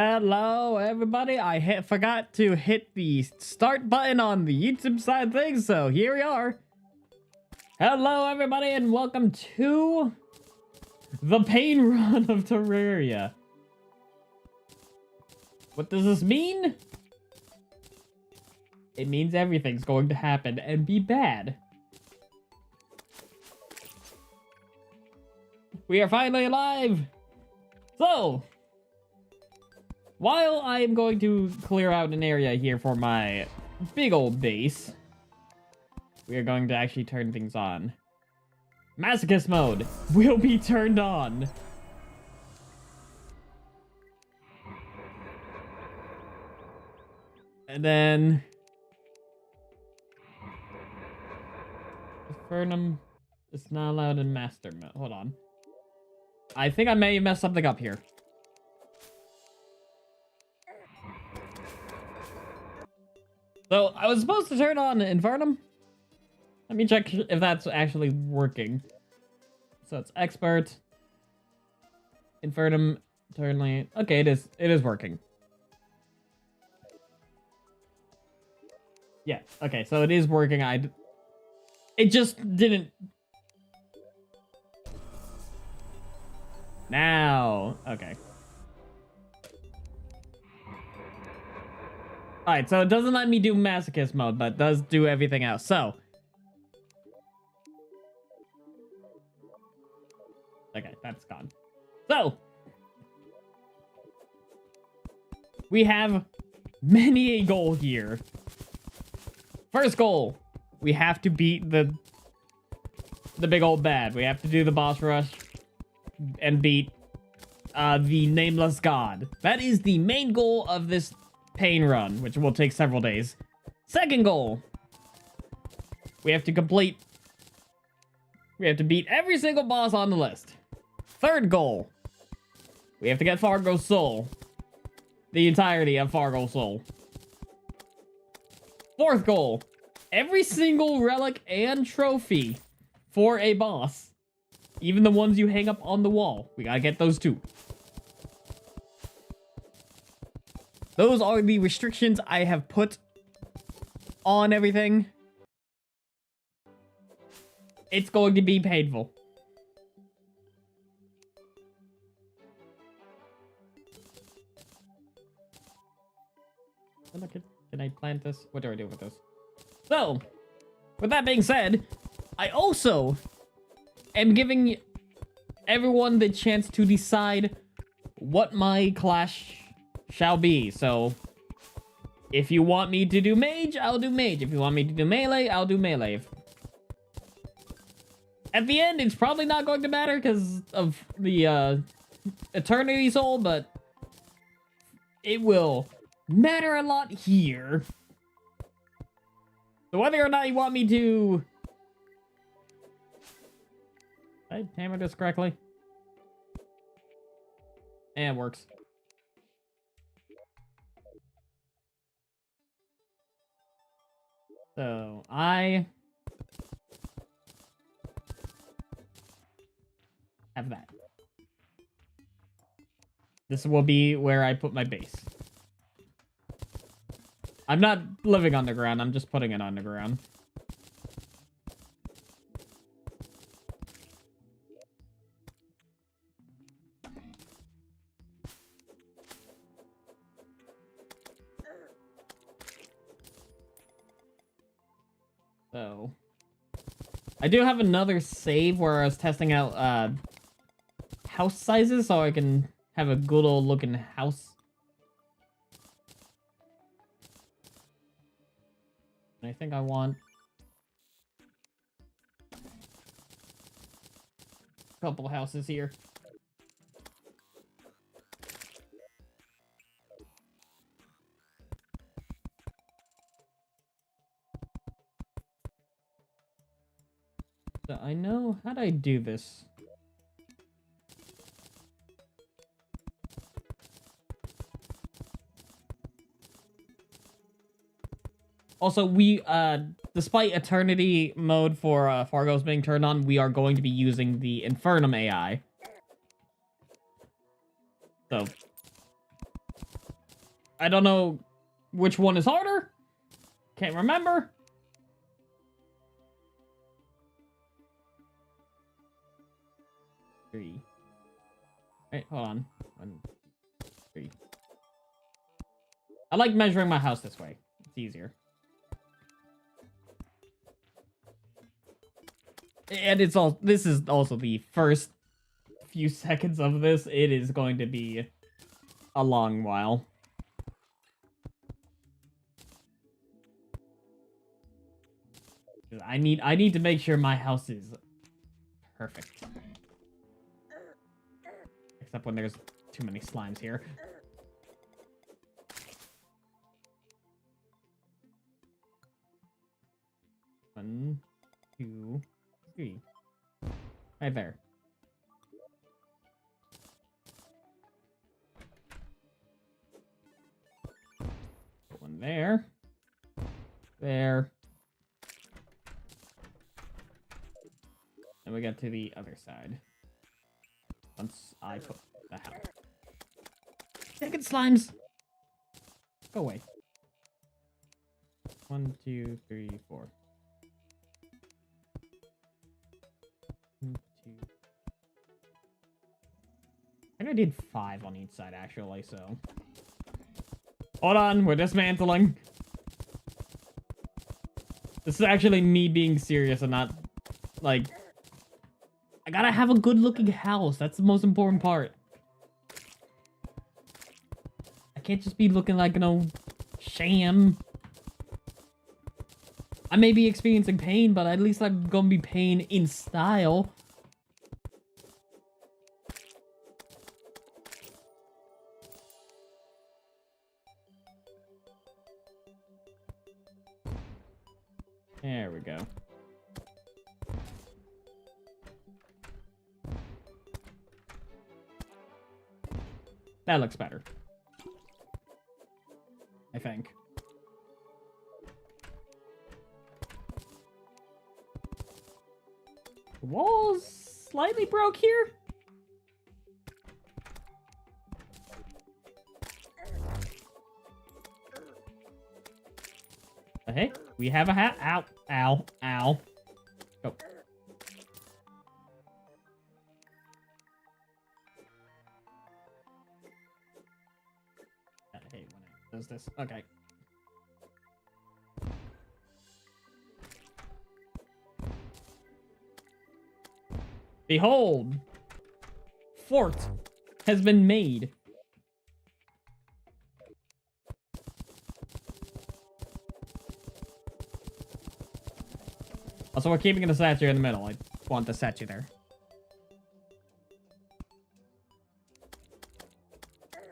Hello, everybody. I forgot to hit the start button on the YouTube side of things, so here we are. Hello, everybody, and welcome to the pain run of Terraria. What does this mean? It means everything's going to happen and be bad. We are finally alive! So, while I am going to clear out an area here for my big old base, we are going to actually turn things on. Masochist mode will be turned on. And then Infernum is not allowed in master mode. Hold on. I think I may have messed something up here. So, I was supposed to turn on Infernum. Let me check if that's actually working. So it's expert. Infernum, turn lane. Okay, it is working. Yeah, okay, so it is working. It just didn't. Now, okay. Alright, so it doesn't let me do masochist mode, but does do everything else. So. Okay, that's gone. So. We have many a goal here. First goal. We have to beat the big old bad. We have to do the boss rush and beat the nameless god. That is the main goal of this pain run, which will take several days. Second goal. We have to beat every single boss on the list. Third goal. We have to get Fargo's soul. The entirety of Fargo's soul. Fourth goal. Every single relic and trophy for a boss. Even the ones you hang up on the wall. We gotta get those too. Those are the restrictions I have put on everything. It's going to be painful. Can I plant this? What do I do with this? So, with that being said, I also am giving everyone the chance to decide what my clash shall be. So, if you want me to do mage, I'll do mage. If you want me to do melee, I'll do melee. At the end, it's probably not going to matter because of the Eternity Soul, but it will matter a lot here. So whether or not you want me to... Did I hammer this correctly? And it works. So, I have that. This will be where I put my base. I'm not living underground, I'm just putting it underground. So, I do have another save where I was testing out house sizes so I can have a good old looking house. And I think I want a couple houses here. So I know, how do I do this? Also, we, despite Eternity mode for Fargo's being turned on, we are going to be using the Infernum AI. So, I don't know which one is harder. Can't remember. Three. Wait, hold on. 1, 3. I like measuring my house this way. It's easier. And it's all. This is also the first few seconds of this. It is going to be a long while. I need to make sure my house is perfect. Except when there's too many slimes here. One, 2, 3. Right there. Put one there. There. And we get to the other side. Once I put the house. Dang it, slimes! Go away. 1, 2, 3, 4. 1, 2. I think I did 5 on each side, actually, so... Hold on, we're dismantling. This is actually me being serious and not, like... I gotta have a good-looking house. That's the most important part. I can't just be looking like an old sham. I may be experiencing pain, but at least I'm gonna be pain in style. There we go. That looks better. I think. The wall's slightly broke here. Hey, we have a hat. Ow, ow, ow. Go. I hate when it does this. Okay. Behold! Fort has been made. Also, we're keeping the statue in the middle. I want the statue there.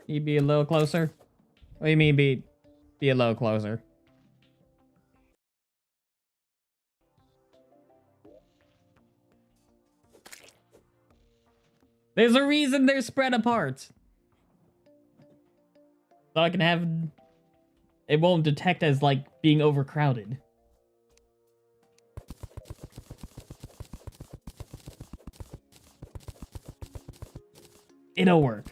You be a little closer? What do you mean be a little closer? There's a reason they're spread apart. So I can have... It won't detect as, like, being overcrowded. It'll work.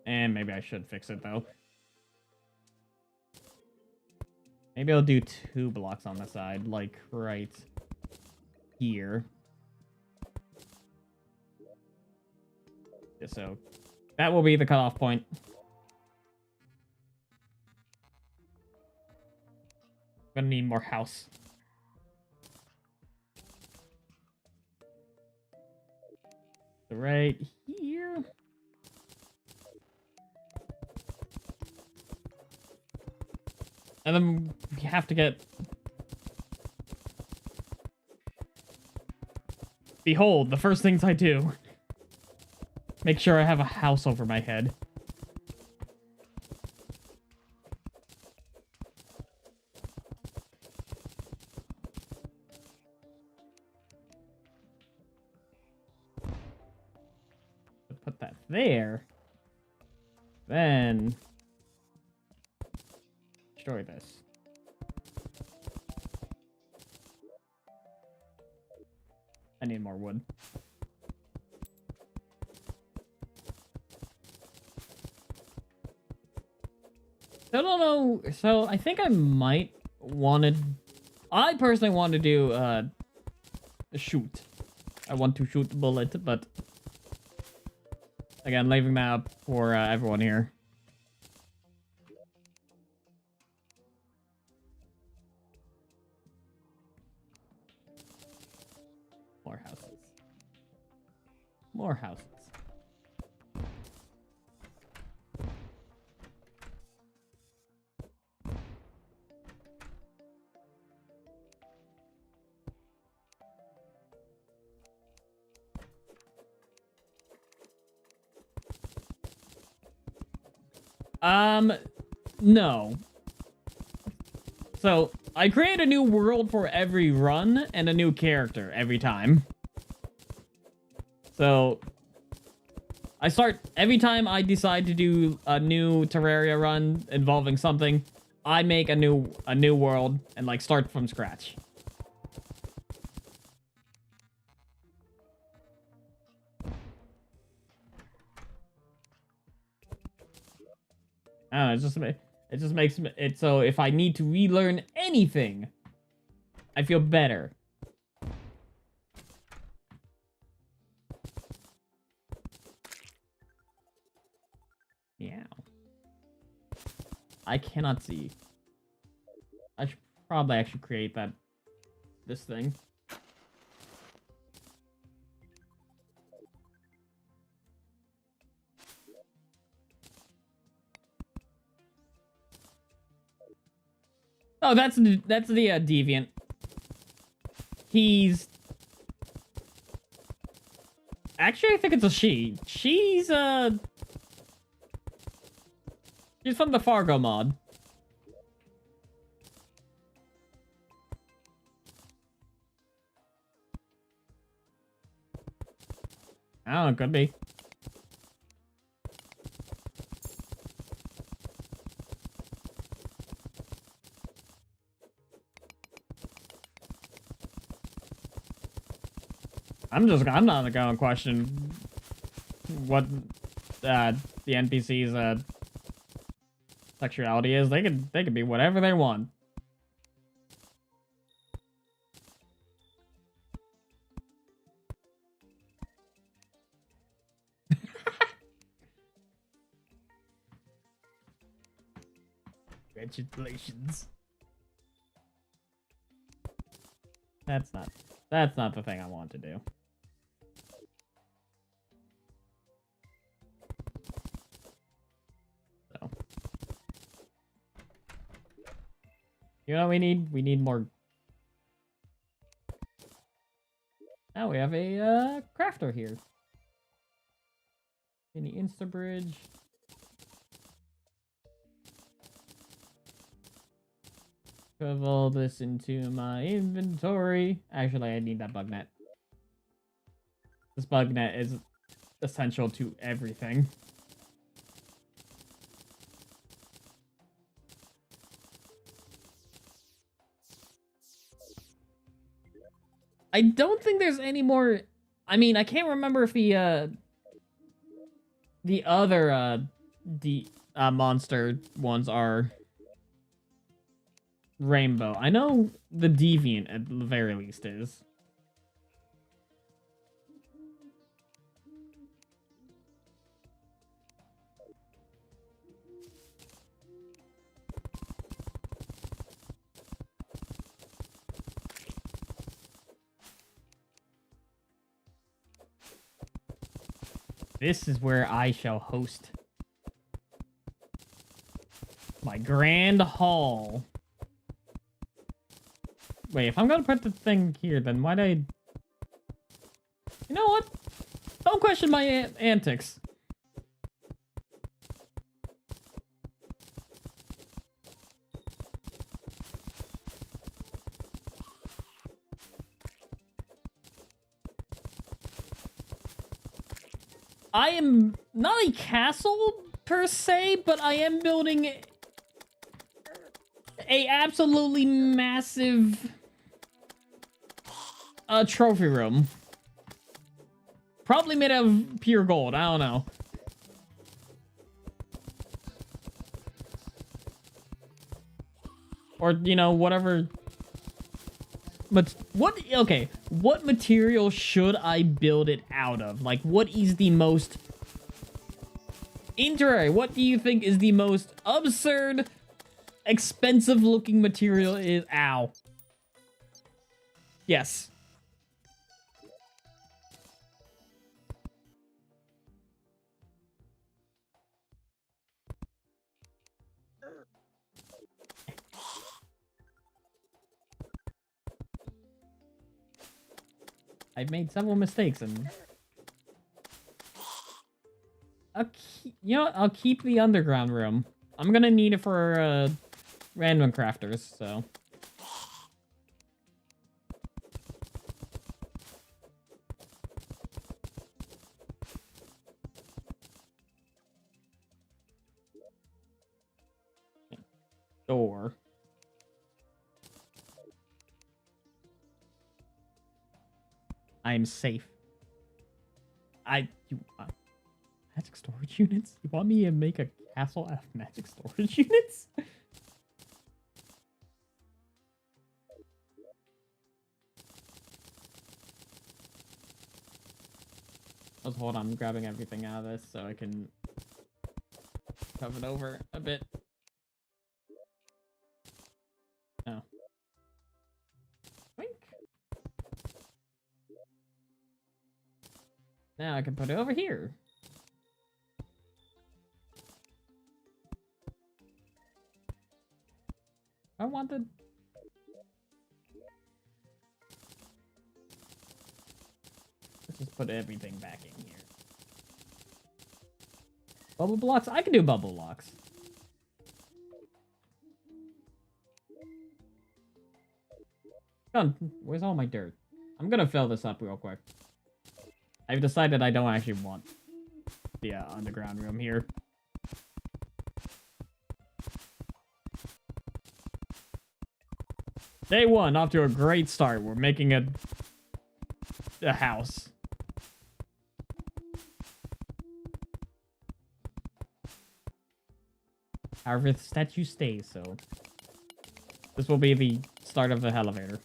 And maybe I should fix it, though. Maybe I'll do 2 blocks on the side, like, right here. So, that will be the cutoff point. Gonna need more house. So right here. And then we have to get... Behold, the first things I do. Make sure I have a house over my head. Put that there. Then... destroy this. I need more wood. Still don't know. So I think I might I personally want to do shoot. I want to shoot the bullet, but again, leaving that up for everyone here. More houses. More houses. No. So, I create a new world for every run and a new character every time. So, I start every time I decide to do a new Terraria run involving something, I make a new world and like start from scratch. I don't know, it just makes it so if I need to relearn anything, I feel better. Yeah. I cannot see. I should probably actually create this thing. Oh, that's the deviant. He's actually, I think it's a she. She's from the Fargo mod. I don't know, could be. I'm not gonna question what the NPC's sexuality is. They could be whatever they want. Congratulations. That's not the thing I want to do. So. You know what we need? We need more. Now we have a crafter here. Any Insta bridge. Shove all this into my inventory. Actually, I need that bug net. This bug net is essential to everything. I don't think there's any more. I mean, I can't remember if the other monster ones are rainbow. I know the deviant at the very least is. This is where I shall host my grand hall. Wait, if I'm gonna put the thing here, then why'd I... You know what? Don't question my antics. I am not a castle per se, but I am building a absolutely massive trophy room. Probably made of pure gold. I don't know. Or, you know, whatever. But okay, what material should I build it out of? Like, what is the most... In Terraria, what do you think is the most absurd, expensive looking material is... Ow. Yes. I've made several mistakes and... you know what? I'll keep the underground room. I'm gonna need it for random crafters, so... Door. I'm safe. Magic storage units? You want me to make a castle out of magic storage units? Let's hold on, I'm grabbing everything out of this so I can cover it over a bit. No. Wink. Now I can put it over here. I wanted... Let's just put everything back in here. Bubble blocks? I can do bubble blocks. Come on, where's all my dirt? I'm gonna fill this up real quick. I've decided I don't actually want the underground room here. Day one, off to a great start. We're making a house. However, the statue stays, so this will be the start of the elevator.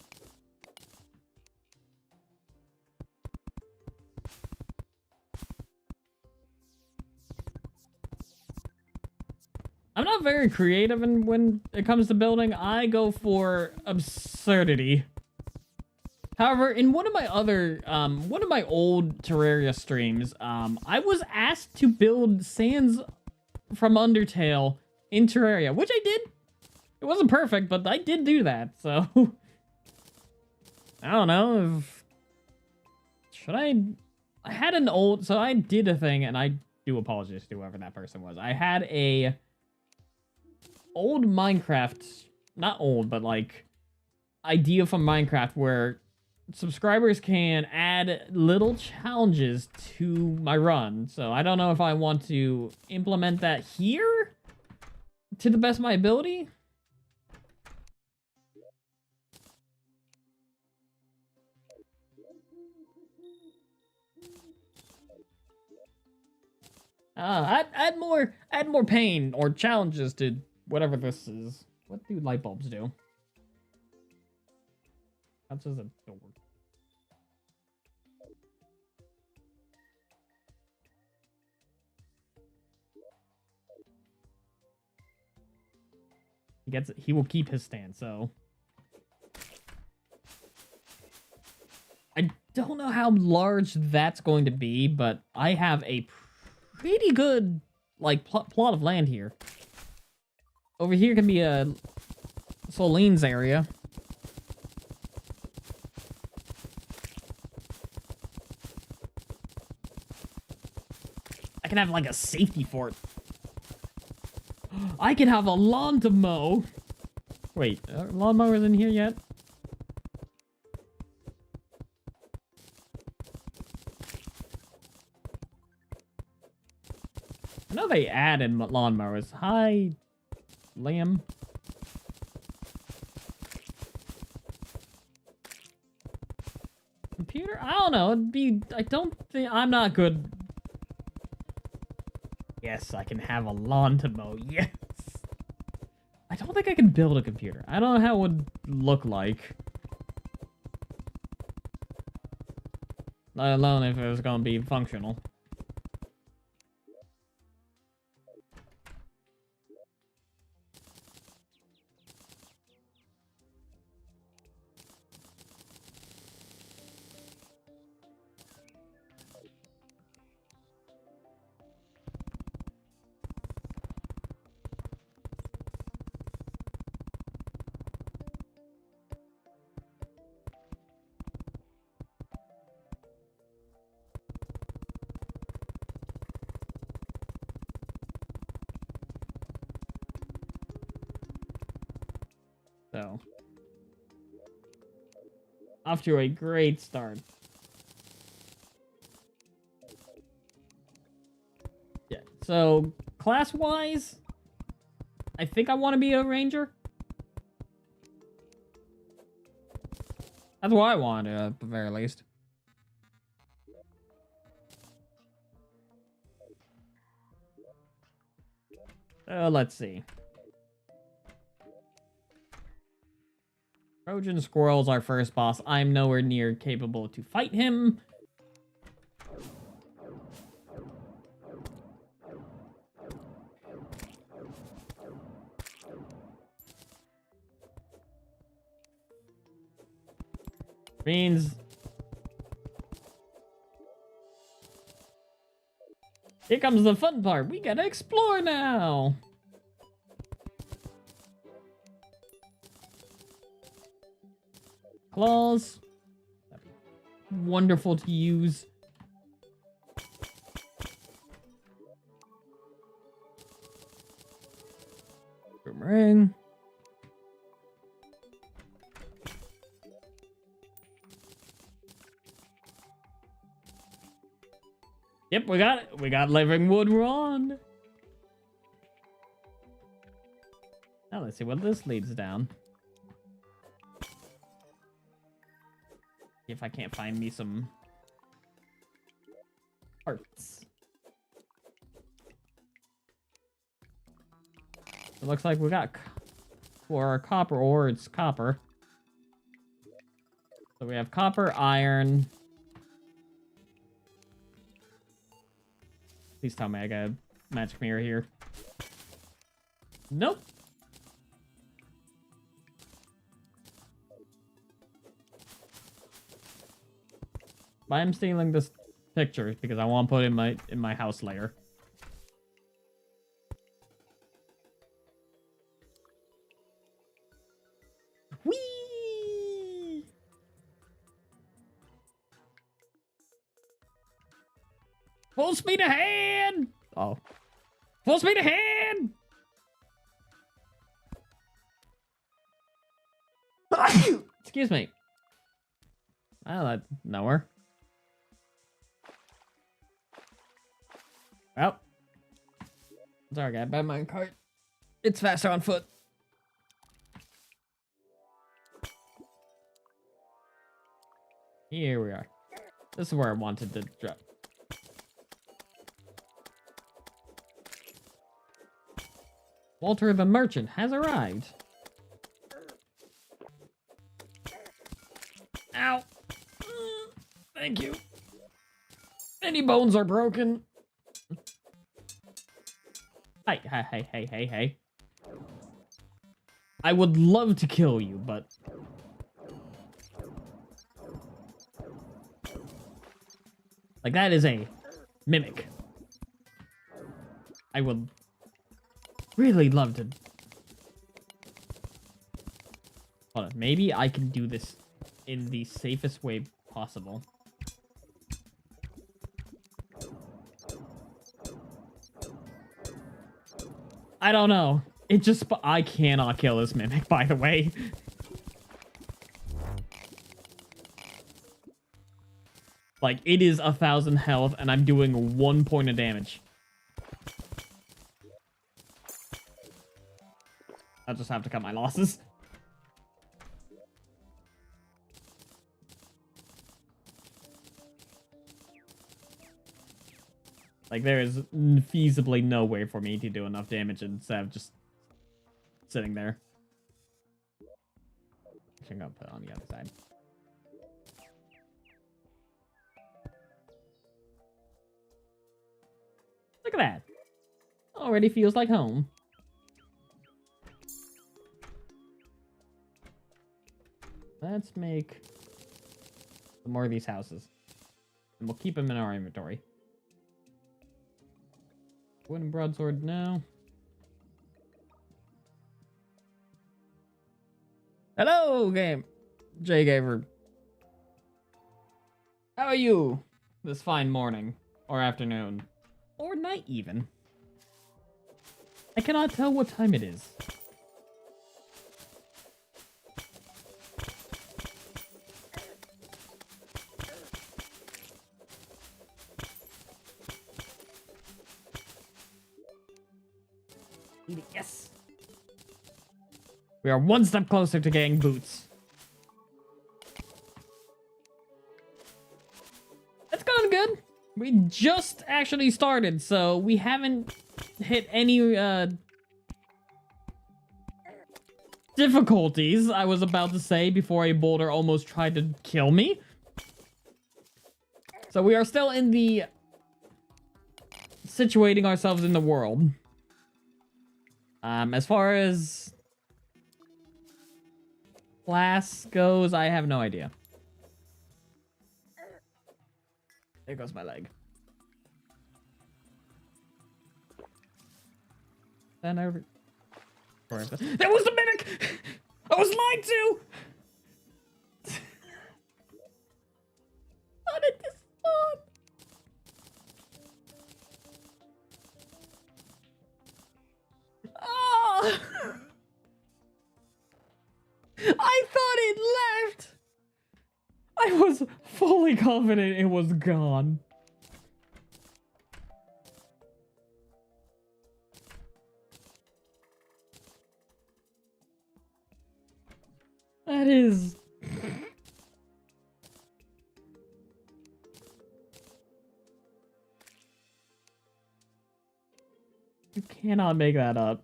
I'm not very creative when it comes to building. I go for absurdity. However, in one of my other, one of my old Terraria streams, I was asked to build Sands from Undertale in Terraria, which I did. It wasn't perfect, but I did do that, so... I don't know if... Should I had an old... So I did a thing, and I do apologize to whoever that person was. I had a... old Minecraft... Not old, but like... idea from Minecraft where subscribers can add little challenges to my run. So I don't know if I want to implement that here to the best of my ability. Add more pain or challenges to whatever this is. What do light bulbs do? That's just a door. He will keep his stand, so. I don't know how large that's going to be, but I have a pretty good, like, plot of land here. Over here can be a Soline's area. I can have, like, a safety fort. I can have a lawn to mow. Wait, are lawnmowers in here yet? I know they added lawnmowers. Hi, Liam. Computer? I don't know. It'd be... I don't think... I'm not good... Yes, I can have a lawn to mow. Yes. I don't think I can build a computer. I don't know how it would look like. Let alone if it was going to be functional. So, off to a great start. Yeah, so class-wise, I think I want to be a ranger. That's what I want, at the very least. Let's see. Trojan Squirrel's our first boss. I'm nowhere near capable to fight him. Means... here comes the fun part. We gotta explore now. Claws. Wonderful to use. Boomerang. Yep, we got it. We got Living Wood Ron. Now let's see what this leads down. If I can't find me some parts. It looks like we got, for our copper ore, it's copper. So we have copper, iron. Please tell me I got a magic mirror here. Nope. I'm stealing this picture because I want to put it in my house layer. Whee! Full speed ahead! Oh. Full speed ahead! Excuse me. Well, that's nowhere. Well. Sorry, I got a bad mine cart. It's faster on foot. Here we are. This is where I wanted to drop. Walter the Merchant has arrived. Ow. Thank you. Any bones are broken. Hey. I would love to kill you, but... like, that is a mimic. I would really love to... hold on, maybe I can do this in the safest way possible. I don't know. It just... I cannot kill this mimic, by the way. Like, it is 1,000 health, and I'm doing 1 point of damage. I'll just have to cut my losses. Like, there is feasibly no way for me to do enough damage instead of just sitting there. I'm gonna put it on the other side. Look at that. Already feels like home. Let's make some more of these houses. And we'll keep them in our inventory. Wooden broadsword now. Hello, game. Jay Gaver. How are you this fine morning, or afternoon, or night even? I cannot tell what time it is. Yes! We are one step closer to getting boots. That's going good. We just actually started, so we haven't hit any difficulties, I was about to say, before a boulder almost tried to kill me. So we are still in the situating ourselves in the world. As far as class goes, I have no idea. There goes my leg. Then over. That was the mimic! I was lied to! How did this spawn? Oh! I thought it left! I was fully confident it was gone. That is... You cannot make that up.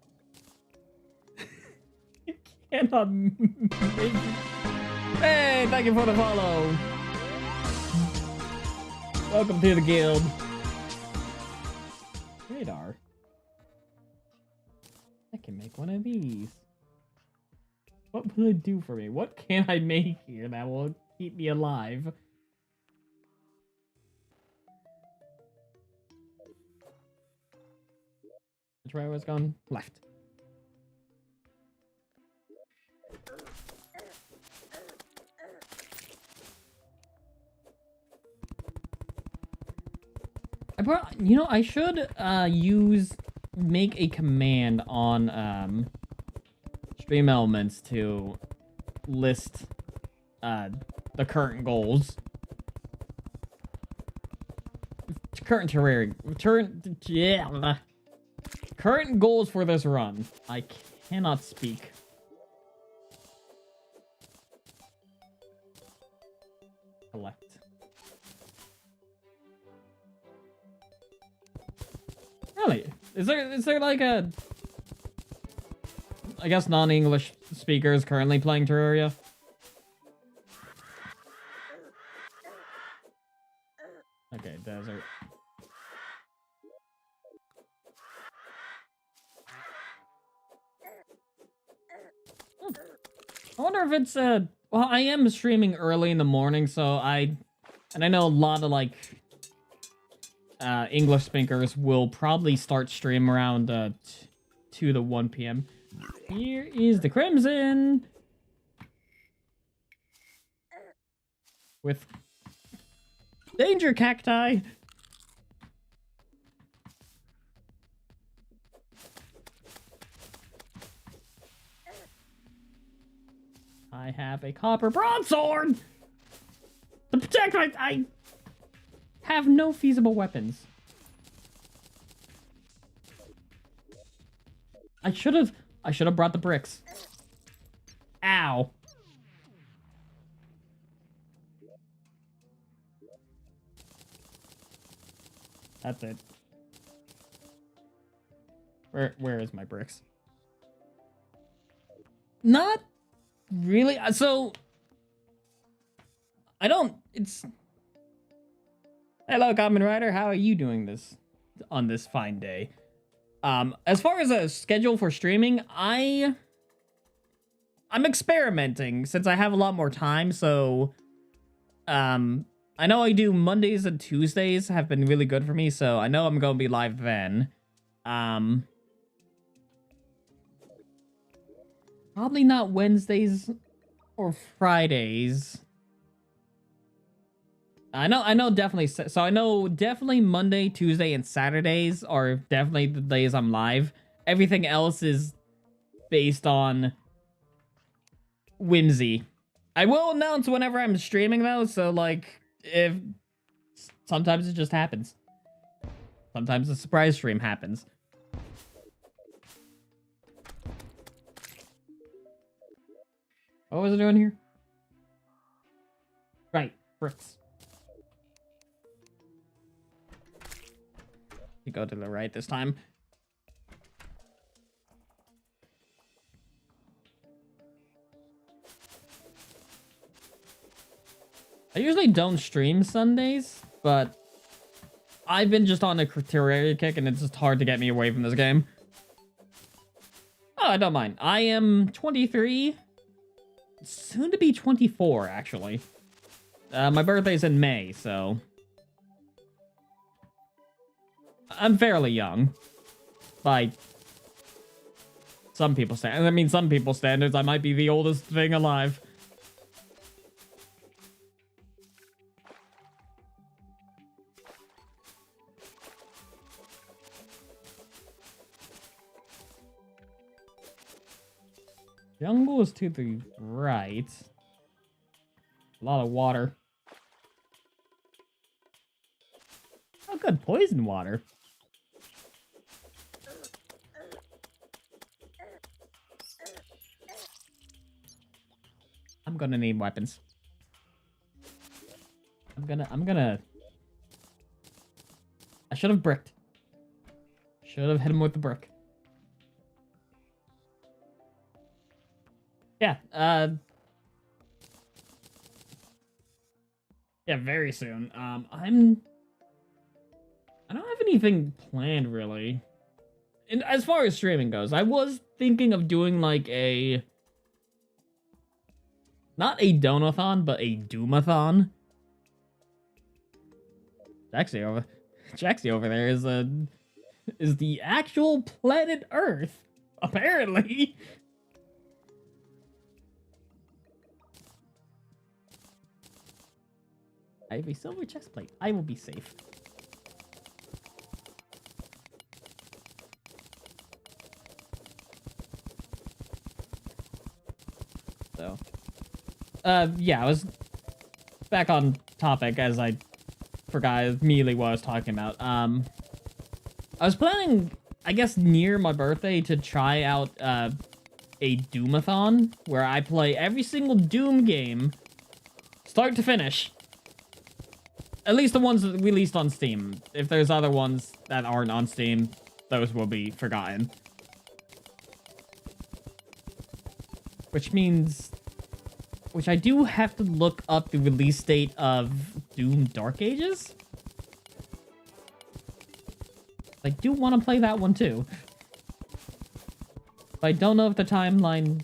You cannot make it. Hey, thank you for the follow. Welcome to the guild. Radar. I can make one of these. What will it do for me? What can I make here that will keep me alive? Which way was gone? Left. I should make a command on Stream Elements to list the current goals. Current Terraria. Current goals for this run. I cannot speak. Collect. Really? Is there like a... I guess non-English speakers currently playing Terraria? Okay, desert. I wonder if it's well, I am streaming early in the morning, so I know a lot of like English speakers will probably start stream around 2 to 1 p.m. Here is the Crimson with danger cacti. I have a copper broadsword to protect my... I have no feasible weapons. I should have brought the bricks. Ow. That's it. Where is my bricks? Not really. So I don't. It's hello, Common Rider. How are you doing this on this fine day? As far as a schedule for streaming, I'm experimenting since I have a lot more time. So, I know I do Mondays and Tuesdays have been really good for me. So I know I'm gonna be live then. Probably not Wednesdays or Fridays. I know definitely. So I know definitely Monday, Tuesday, and Saturdays are definitely the days I'm live. Everything else is based on whimsy. I will announce whenever I'm streaming though, so like if sometimes it just happens. Sometimes a surprise stream happens. What was I doing here? Right, bricks. You go to the right this time. I usually don't stream Sundays, but I've been just on a Terraria kick and it's just hard to get me away from this game. Oh, I don't mind. I am 23, soon to be 24, actually. My birthday's in May, so I'm fairly young. By some people's standards. I mean, some people's standards, I might be the oldest thing alive. Jungle is to the right. A lot of water. Oh, good. Poison water. I'm gonna need weapons. I'm gonna... I should have bricked. Should have hit him with the brick. Yeah, yeah, very soon. I don't have anything planned, really. And as far as streaming goes, I was thinking of doing, like, not a donathon, but a doomathon. Jaxie over there is the actual planet Earth, apparently. I have a silver chest plate. I will be safe. So, yeah, I was back on topic as I forgot immediately what I was talking about. I was planning, I guess, near my birthday to try out a Doomathon where I play every single Doom game, start to finish. At least the ones that released on Steam. If there's other ones that aren't on Steam, those will be forgotten. Which means... Which I do have to look up the release date of Doom Dark Ages. I do want to play that one too. But I don't know if the timeline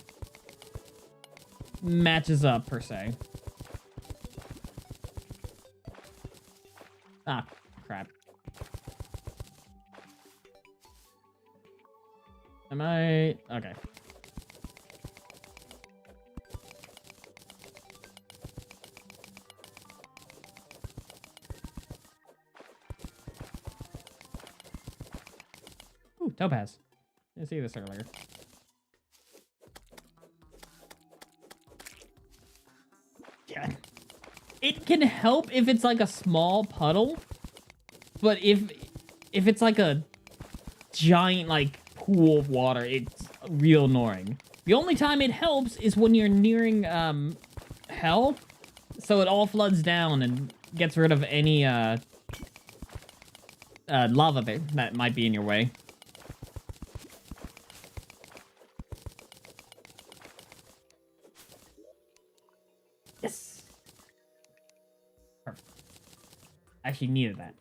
matches up, per se. Ah, crap. Am I... Okay. Ooh, topaz. Didn't see this earlier. Yeah. It can help if it's like a small puddle, but if it's like a giant like pool of water, it's real annoying. The only time it helps is when you're nearing hell, so it all floods down and gets rid of any lava that might be in your way. Yes. Perfect. Actually needed that.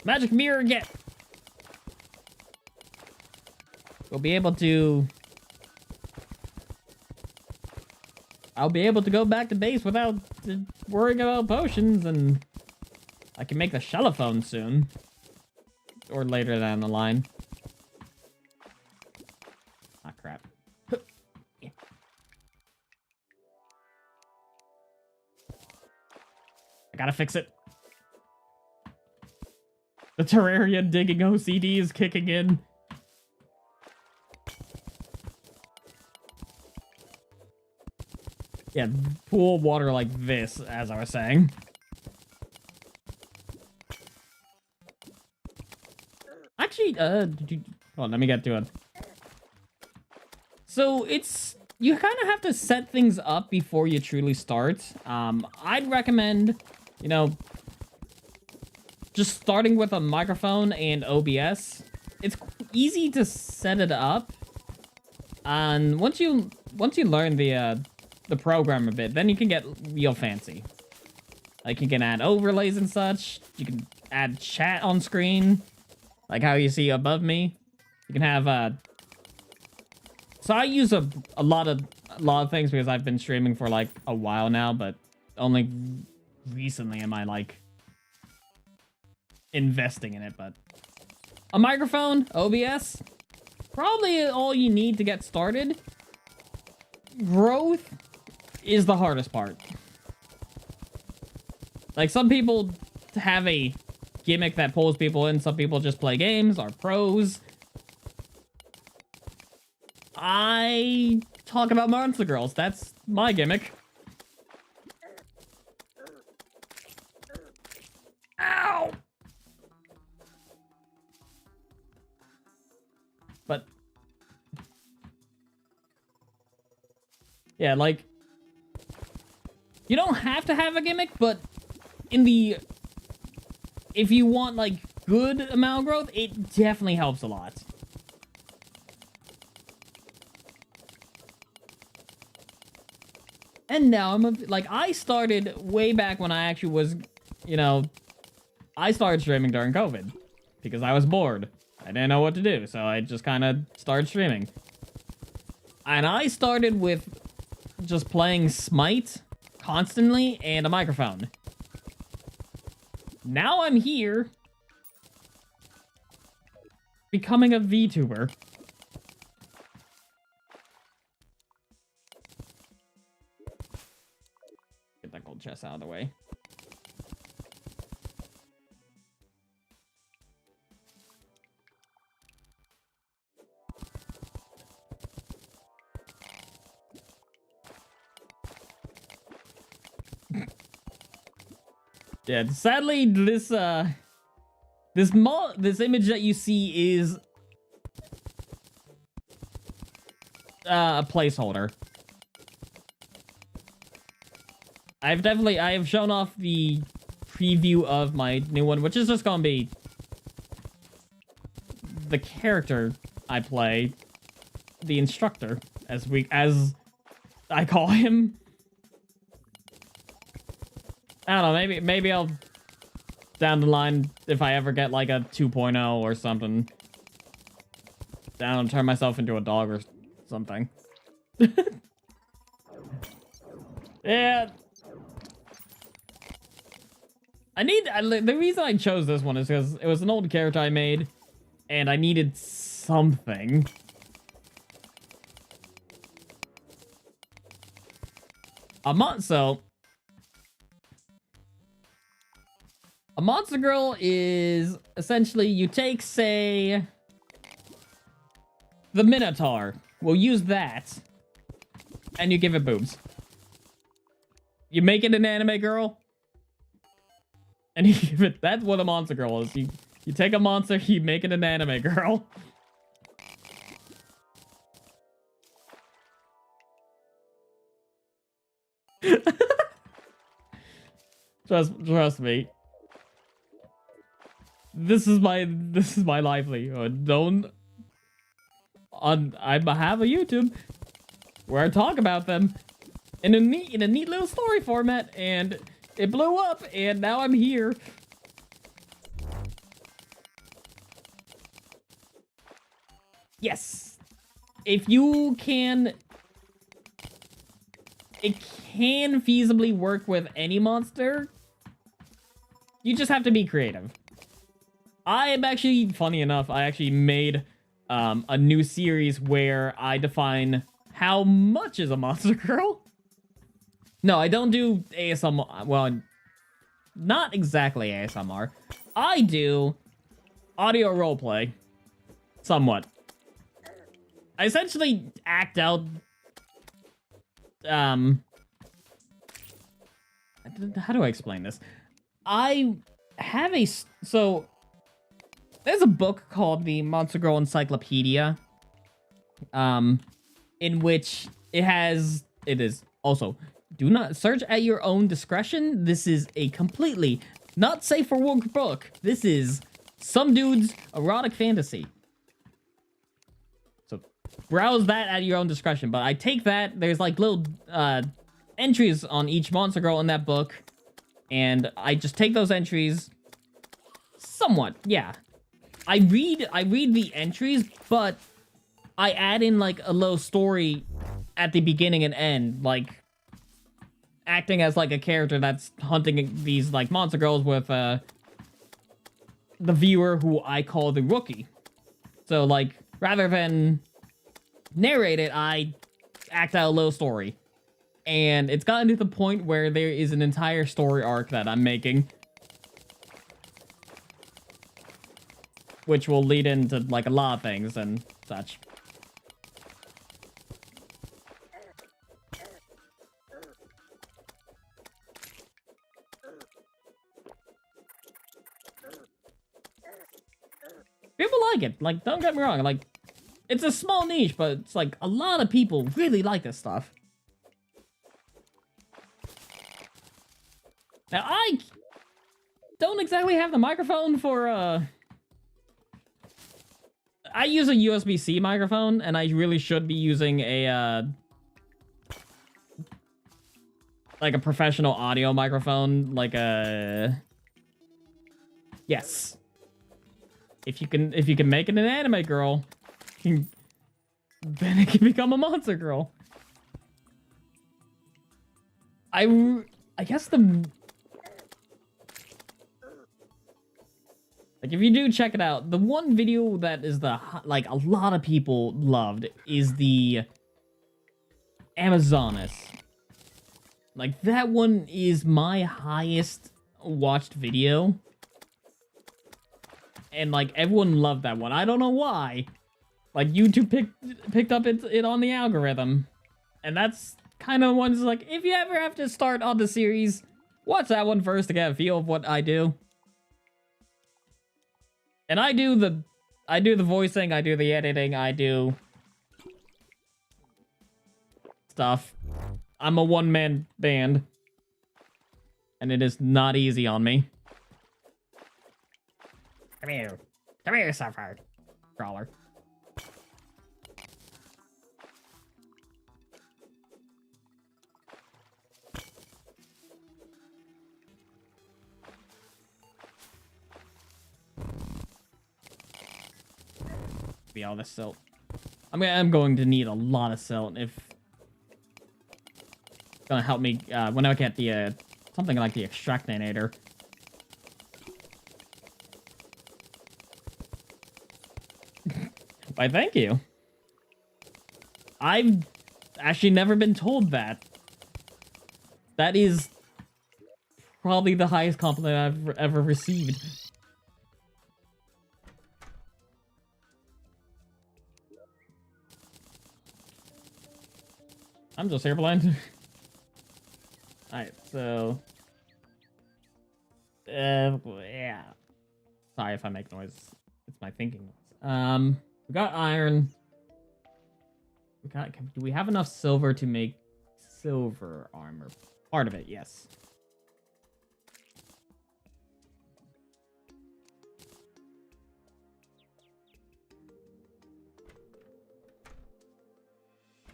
Magic mirror again. We'll be able to... I'll be able to go back to base without worrying about potions, and I can make the telephone soon. Or later down the line. Ah, crap. Yeah. I gotta fix it. The Terraria digging OCD is kicking in. Yeah, pool water like this, as I was saying. Actually, hold on, let me get to it. So, you kind of have to set things up before you truly start. I'd recommend, you know, just starting with a microphone and OBS. It's easy to set it up. And once you learn the program a bit, then you can get real fancy. Like, you can add overlays and such. You can add chat on screen, like how you see above me. You can have so I use a lot of things because I've been streaming for like a while now, but only recently am I like investing in it. But a microphone, OBS, probably all you need to get started. Growth is the hardest part. Like, some people have a gimmick that pulls people in. Some people just play games, are pros. I talk about Monster Girls. That's my gimmick. Ow! But yeah, like, you don't have to have a gimmick, but if you want like good amount of growth, it definitely helps a lot. And now I started way back when I actually was, you know, I started streaming during COVID because I was bored. I didn't know what to do, so I just kind of started streaming. And I started with just playing Smite constantly and a microphone. Now I'm here becoming a VTuber. Get that gold chest out of the way. Yeah, sadly, this image that you see is a placeholder. I have shown off the preview of my new one, which is just gonna be the character I play, the instructor, as I call him. I don't know, maybe I'll, down the line, if I ever get like a 2.0 or something, turn myself into a dog or something. Yeah. The reason I chose this one is because it was an old character I made, and I needed something. A Monster Girl is essentially, you take, say, the Minotaur. We'll use that, and you give it boobs. You make it an anime girl, and you give it... That's what a Monster Girl is. You take a monster, you make it an anime girl. Trust me. This is my livelihood. I have a YouTube. where I talk about them in a neat little story format, and it blew up, and now I'm here. Yes. If you can... It can feasibly work with any monster. You just have to be creative. I am actually, funny enough, I actually made a new series where I define how much is a monster girl. No, I don't do ASMR. Well, not exactly ASMR. I do audio roleplay. Somewhat. I essentially act out... How do I explain this? I have a... So, there's a book called the Monster Girl Encyclopedia. In which it is also... Do not search at your own discretion. This is a completely not safe for work book. This is some dude's erotic fantasy. So browse that at your own discretion. But I take that. There's like little entries on each monster girl in that book. And I just take those entries somewhat. Yeah. I read the entries, but I add in like a little story at the beginning and end. Like acting as like a character that's hunting these like monster girls with the viewer, who I call the rookie. So like rather than narrate it, I act out a little story. And it's gotten to the point where there is an entire story arc that I'm making, which will lead into like a lot of things and such. People like it. Like, don't get me wrong. Like, it's a small niche, but it's like a lot of people really like this stuff. Now, I don't exactly have the microphone for, I use a USB-C microphone, and I really should be using a, like a professional audio microphone, like a... Yes. If you can make it an anime girl, then it can become a monster girl. I guess the... Like, if you do check it out, the one video that is like, a lot of people loved is the Amazonas. Like, that one is my highest watched video. And, like, everyone loved that one. I don't know why. Like, YouTube picked up it on the algorithm. And that's kind of ones, like, if you ever have to start on the series, watch that one first to get a feel of what I do. And I do the voicing, I do the editing, I do stuff. I'm a one-man band. And it is not easy on me. Come here. Come here, Sapphire. Crawler. Be all this silt. I'm going to need a lot of silt if it's gonna help me when I get the something like the extractinator. Why, thank you. I've actually never been told that. That is probably the highest compliment I've ever received. I'm just here blind. Alright, so... yeah. Sorry if I make noise. It's my thinking noise. We got iron. Do we have enough silver to make silver armor? Part of it, yes.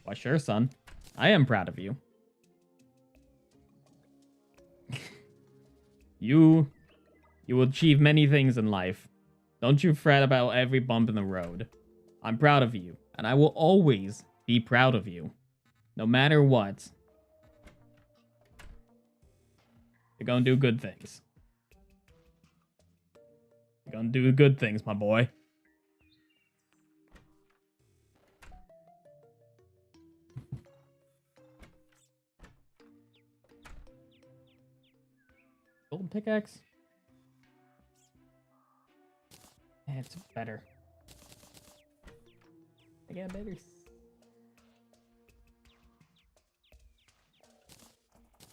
Why, sure, son. I am proud of you. You will achieve many things in life. Don't you fret about every bump in the road. I'm proud of you, and I will always be proud of you. No matter what. You're gonna do good things. You're gonna do good things, my boy. Gold pickaxe? Yeah, it's better. I got better.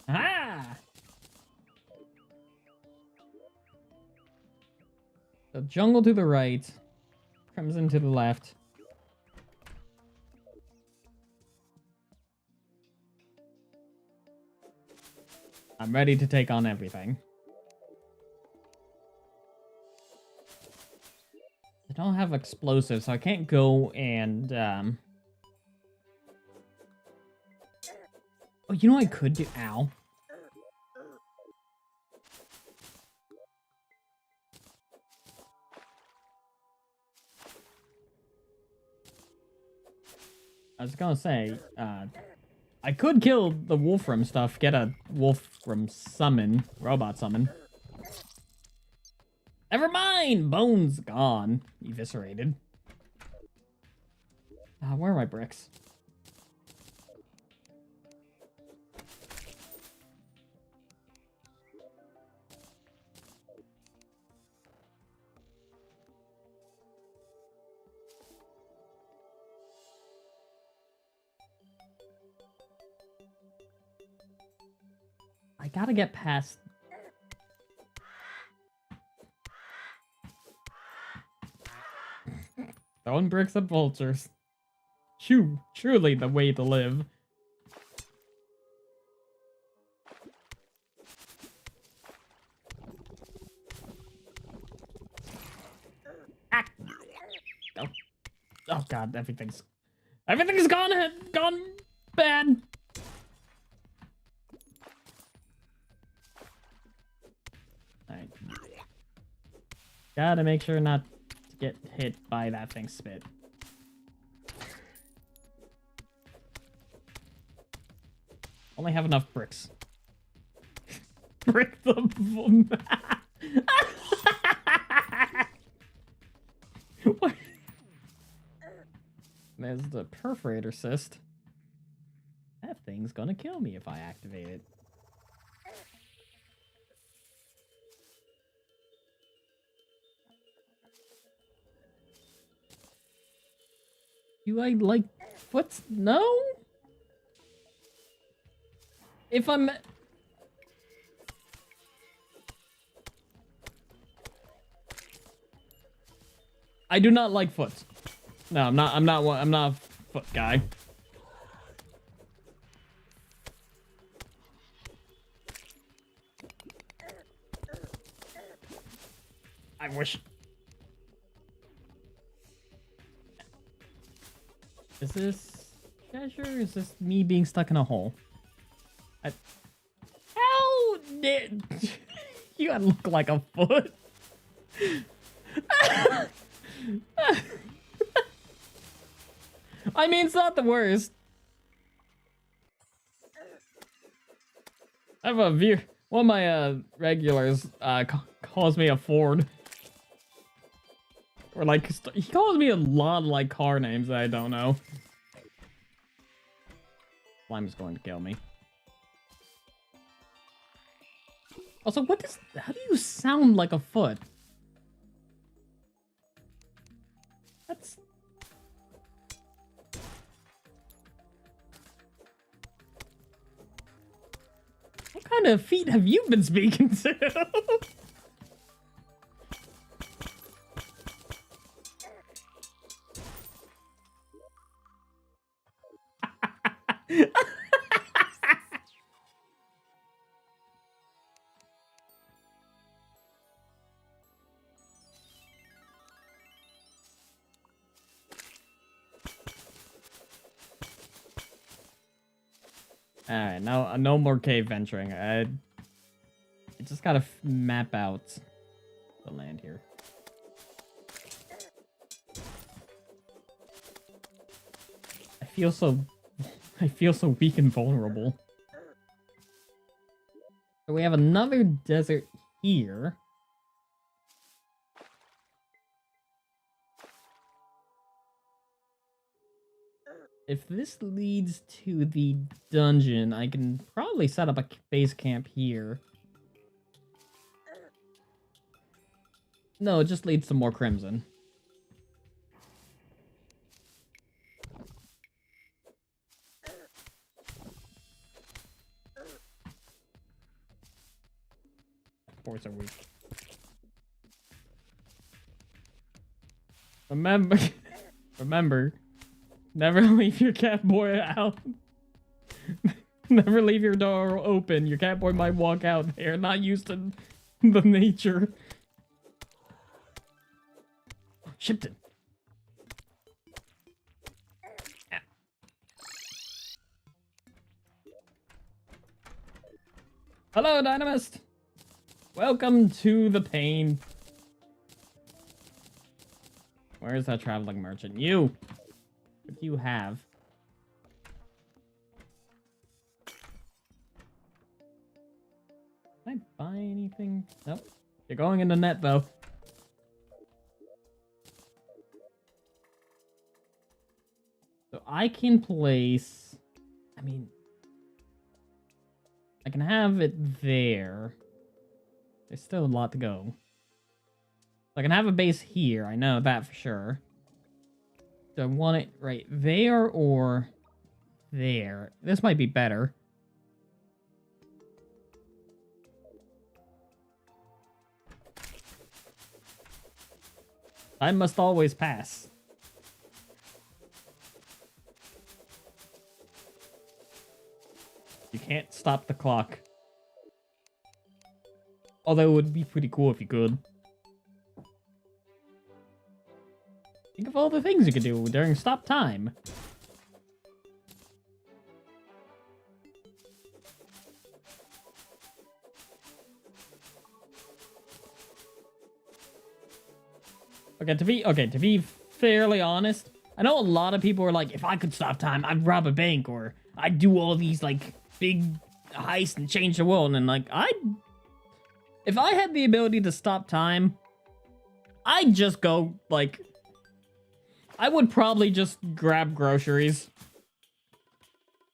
Ah! The jungle to the right. Crimson to the left. I'm ready to take on everything. I don't have explosives, so I can't go and, Oh, you know what I could do? Ow. I was gonna say, I could kill the Wolfram stuff, get a Wolfram summon, robot summon. Never mind! Bones gone. Eviscerated. Where are my bricks? I gotta get past... Throwing bricks at vultures. Truly the way to live. Ah. Oh. Oh god, everything's gone bad. Alright. Gotta make sure not to get hit by that thing's spit. Only have enough bricks. Brick the... What? There's the perforator cyst. That thing's gonna kill me if I activate it. Do I like... What's... No? If I'm... I do not like foot. No, I'm not a foot guy. I wish. Is this treasure? Is this me being stuck in a hole? How did you look like a foot? I mean, it's not the worst. I have a view. One of my regulars calls me a Ford. Or like, he calls me a lot of like car names that I don't know. Slime's going to kill me. Also, how do you sound like a foot? That's... What kind of feet have you been speaking to? Alright, no more cave venturing. I just gotta map out the land here. I feel so weak and vulnerable. So we have another desert here. If this leads to the dungeon, I can probably set up a base camp here. No, it just leads to more crimson. Boys are weak. Remember, never leave your cat boy out. Never leave your door open. Your cat boy might walk out. They are not used to the nature. Shipton. Yeah. Hello, Dynamist. Welcome to the pain. Where is that traveling merchant? You! What do you have? Can I buy anything? Nope. You're going in the net, though. So I can place... I mean... I can have it there. There's still a lot to go. I can have a base here. I know that for sure. Do I want it right there or there? This might be better. I must always pass. You can't stop the clock. Although it would be pretty cool if you could. Think of all the things you could do during stop time. Okay, to be fairly honest, I know a lot of people are like, if I could stop time, I'd rob a bank or I'd do all these like big heists and change the world. And like, if I had the ability to stop time, I'd just go like, I would probably just grab groceries.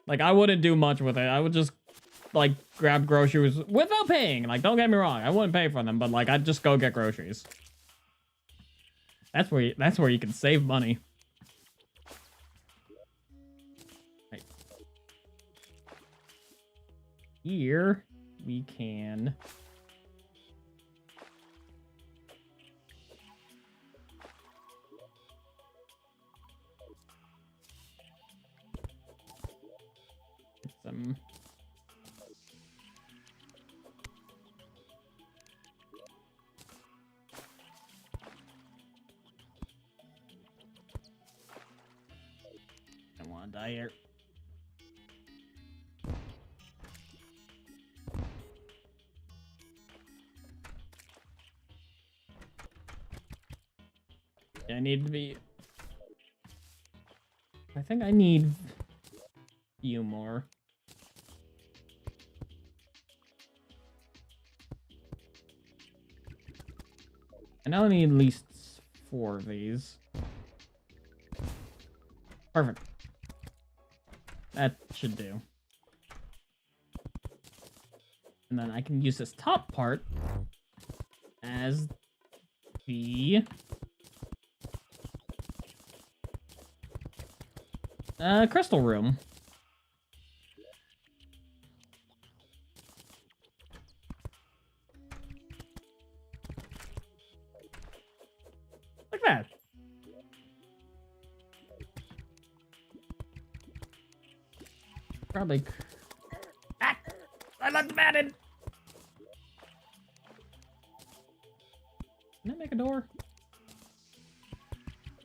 Like, I wouldn't do much with it. I would just, like, grab groceries without paying. Like, don't get me wrong. I wouldn't pay for them, but, like, I'd just go get groceries. That's where you can save money. Right. Here, we can... some... I want to die here. I need to be... I think I need a few more. I now need at least 4 of these. Perfect. That should do. And then I can use this top part as the crystal room. Like that. Probably. Ah! I let the man in! Can I make a door?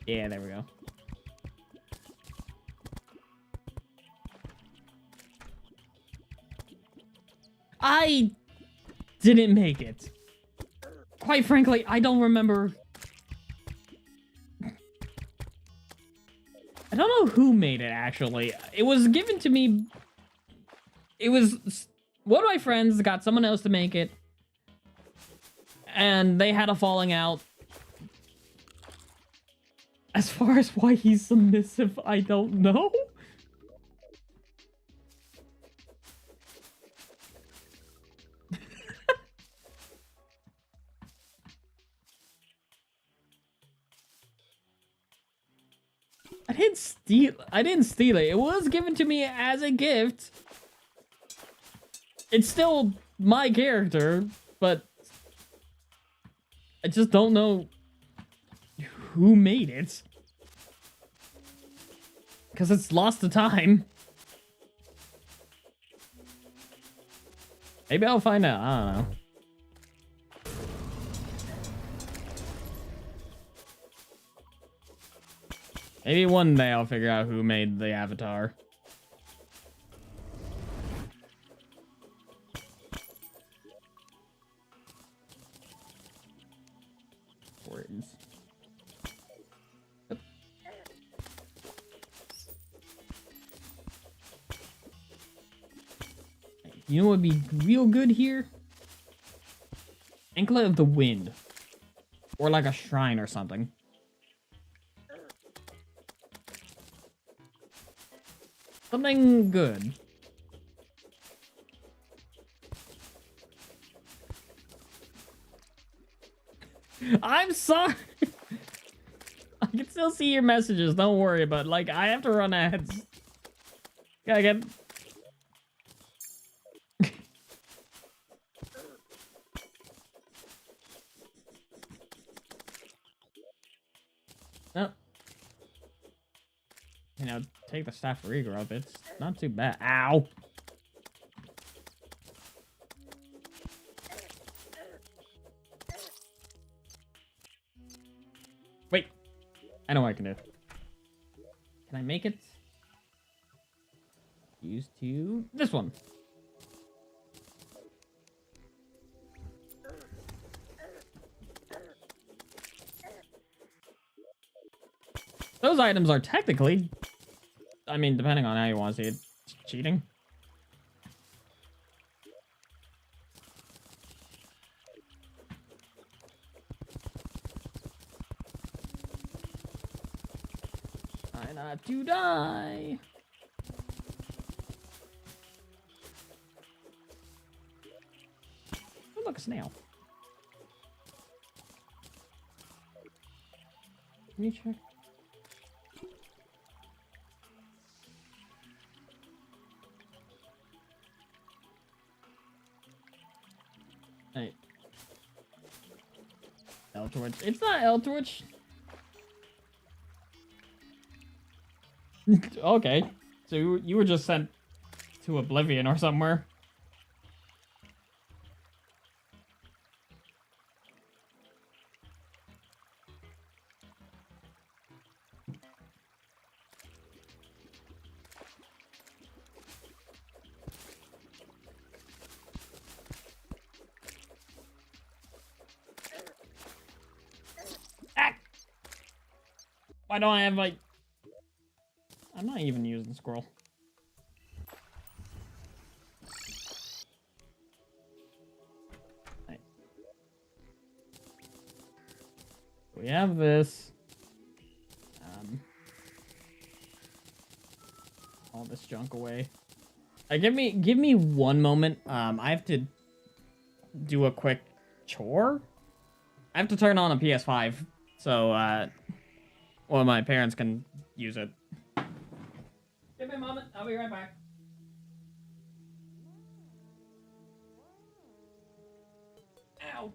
Yeah, there we go. I didn't make it. Quite frankly, I don't remember. I don't know who made it, actually. It was given to me. It was one of my friends got someone else to make it. And they had a falling out. As far as why he's submissive, I don't know. I didn't steal it. It was given to me as a gift. It's still my character, but I just don't know who made it. Because it's lost to time. Maybe I'll find out. I don't know. Maybe one day I'll figure out who made the avatar. Words. Yep. You know what would be real good here? Anklet of the Wind. Or like a shrine or something. Something good. I'm sorry. I can still see your messages. Don't worry, but like I have to run ads. Gotta get. Oh. You know, take the staff for regrowth. It's not too bad. Ow. Wait. I know what I can do. Can I make it? Use to this one. Those items are technically, I mean, depending on how you want to see it, cheating. Try not to die. Oh, look, a snail. Can you check? Hey. Eldritch. It's not Eldritch. Okay. So you were just sent to Oblivion or somewhere. Why don't I have, like... I'm not even using scroll. Right. We have this. All this junk away. Give me one moment. I have to do a quick chore. I have to turn on a PS5, so well, my parents can use it. Give me a moment. I'll be right back. Ow.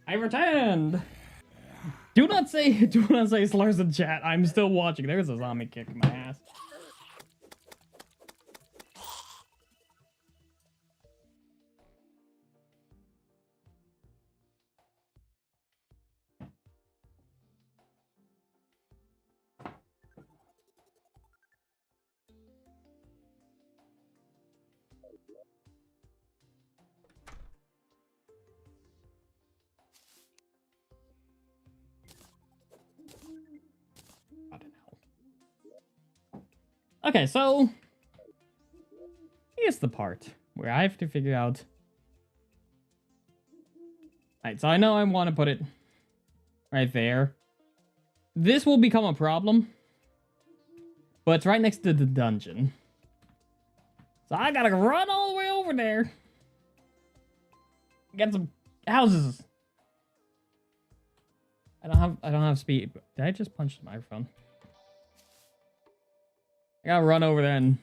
I returned. Do not say slurs in chat. I'm still watching. There's a zombie kicking my ass. I don't know. Okay, so here's the part where I have to figure out. Alright, so I know I want to put it right there. This will become a problem, but it's right next to the dungeon. So I gotta run all the way over there. Get some houses. I don't have speed. Did I just punch the microphone? I gotta run over there and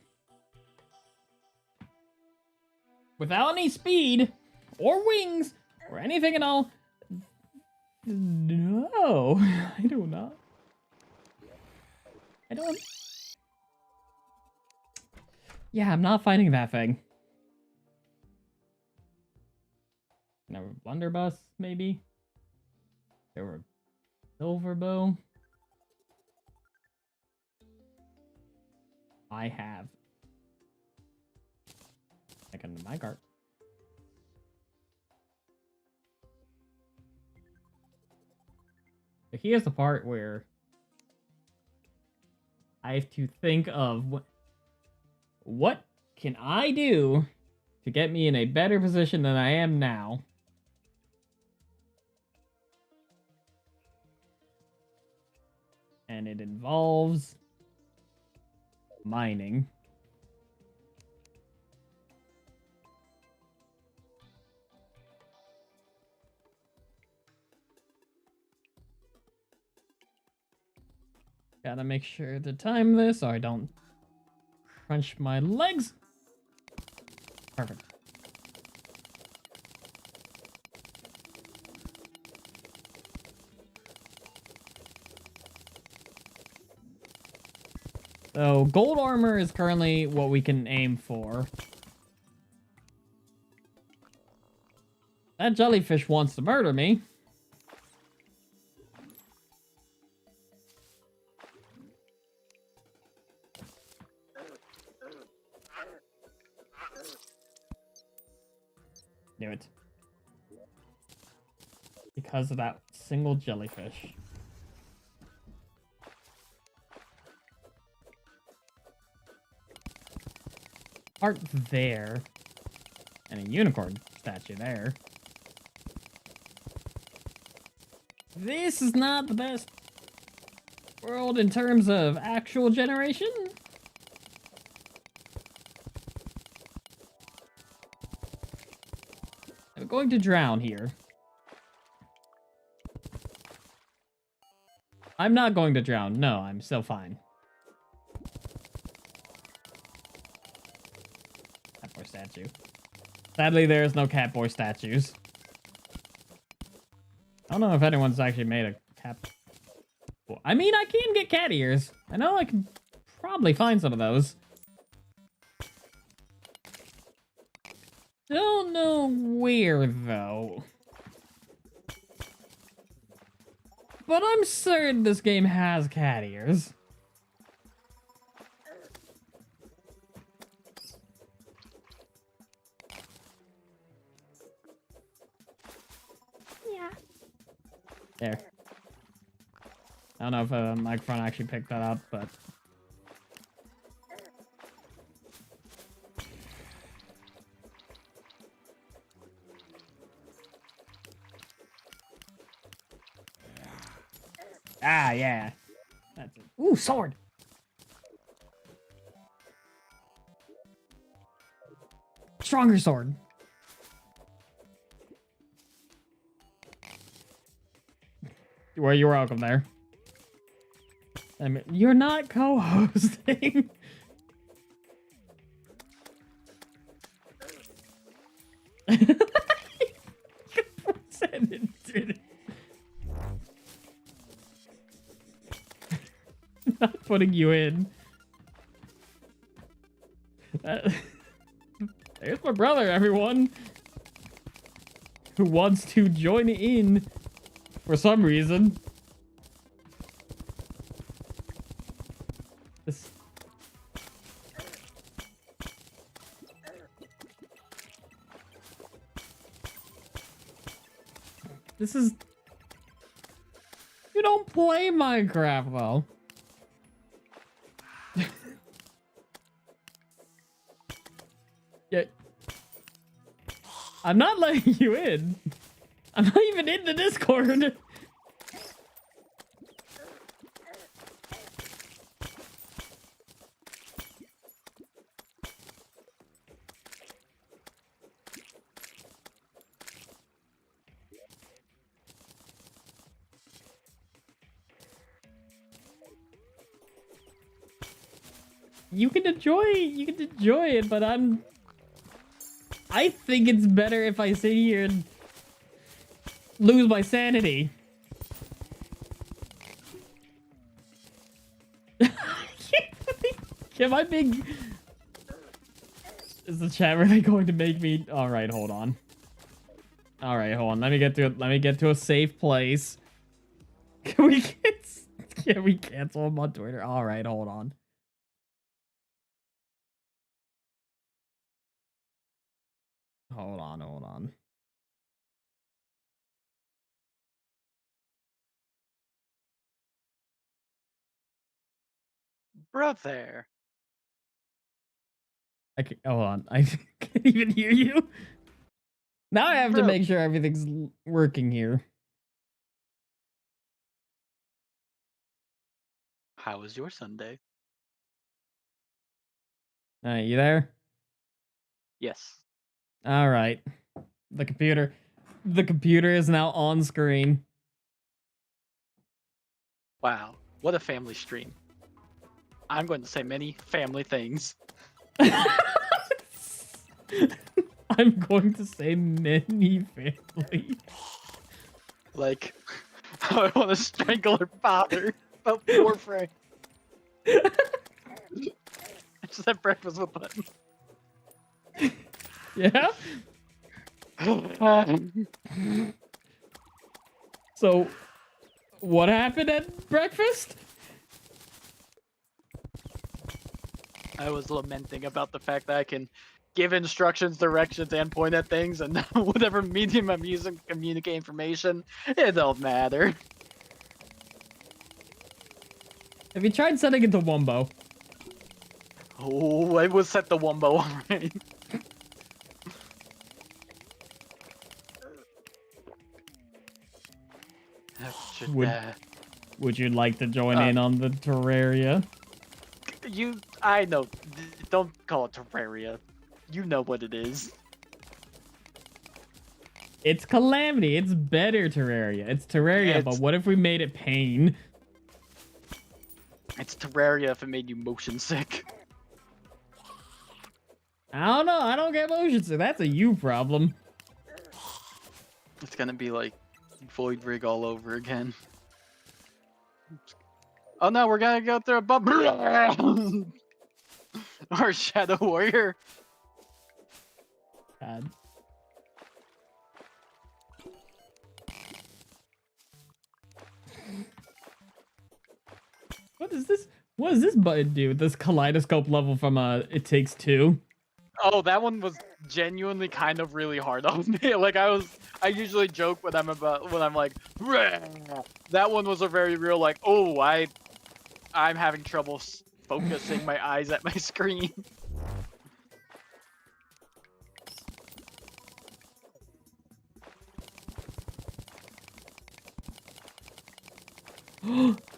without any speed or wings or anything at all. No, I do not. I don't. Yeah, I'm not fighting that thing. Never blunderbuss, maybe. There were silver bow. I have. I can my cart. But here's the part where I have to think of what can I do to get me in a better position than I am now. And it involves mining. Gotta make sure to time this so I don't crunch my legs. Perfect. So gold armor is currently what we can aim for. That jellyfish wants to murder me. Knew it. Because of that single jellyfish. Heart there. And a unicorn statue there. This is not the best world in terms of actual generation. I'm going to drown here. I'm not going to drown. No, I'm still fine. Catboy statue. Sadly, there's no catboy statues. I don't know if anyone's actually made a cat. Well, I mean, I can get cat ears. I know I can probably find some of those. Don't know where, though. But I'm certain this game has cat ears. Yeah. There. I don't know if a microphone actually picked that up, but... Ah, yeah. That's it. Ooh, sword! Stronger sword. Well, you're welcome there. I mean, you're not co-hosting. Said it didn't. putting you in. There's my brother, everyone. Who wants to join in for some reason. This is... You don't play Minecraft well. Yeah. I'm not letting you in. I'm not even in the Discord. You can enjoy it, but I think it's better if I sit here and lose my sanity. Am I being... Is the chat really going to make me... Alright, hold on. Alright, hold on. Let me get to a safe place. Can we cancel him on Twitter? Alright, hold on. Hold on. Brother. Hold on. I can't even hear you. Now I have to make sure everything's working here. How was your Sunday? You there? Yes. All right. The computer is now on screen. Wow, what a family stream. I'm going to say many family things. I'm going to say many family. Like, I want to strangle her father. About 4 frames. I just had breakfast with them. Yeah? So, what happened at breakfast? I was lamenting about the fact that I can give instructions, directions, and point at things, and whatever medium I'm using to communicate information, it don't matter. Have you tried setting it to Wumbo? Oh, I was set the Wumbo already. Would you like to join in on the Terraria? I know. Don't call it Terraria. You know what it is. It's Calamity. It's better Terraria. It's Terraria, but what if we made it Pain? It's Terraria if it made you motion sick. I don't know. I don't get motion sick. That's a you problem. It's gonna be like Void Rig all over again. Oh no, we're gonna go through a bubble. Or Shadow Warrior. God. What does this button do? This kaleidoscope level from It Takes Two? Oh, that one was genuinely kind of really hard on me. Like I usually joke when I'm like, Rah! That one was a very real like, oh, I'm having trouble focusing my eyes at my screen.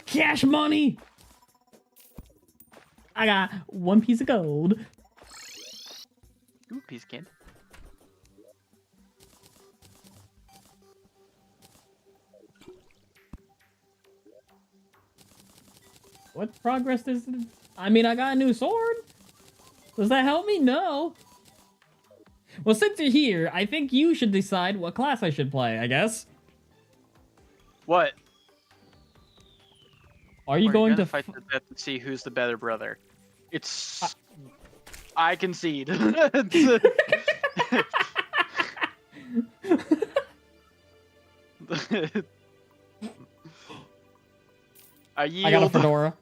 Cash money! I got 1 piece of gold. Ooh, piece of candy. What progress does it? I mean, I got a new sword. Does that help me? No. Well, since you're here, I think you should decide what class I should play, I guess. What? Are you We're going gonna to fight f- to death to see who's the better brother. It's. Uh, I concede. I I got a yield. fedora.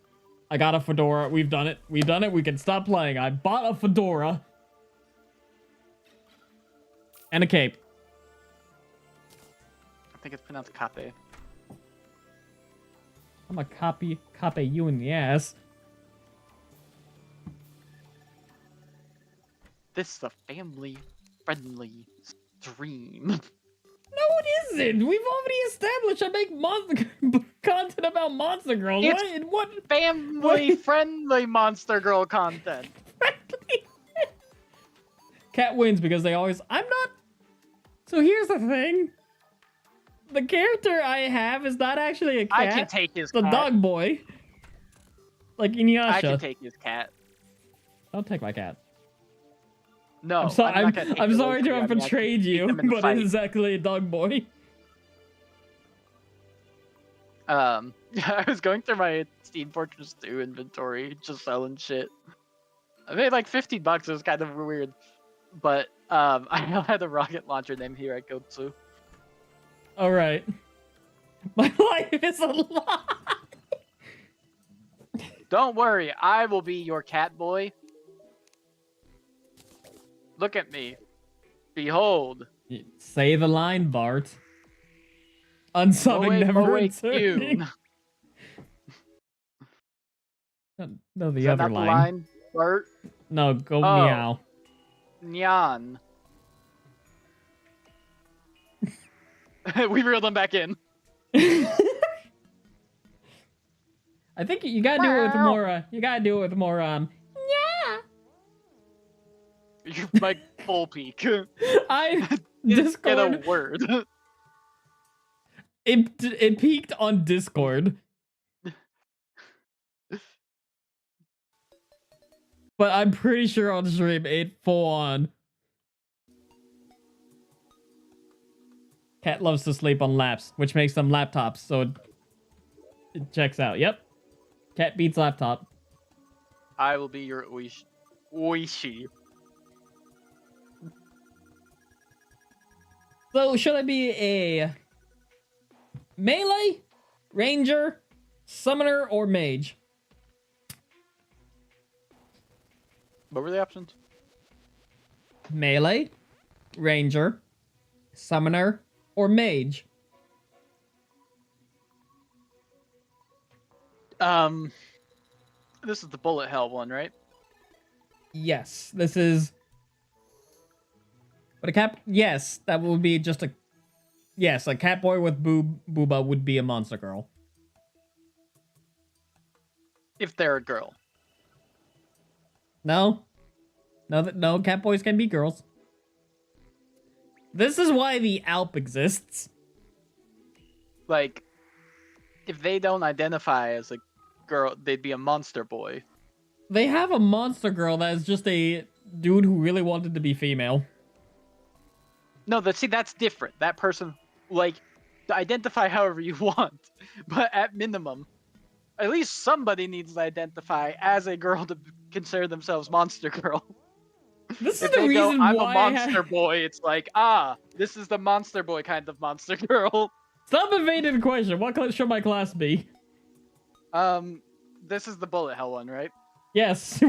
I got a fedora. We've done it. We've done it. We can stop playing. I bought a fedora. And a cape. I think it's pronounced cape. I'm a copy you in the ass. This is a family-friendly stream. No, it isn't. We've already established I make monster content about Monster Girls. It's What? Family-friendly Monster Girl content. Friendly? Cat wins because they always. I'm not. So here's the thing. The character I have is not actually a cat. I can take his the cat. dog boy. Like Inuyasha. I can take his cat. Don't take my cat. No, I'm, so, not gonna take I'm the sorry to Loki. have I mean, I betrayed can beat you, them in the but fight. it's actually a dog boy. I was going through my Steam Fortress 2 inventory, just selling shit. I made like $50. It was kind of weird, but I had a rocket launcher named Hirakotsu. All right. My life is a lie. Don't worry, I will be your cat boy. Look at me. Behold. Say the line, Bart. Unsubbing Moe never Moe returning. Kyun. No, the Is that other not the line. line? Bert? No, go Oh. meow. Nyan. We reeled them back in. I think you gotta do it with more. You gotta do it with more. Yeah. You're like full peak. I Just get a Discord. word. It peaked on Discord. But I'm pretty sure on stream it full on. Cat loves to sleep on laps, which makes them laptops, so it checks out. Yep. Cat beats laptop. I will be your Oishi. So should I be a melee, ranger, summoner, or mage? What were the options? Melee, ranger, summoner, or mage? This is the bullet hell one, right? Yes, this is. But a cat. Yes, that would be just a. Yes, a cat boy with booba would be a monster girl. If they're a girl. No, no, cat boys can be girls. This is why the Alp exists. Like, if they don't identify as a girl, they'd be a monster boy. They have a monster girl that is just a dude who really wanted to be female. No, that's different. That person, like, identify however you want, but at minimum, at least somebody needs to identify as a girl to consider themselves monster girl. This is If the they go, reason I'm why a monster boy, it's like, this is the monster boy kind of monster girl. Stop evading the question. What should my class be? This is the bullet hell one, right? Yes.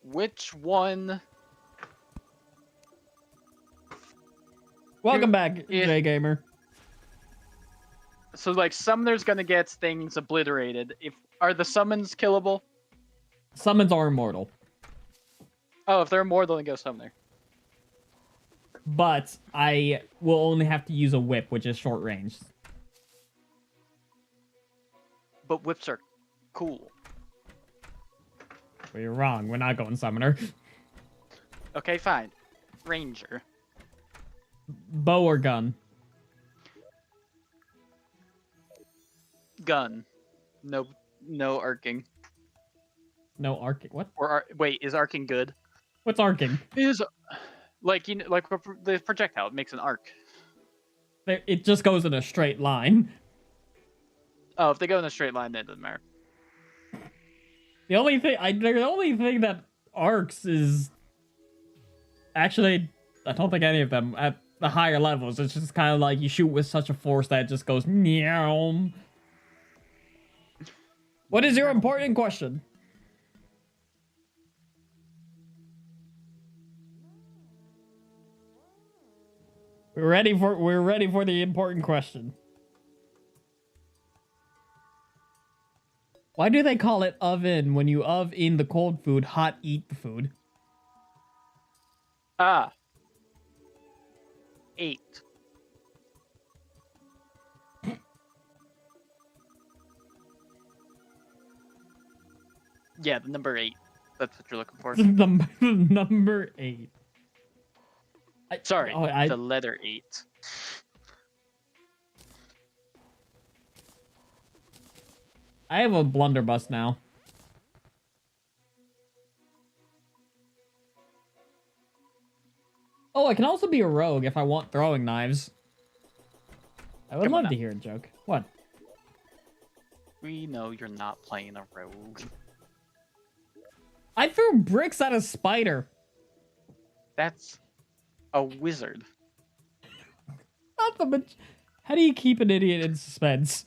Which one? Welcome back, J Gamer. So, like, summoner's gonna get things obliterated. Are the summons killable? Summons are immortal. Oh, if they're immortal, then go summoner. But I will only have to use a whip, which is short range. But whips are cool. Well, you're wrong. We're not going summoner. Okay, fine. Ranger. Bow or gun? Gun. No arcing. No arcing. What? Wait, is arcing good? What's arcing? Is like the projectile. It makes an arc. It just goes in a straight line. Oh, if they go in a straight line, that doesn't matter. The only thing that arcs is actually, I don't think any of them at the higher levels. It's just kind of like you shoot with such a force that it just goes meow. What is your important question? We're ready for the important question. Why do they call it oven when you in the cold food, hot eat the food? Ah. 8. Yeah, the number 8. That's what you're looking for. Number 8. Sorry, the letter 8. I have a blunderbuss now. Oh, I can also be a rogue if I want throwing knives. I would love to hear a joke. What? We know you're not playing a rogue. I threw bricks at a spider. That's a wizard. Not the much. How do you keep an idiot in suspense?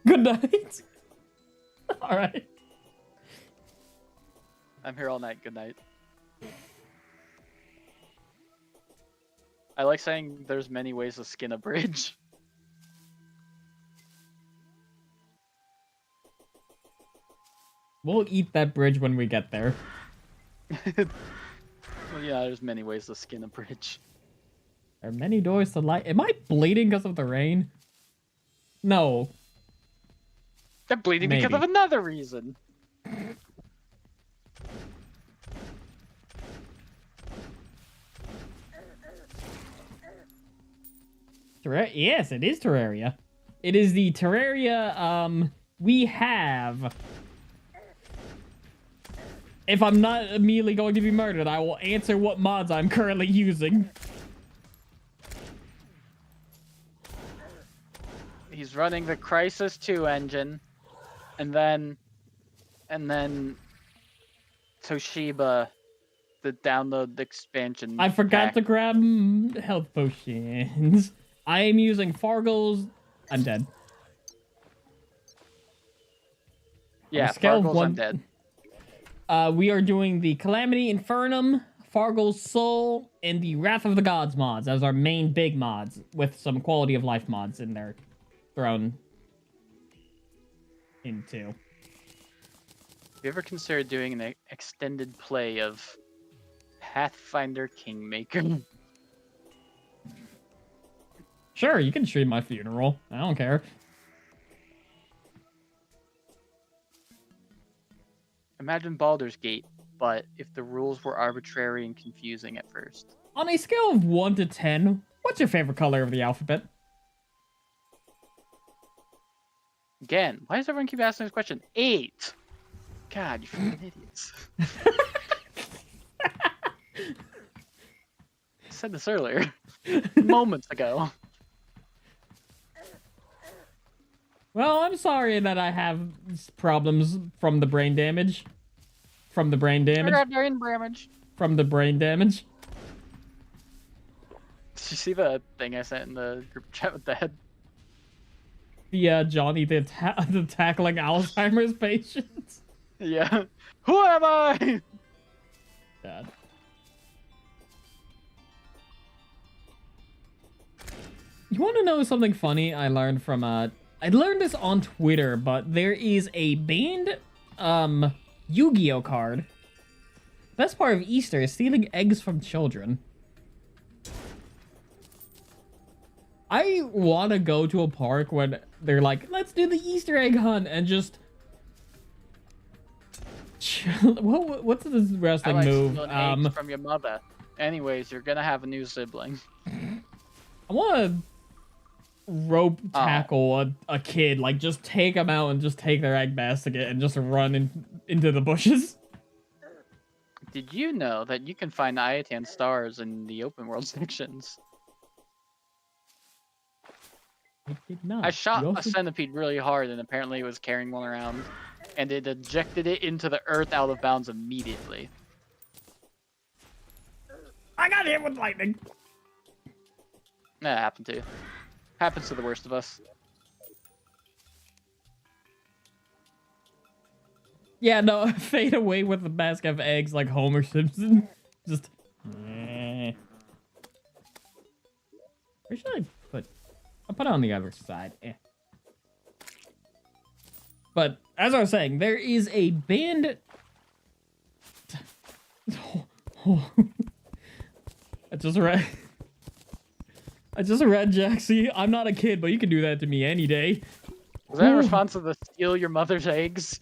Good night. All right. I'm here all night. Good night. I like saying there's many ways to skin a bridge. We'll eat that bridge when we get there. Well, yeah, there's many ways to skin a bridge. There are many doors to light. Am I bleeding because of the rain? No. They're bleeding Maybe. because of another reason. Yes, it is Terraria. It is the Terraria, we have... If I'm not immediately going to be murdered, I will answer what mods I'm currently using. He's running the Crisis 2 engine, and then Toshiba, the download expansion. I forgot pack. to grab health potions. I am using Fargo's... I'm dead. Yeah, scale of Fargo's one- undead. We are doing the Calamity Infernum, Fargo's Soul, and the Wrath of the Gods mods as our main big mods, with some quality of life mods in there thrown into. Have you ever considered doing an extended play of Pathfinder Kingmaker? Sure, you can stream my funeral. I don't care. Imagine Baldur's Gate, but if the rules were arbitrary and confusing at first. On a scale of 1 to 10, what's your favorite color of the alphabet? Again, why does everyone keep asking this question? 8! God, you fucking idiots. I said this earlier. Moments ago. Well, I'm sorry that I have problems from the brain damage. From the brain damage. I got brain damage. From the brain damage. Did you see the thing I sent in the group chat with Dad? The Johnny the tackling Alzheimer's patients. Yeah. Who am I? God. You want to know something funny I learned from I learned this on Twitter, but there is a banned Yu-Gi-Oh card. Best part of Easter is stealing eggs from children. I want to go to a park when they're like, let's do the Easter egg hunt, and just... What's this wrestling I like move? stealing eggs from your mother. Anyways, you're gonna have a new sibling. I want rope tackle a kid, like just take them out and just take their egg basket and just run into the bushes. Did you know that you can find Iatan stars in the open world sections? I did not. I shot a centipede really hard and apparently it was carrying one around, and it ejected it into the earth out of bounds immediately. I got hit with lightning. That happened to you. Happens to the worst of us. Yeah, no, fade away with the basket of eggs like Homer Simpson. Just. Where should I put? I'll put it on the other side. But as I was saying, there is a band. I just read, Jaxie. I'm not a kid, but you can do that to me any day. Was that a response to the steal your mother's eggs?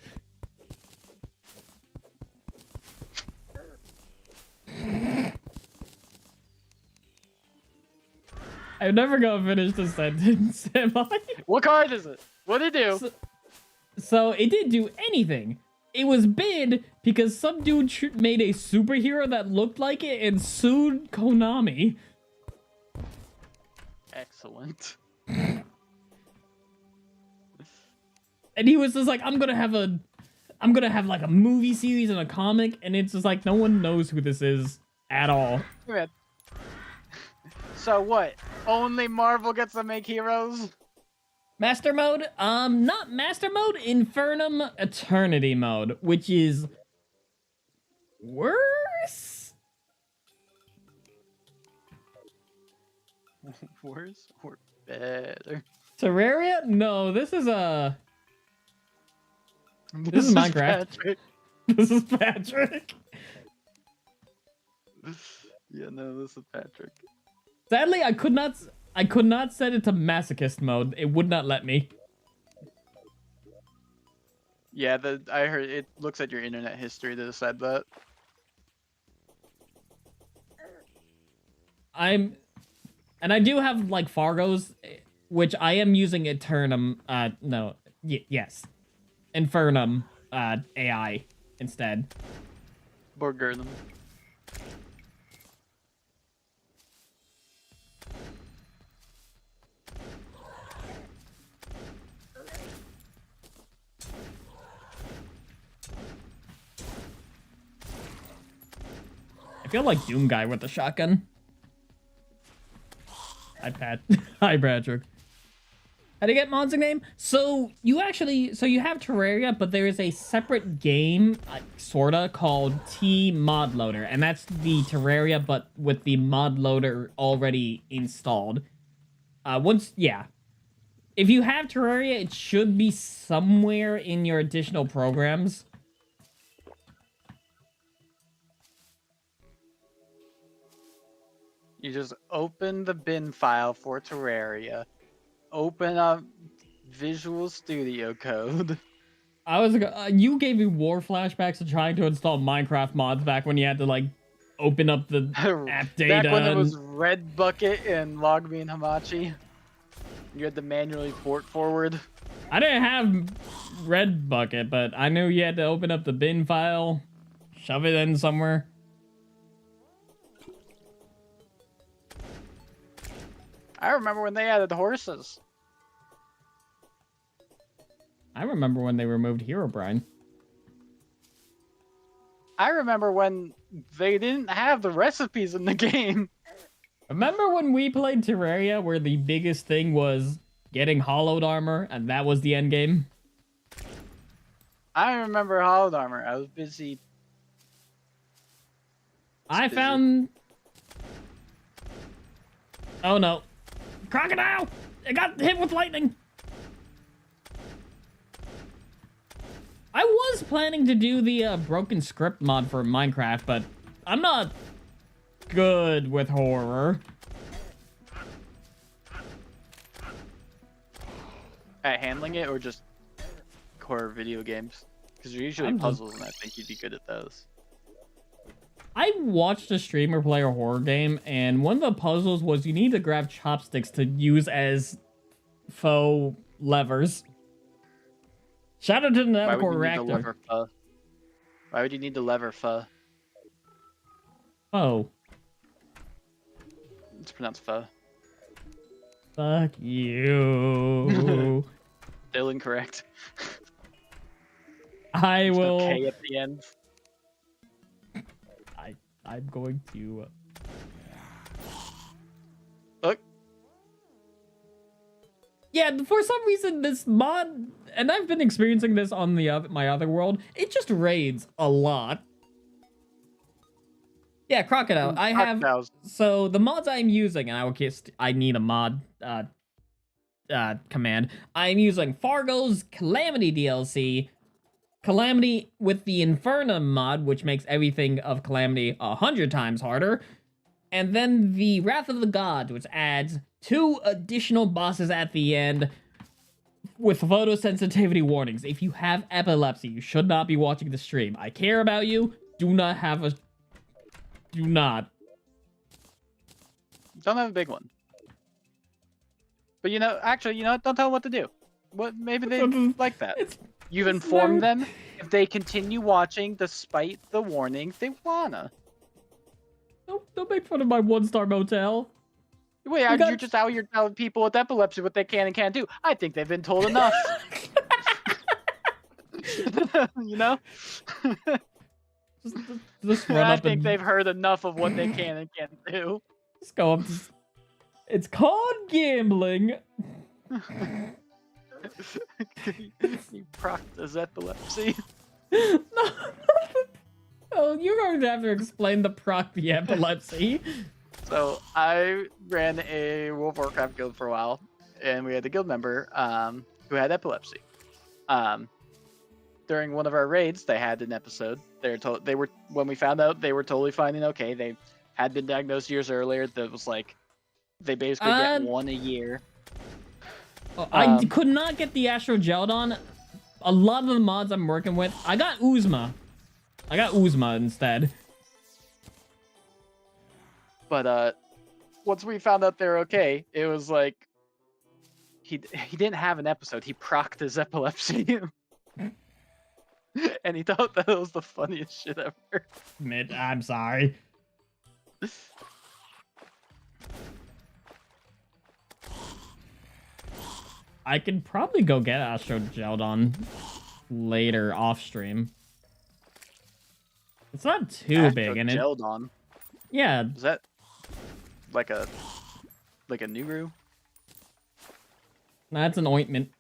I'm never gonna finish the sentence, am I? What card is it? What did it do? So it didn't do anything. It was banned because some dude made a superhero that looked like it and sued Konami. Excellent. And he was just like, I'm gonna have like a movie series and a comic, and it's just like no one knows who this is at all. So what? Only Marvel gets to make heroes? Master mode? Not master mode, Infernum Eternity mode, which is worse? Worse or better? Terraria? No, this is This is Minecraft. Patrick. This is Patrick. Yeah, no, this is Patrick. Sadly, I could not set it to masochist mode. It would not let me. Yeah, I heard it looks at your internet history to decide that. And I do have like Fargo's, which I am using Eternum. Yes, Infernum AI instead. Borgernum. I feel like Doom Guy with the shotgun. Hi, Pat. Hi, Patrick. How to get mods in game? So you have Terraria, but there is a separate game, sorta, called T Mod Loader, and that's the Terraria, but with the mod loader already installed. If you have Terraria, it should be somewhere in your additional programs. You just open the bin file for Terraria, open up Visual Studio Code. You gave me war flashbacks of trying to install Minecraft mods back when you had to like open up the app data. Back when it was Red Bucket and LogMe and Hamachi. You had to manually port forward. I didn't have Red Bucket, but I knew you had to open up the bin file, shove it in somewhere. I remember when they added horses. I remember when they removed Herobrine. I remember when they didn't have the recipes in the game. Remember when we played Terraria where the biggest thing was getting hollowed armor and that was the end game? I remember hollowed armor. I was busy. I found... Oh no. Crocodile! It got hit with lightning! I was planning to do the broken script mod for Minecraft, but I'm not good with horror. At handling it or just horror video games? Because they're usually puzzles and I think you'd be good at those. I watched a streamer play a horror game, and one of the puzzles was you need to grab chopsticks to use as faux levers. Shout out to the Why would Nethercore you need the reactor. lever pho? Why would you need the lever pho? Oh, It's pronounced pho. fuck you. Still incorrect. I There's no will. K at the end. I'm going to. Look. Yeah, for some reason this mod, and I've been experiencing this on the my other world, it just raids a lot. Yeah, crocodile. I have Crocodiles. so the mods I'm using, and I need a mod command. I'm using Fargo's Calamity DLC, Calamity with the Infernum mod, which makes everything of Calamity 100 times harder, and then the Wrath of the Gods, which adds 2 additional bosses at the end with photosensitivity warnings. If you have epilepsy, you should not be watching the stream. I care about you. Do not. Don't have a big one. But actually, don't tell them what to do. Maybe they like that. You've informed them. If they continue watching despite the warning, they wanna. Don't make fun of my 1-star motel. Wait, you're just out here telling people with epilepsy what they can and can't do. I think they've been told enough. Just run I up think and they've heard enough of what they can and can't do. just go up. It's called gambling. You practice epilepsy. No. Oh, you're going to have to explain the epilepsy. So I ran a World of Warcraft guild for a while, and we had a guild member who had epilepsy. During one of our raids, they had an episode. When we found out, they were totally fine and okay. They had been diagnosed years earlier. That was like they basically get one a year. I could not get the Astro Geldon. A lot of the mods I'm working with, I got Uzma. Instead. But once we found out they're okay, it was like he didn't have an episode. He procced his epilepsy. And he thought that was the funniest shit ever. I'm sorry. I could probably go get Astro Geldon later off stream. It's not too big, and Geldon. Yeah. Is that like a Nuru? That's an ointment.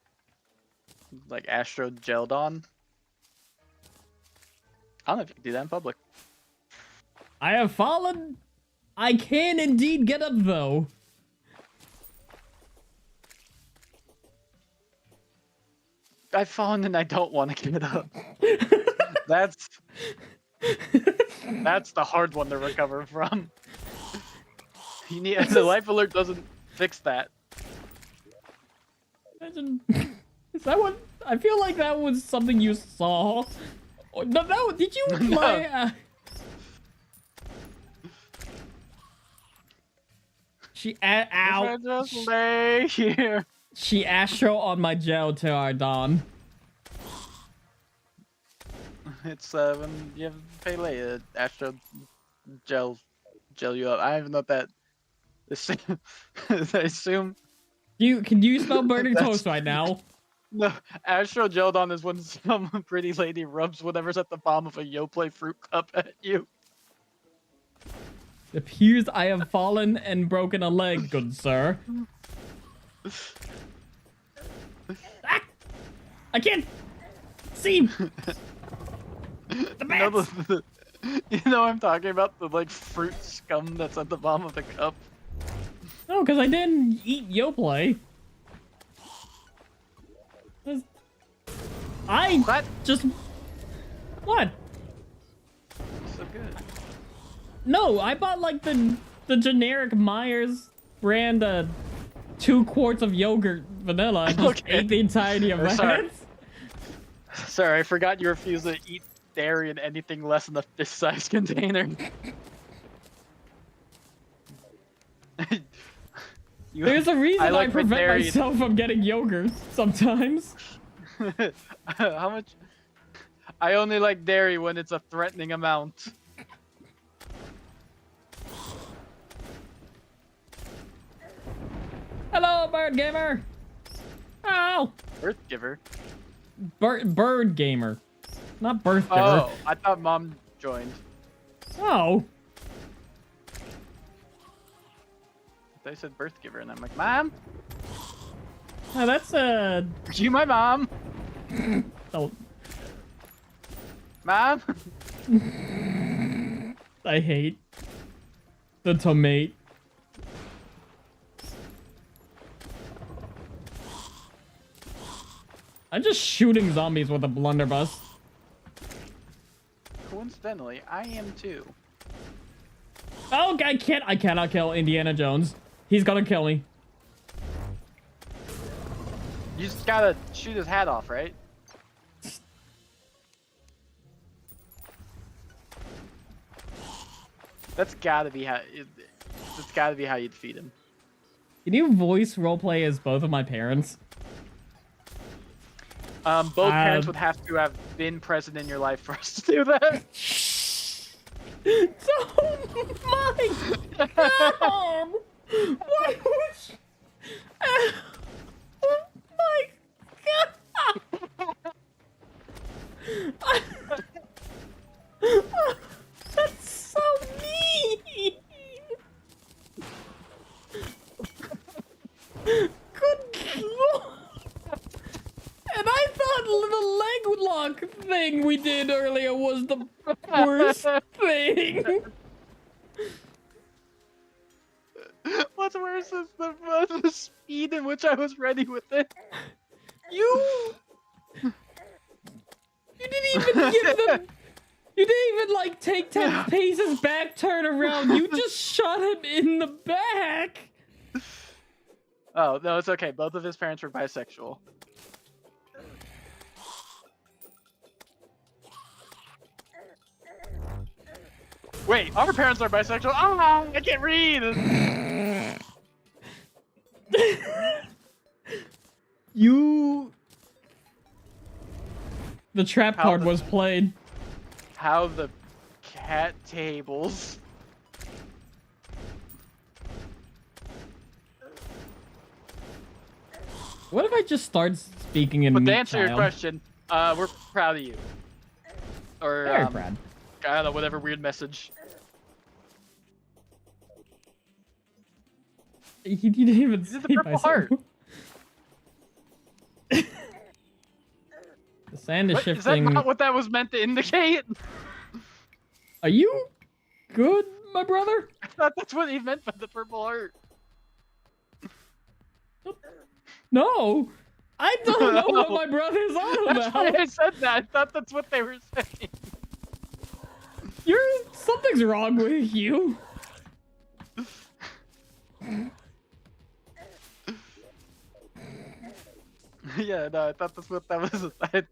Like Astro Geldon? I don't know if you can do that in public. I have fallen. I can indeed get up, though. I've fallen and I don't want to get up. That's the hard one to recover from. You need the life alert doesn't fix that. Imagine, is that what? I feel like that was something you saw. Oh, no, did you play? No. Ow. Just lay here. She Astro on my gel to our Dawn. It's when you have to pay later. Astro gel you up. I don't even know if that. I assume. Can you smell burning toast right now? No, Astro Geldon is when some pretty lady rubs whatever's at the bottom of a Yoplait fruit cup at you. It appears I have fallen and broken a leg, good sir. Ah! I can't see. The bats. You know what I'm talking about? The like fruit scum that's at the bottom of the cup. No, because I didn't eat Yoplait. What? Just... What? So good. No, I bought like the generic Myers brand 2 quarts of yogurt vanilla. I just ate the entirety of that. Sorry, I forgot you refuse to eat dairy in anything less than a fist-sized container. There's a reason I like prevent dairy. myself from getting yogurt sometimes. How much? I only like dairy when it's a threatening amount. Hello, bird gamer. Oh, Birth giver. bird gamer, not birth giver. Oh, I thought mom joined. Oh, They said birth giver, and I'm like, Mom, oh that's are you my mom? oh, Mom? I hate the tomato. I'm just shooting zombies with a blunderbuss. Coincidentally, I am too. Oh, I cannot kill Indiana Jones. He's gonna kill me. You just gotta shoot his hat off, right? That's gotta be how. That's gotta be how you defeat him. Can you voice roleplay as both of my parents? Both parents would have to have been present in your life for us to do that. Oh my god! Why was... Oh my god! That's so mean! Good lord! And I thought the leg lock thing we did earlier was the worst thing. What's worse is the speed in which I was ready with it. You didn't even give them. You didn't even like take 10 paces back, turn around. You just shot him in the back. Oh no, it's okay. Both of his parents were bisexual. Wait, our parents are bisexual. Ah, I can't read. The trap card was played. How the cat tables. What if I just start speaking in But to meat answer your child? question, we're proud of you. Or Very proud. I don't know, whatever weird message. You didn't even This is the say Purple myself. Heart. The sand is What? Is that shifting. not what that was meant to indicate? Are you good, my brother? I thought that's what he meant by the Purple Heart. No, I don't know what my brother's on That's why about. I said that. I thought that's what they were saying. Something's wrong with you. Yeah, no, I thought that's what that was. I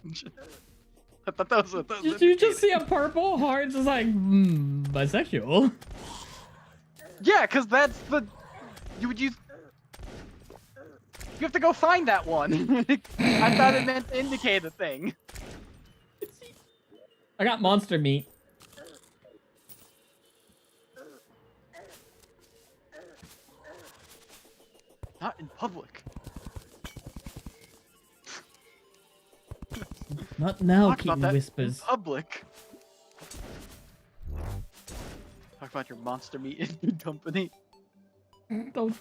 thought that was what that was. You just see a purple heart, it's just like, bisexual. Yeah, because that's the... You have to go find that one. I thought it meant to indicate a thing. I got monster meat. Not in public. Not now, Talk about Keaton that whispers. in public. Talk about your monster meat in your company. Don't.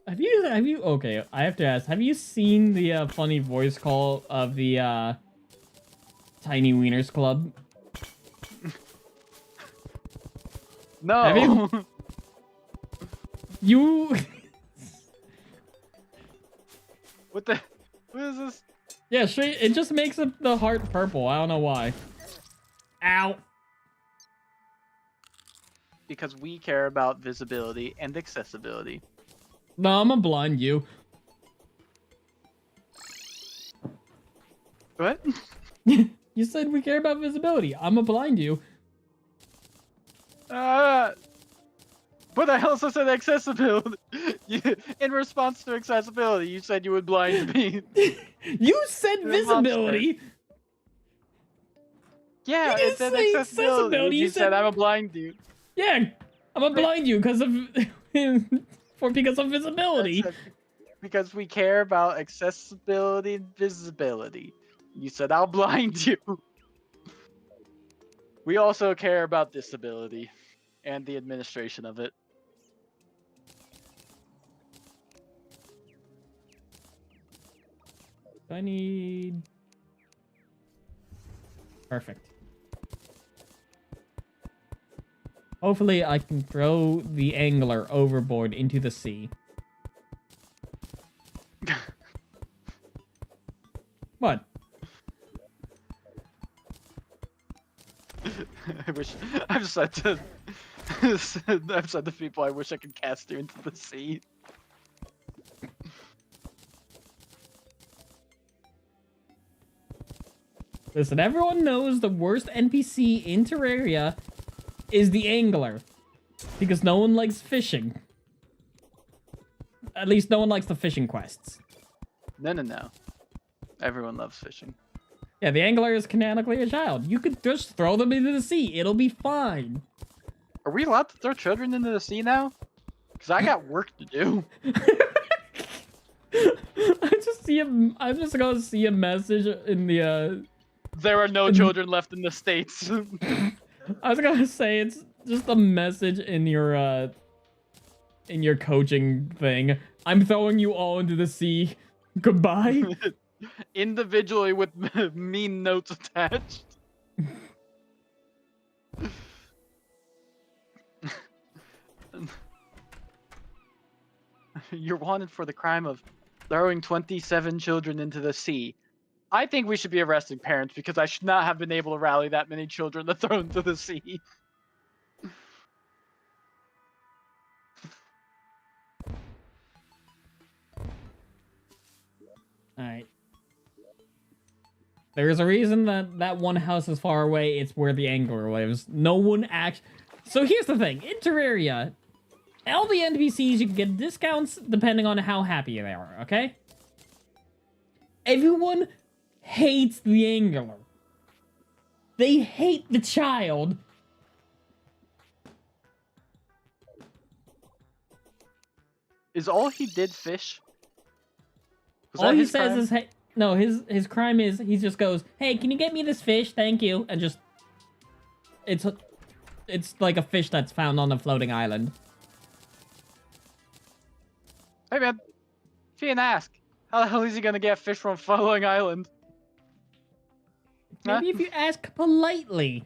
Have you? Okay, I have to ask. Have you seen the funny voice call of the Tiny Wieners Club? No. Have you? You. What is this? Yeah, straight. It just makes the heart purple. I don't know why. Ow. Because we care about visibility and accessibility. No, I'm gonna blind you. What? You said we care about visibility. I'm gonna blind you. But I also said accessibility. In response to accessibility, you said you would blind me. You said You're a visibility. Yeah, You it didn't said say accessibility. accessibility, You you said said- I'm a blind dude. Yeah, I'm gonna blind you because of because of visibility. That's it. Because we care about accessibility and visibility. You said I'll blind you. We also care about disability and the administration of it. I need... Perfect. Hopefully I can throw the angler overboard into the sea. What? I wish I've said to I've said to people I wish I could cast you into the sea. Listen, everyone knows the worst NPC in Terraria is the angler. Because no one likes fishing. At least no one likes the fishing quests. No. Everyone loves fishing. Yeah, the angler is canonically a child. You could just throw them into the sea. It'll be fine. Are we allowed to throw children into the sea now? Because I got work to do. I'm just gonna see a message in the, There are no children left in the States. I was gonna say, it's just a message in your coaching thing. I'm throwing you all into the sea. Goodbye. Individually with mean notes attached. You're wanted for the crime of throwing 27 children into the sea. I think we should be arresting parents because I should not have been able to rally that many children to throw into the sea. Alright. There's a reason that that one house is far away. It's where the angler lives. No one So here's the thing. In Terraria, all the NPCs, you can get discounts depending on how happy they are, okay? Everyone hates the angler. They hate the child. Is all he did fish? Was All that he his says crime? is, hey, no, his crime is he just goes, hey, can you get me this fish? Thank you. And just, it's like a fish that's found on a floating island. Hey man, if he didn't ask, how the hell is he gonna get fish from a floating island? Maybe if you ask politely.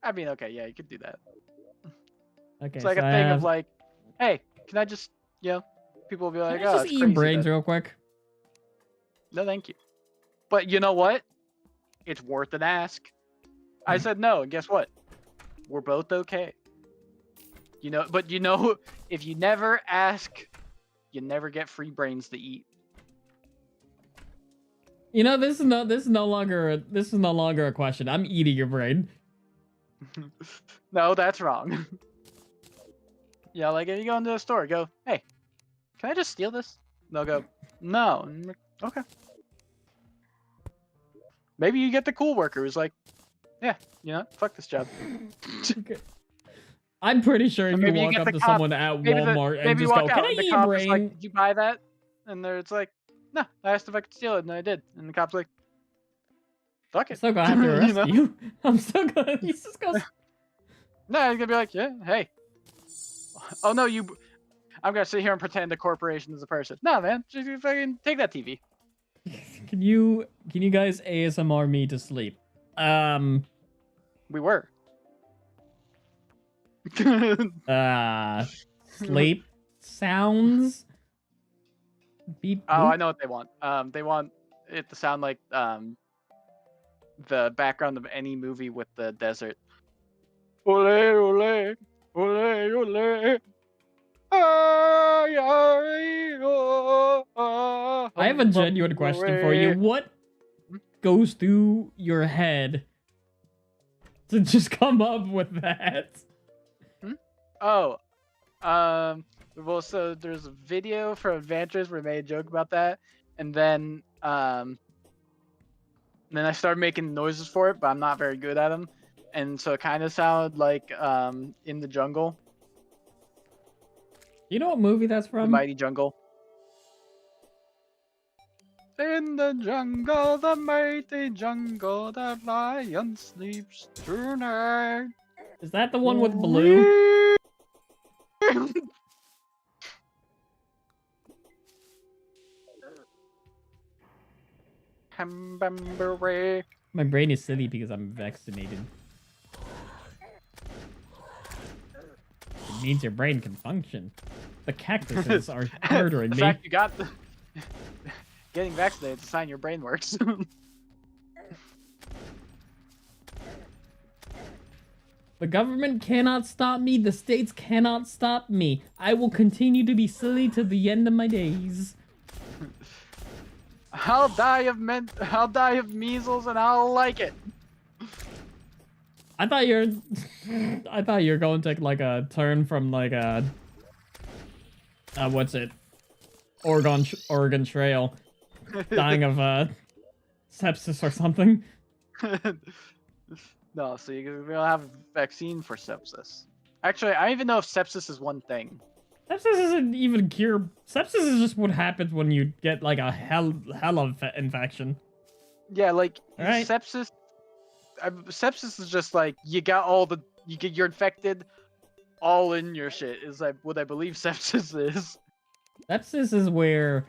I mean, okay, yeah, you could do that. Okay, It's like so a thing of like, hey, can I just, people will be like, can I oh, just it's eat crazy brains that- real quick? No, thank you. But you know what? It's worth an ask. I said no, and guess what? We're both okay. But if you never ask, you never get free brains to eat. You know, this is no longer a question. I'm eating your brain. No, that's wrong. Yeah, like if you go into a store, go, hey, can I just steal this? They'll go, no. And I'm like, okay. Maybe you get the cool worker who's like, yeah, fuck this job. Okay. I'm pretty sure if you maybe you walk get up the to cop- someone at Walmart and maybe you just go, walk can out I and the eat your cop is like, brain? did you buy that? And it's like, no, I asked if I could steal it, and I did. And the cop's like, fuck I'm it. still gonna have to arrest know? you. I'm still gonna. He just goes. No, he's gonna be like, yeah, hey. Oh no, I'm gonna sit here and pretend the corporation is a person. No, man, just fucking take that TV. Can you guys ASMR me to sleep? We were. Sleep sounds. Beep. Oh, boop. I know what they want. They want it to sound like the background of any movie with the desert. Ole, ole, ole, ole. I have a genuine question for you. What goes through your head to just come up with that? Oh, well, so there's a video from Adventures where I made a joke about that, and then I started making noises for it, but I'm not very good at them, and so it kind of sounded like In the Jungle, You know what movie that's The from? Mighty Jungle. In the jungle, the mighty jungle, the lion sleeps tonight. Is that the one with Blue? Hambamberay. My brain is silly because I'm vaccinated. It means your brain can function. The cactuses are murdering The me. fact you got the getting vaccinated is a sign your brain works. The government cannot stop me. The states cannot stop me. I will continue to be silly to the end of my days. I'll die of measles and I'll like it. I thought you're going to take like a turn from like a what's it? Oregon Trail, dying of sepsis or something. No, so we don't have a vaccine for sepsis. Actually, I don't even know if sepsis is one thing. Sepsis isn't even cure. Sepsis is just what happens when you get like a hell of infection. Yeah, like Right. sepsis. Sepsis is just like you're infected, all in your shit. Is like what I believe sepsis is. Sepsis is where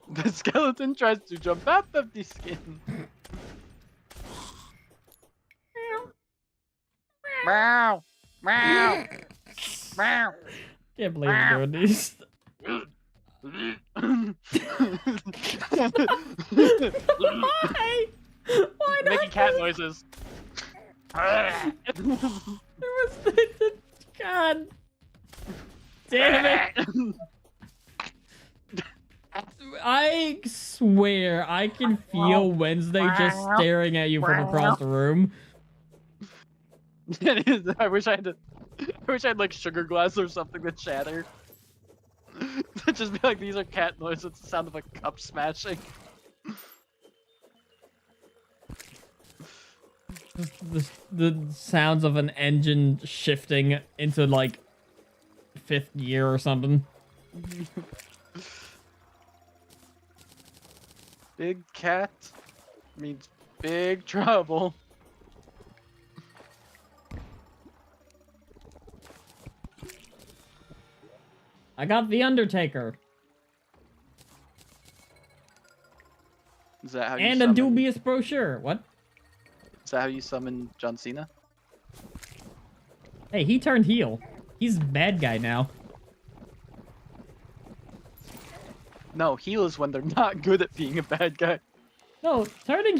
The skeleton tries to jump out of the skin. Meow, meow, meow. can't believe I'm doing these. Why? Why not? Making cat noises. God damn it! I swear I can feel Wednesday just staring at you from across the room. It is. I wish I had like sugar glass or something that shatter. Just be like, these are cat noises. It's the sound of a cup smashing. The sounds of an engine shifting into like 5th gear or something. Big cat means big trouble. I got the Undertaker Is that how you and a summon? dubious brochure. What? Is that how you summon John Cena? Hey, he turned heel. He's a bad guy now. No, heel is when they're not good at being a bad guy. No, turning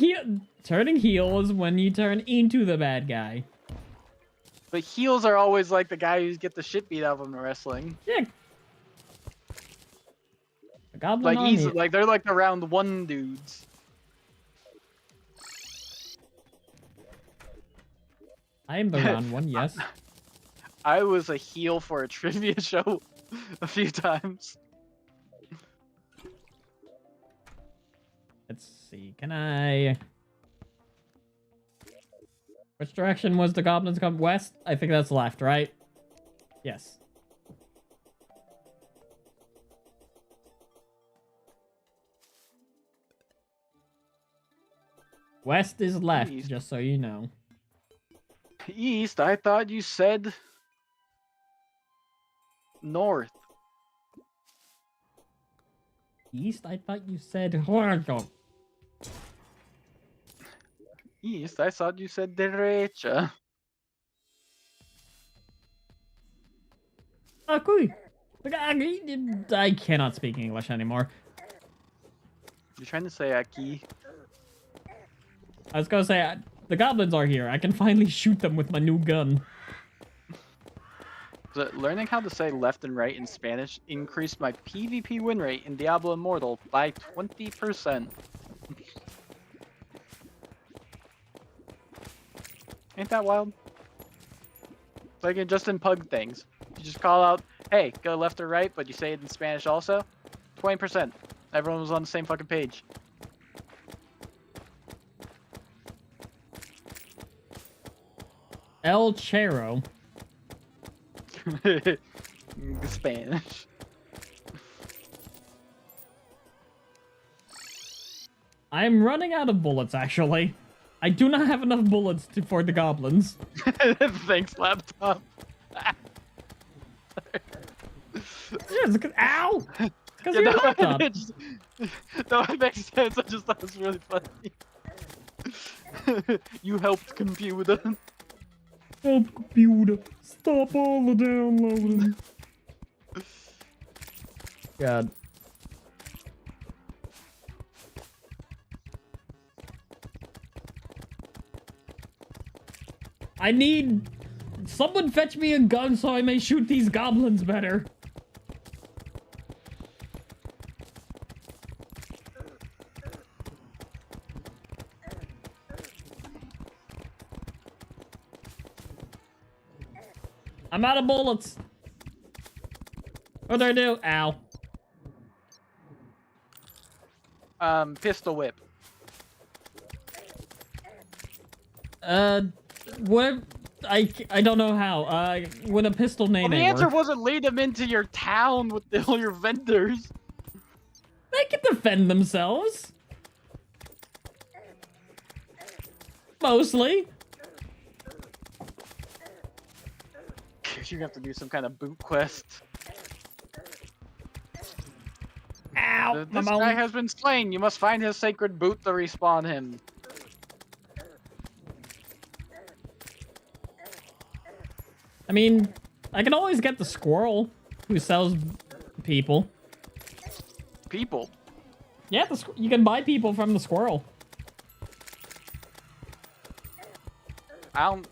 heel is when you turn into the bad guy. But heels are always like the guy who get the shit beat out of him in wrestling. Yeah. The Goblin Like Army. like they're like the round one dudes. I am the round one, yes. I was a heel for a trivia show a few times. Let's see, can I... Which direction was the goblins come? West? I think that's left, right? Yes. West is left, East. just so you know. East, I thought you said north. East? I thought you said... Horizontal. East, I thought you said derecha. Oh, cool. I cannot speak English anymore. You're trying to say aquí. I was gonna say, the goblins are here. I can finally shoot them with my new gun. So learning how to say left and right in Spanish increased my PvP win rate in Diablo Immortal by 20%. Ain't that wild? Like just in pug things. You just call out, hey, go left or right, but you say it in Spanish also. 20%. Everyone was on the same fucking page. El Chero. Spanish. I'm running out of bullets, actually. I do not have enough bullets for the goblins. Thanks, laptop. Yes, ow! Because Yeah, your no, laptop. no, it makes sense. I just thought it was really funny. You helped computer. Oh, computer. Stop all the downloading. God. I need... Someone fetch me a gun so I may shoot these goblins better. I'm out of bullets. What do I do? Ow. Pistol whip. What? I don't know how. With a pistol name. Well, the answer wasn't lead them into your town with all your vendors. They can defend themselves. Mostly. You have to do some kind of boot quest. Ow! This guy has been slain. You must find his sacred boot to respawn him. I mean, I can always get the squirrel who sells people. People? Yeah, you can buy people from the squirrel. I don't...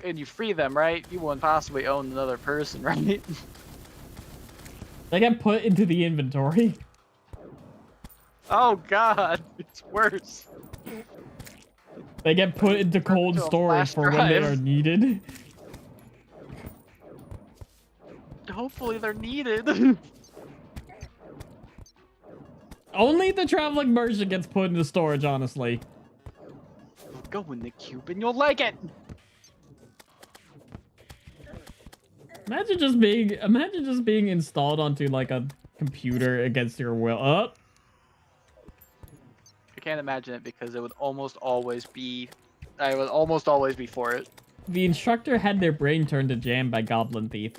And you free them, right? You wouldn't possibly own another person, right? They get put into the inventory. Oh god, it's worse. They get put into cold storage for when they are needed. Hopefully they're needed. Only the traveling merchant gets put into storage, honestly. Go in the cube and you'll like it. Imagine just being installed onto like a computer against your will. I can't imagine it because it would almost always be. I would almost always be for it. The instructor had their brain turned to jam by goblin thief.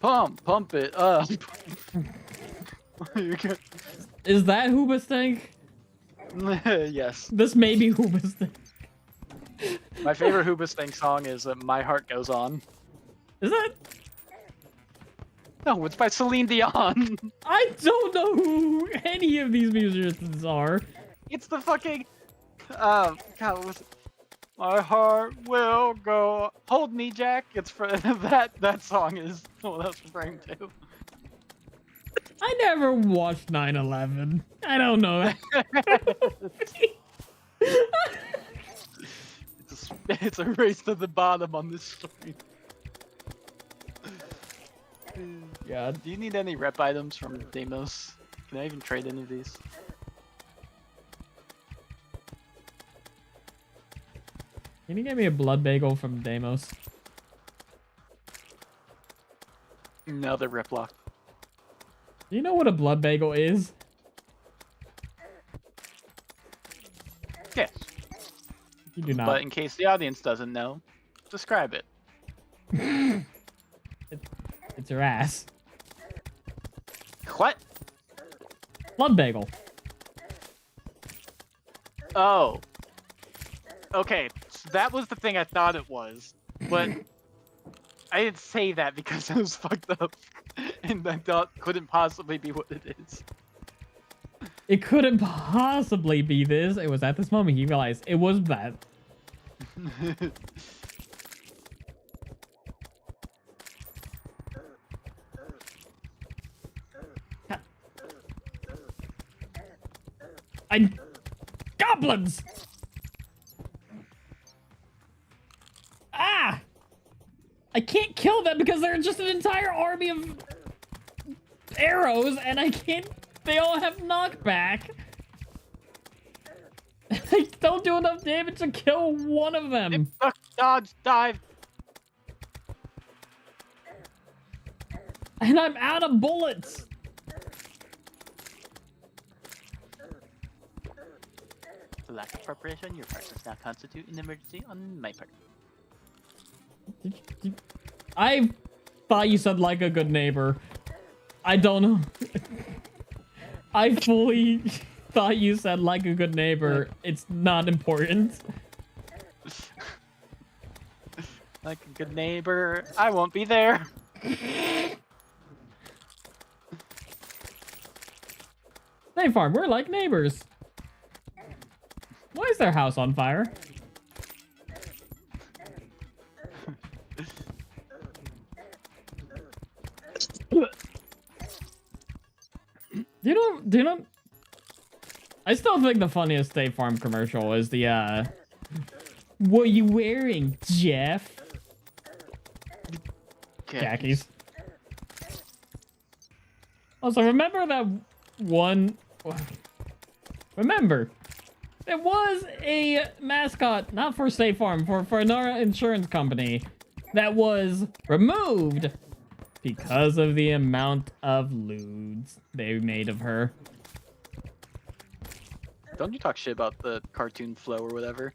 Pump it up. Is that Hoobastank? Yes. This may be Hoobastank. My favorite Hoobastank song is My Heart Goes On. Is that? No, it's by Celine Dion. I don't know who any of these musicians are. It's the fucking... God, what was it? My heart will go... Hold me, Jack. It's for... That song is what I was referring to. I never watched 9/11. I don't know. It's a race to the bottom on this story. Yeah. Do you need any rep items from Deimos? Can I even trade any of these? Can you get me a blood bagel from Deimos? No, they're rep locked. Do you know what a blood bagel is? Yes. You do not. But in case the audience doesn't know, describe it. It's your ass. What? Blood bagel. Oh. Okay, so that was the thing I thought it was, but I didn't say that because it was fucked up, and I thought couldn't possibly be what it is. It couldn't possibly be this. It was at this moment he realized it was that. Goblins! Ah! I can't kill them because they're just an entire army of arrows, and I can't... They all have knockback. I don't do enough damage to kill one of them. Duck, dodge, dive. And I'm out of bullets. For lack of preparation, your part does not constitute an emergency on my part. I thought you said like a good neighbor. I don't know. I fully thought you said like a good neighbor. It's not important. Like a good neighbor, I won't be there. State Farm, we're like neighbors. Why is their house on fire? Do you know? I still think the funniest State Farm commercial is the, what are you wearing, Jeff? Khakis. Also, remember that one... Remember, there was a mascot, not for State Farm, for another insurance company, that was removed because of the amount of lewds they made of her. Don't you talk shit about the cartoon flow or whatever.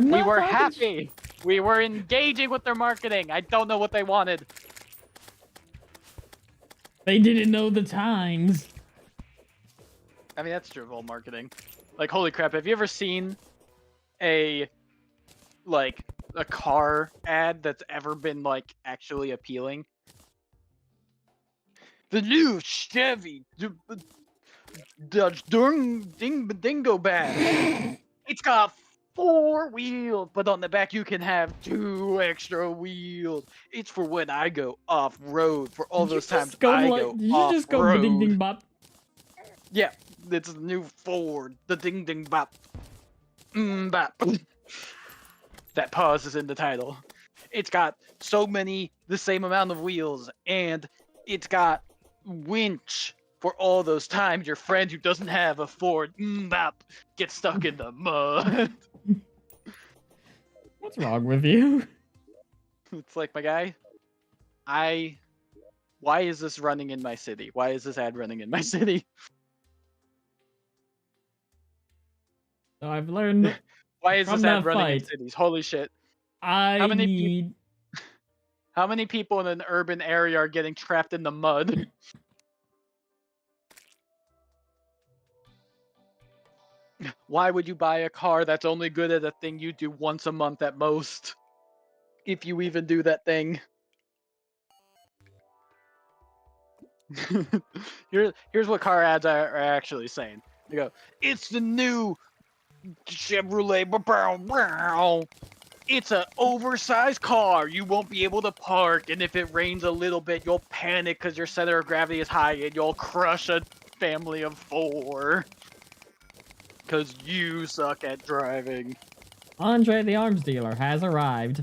We were happy. We were engaging with their marketing. I don't know what they wanted. They didn't know the times. I mean, that's true of all marketing. Like, holy crap, have you ever seen a car ad that's ever been, like, actually appealing? The new Chevy Dingo Bag. It's got 4 wheels, but on the back you can have 2 extra wheels. It's for when I go off-road, for all those times I go off-road. Did you just go ding ding bop? Yeah, it's the new Ford, the ding ding bop. Bop. That pause is in the title. It's got the same amount of wheels, and it's got winch for all those times your friend who doesn't have a Ford bop gets stuck in the mud. What's wrong with you? It's like, my guy, why is this running in my city? Why is this ad running in my city? So I've learned. Why is from this ad that running in fight, cities? Holy shit. How many people in an urban area are getting trapped in the mud? Why would you buy a car that's only good at a thing you do once a month at most? If you even do that thing. Here's what car ads are actually saying. You go, it's the new Chevrolet. It's an oversized car. You won't be able to park, and if it rains a little bit, you'll panic because your center of gravity is high, and you'll crush a family of 4. Because you suck at driving. Andre the arms dealer has arrived.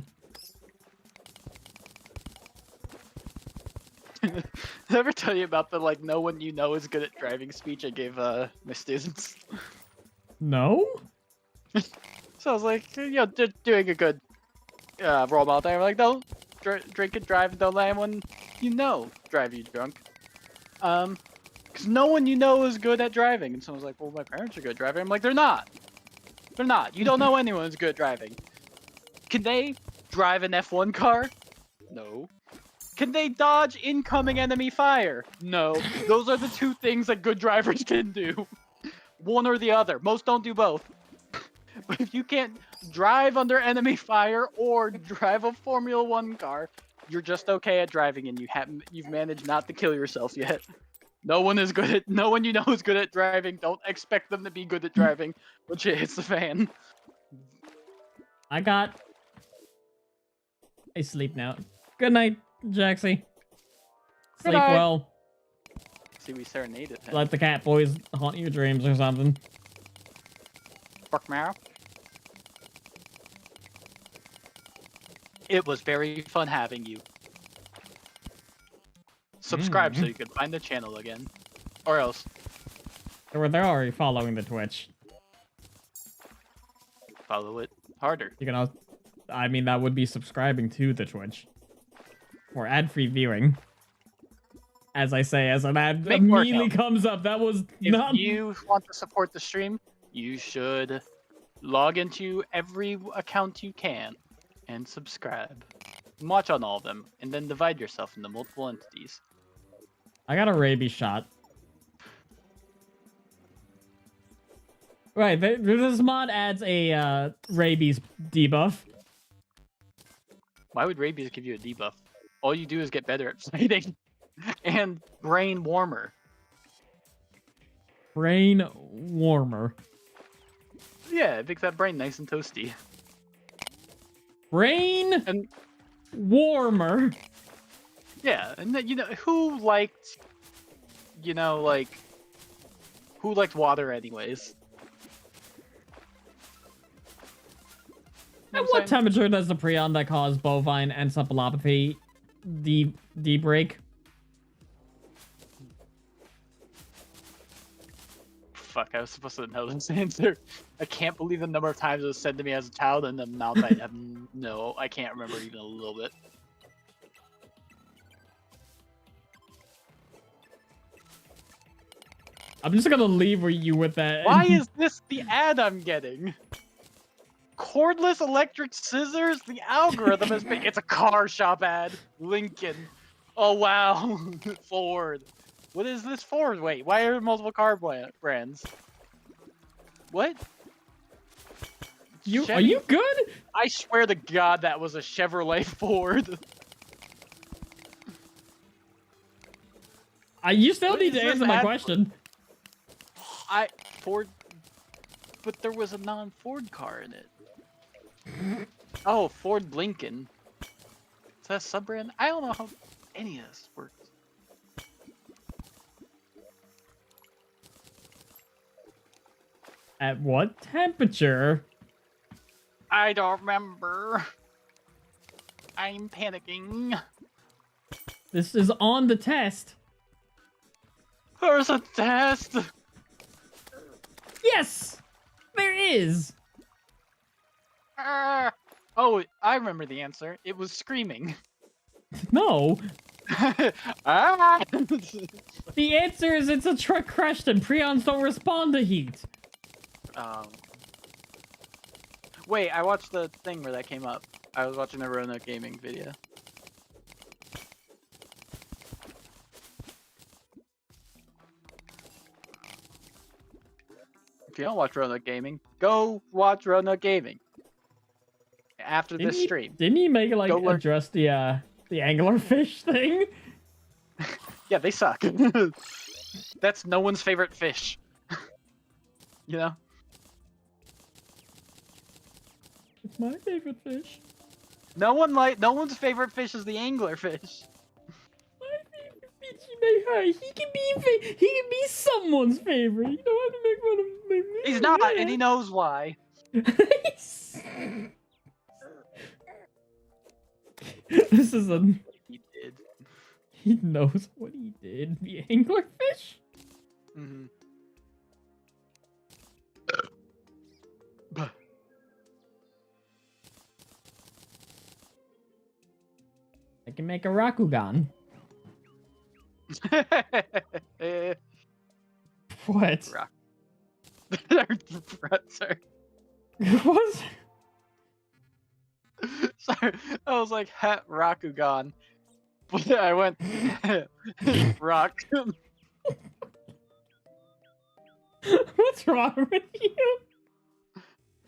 Did I ever tell you about the, like, no one you know is good at driving speech I gave my students? No? So I was like, you know, doing a good role model there. Like, don't drink and drive and don't let anyone you know drive you drunk. Because no one you know is good at driving. And someone's like, well, my parents are good at driving. I'm like, they're not. They're not. You don't know anyone who's good at driving. Can they drive an F1 car? No. Can they dodge incoming enemy fire? No. Those are the 2 things that good drivers can do. One or the other. Most don't do both. But if you can't drive under enemy fire or drive a Formula 1 car, you're just okay at driving, and you've managed not to kill yourself yet. No one you know is good at driving. Don't expect them to be good at driving, which hits the fan. I sleep now. Good night, Jaxie. Sleep well. See, we serenaded him. Let the cat boys haunt your dreams or something. Fuck Marrow. It was very fun having you. Subscribe so you can find the channel again. Or else. They're already following the Twitch. Follow it harder. You can also, I mean, that would be subscribing to the Twitch. For ad-free viewing. As I say, as an ad Make immediately comes up, that was not... If you want to support the stream, you should log into every account you can and subscribe. Watch on all of them, and then divide yourself into multiple entities. I got a rabies shot. Right, this mod adds a rabies debuff. Why would rabies give you a debuff? All you do is get better at fighting. And brain warmer. Brain warmer. Yeah, it makes that brain nice and toasty. Brain and warmer. Yeah, and you know who liked, you know, like who liked water anyways? At what temperature does the prion that cause bovine encephalopathy de-break? Fuck, I was supposed to know this answer. I can't believe the number of times it was said to me as a child and the amount I have no, I can't remember even a little bit. I'm just gonna leave you with that. Why is this the ad I'm getting? Cordless electric scissors? The algorithm is big. It's a car shop ad. Lincoln. Oh wow. Ford. What is this Ford? Wait, why are there multiple car brands? What? Are you good? I swear to God that was a Chevrolet Ford. You still What need is to this answer my ad? question. Ford, but there was a non-Ford car in it. Oh, Ford Lincoln. Is that a sub-brand? I don't know how any of this works. At what temperature? I don't remember. I'm panicking. This is on the test. There's a test. Yes! There is! Oh, I remember the answer. It was screaming. No. Ah! The answer is it's a truck crashed and prions don't respond to heat. Wait, I watched the thing where that came up. I was watching the Rona Gaming video. If you don't watch Rona Gaming, go watch Rona Gaming. After this stream. Didn't he make it like address the anglerfish thing? Yeah, they suck. That's no one's favorite fish. You know? It's my favorite fish. No one's favorite fish is the anglerfish. My favorite fish, he can be someone's favorite. You don't have to make fun of me. He's not, and he knows why. This is a... He did. He knows what he did. The anglerfish? Mm-hmm. I can make a Rakugan. What? Rock. Sorry. What? Sorry. I was like, hat Rakugan. But I went, rock. What's wrong with you?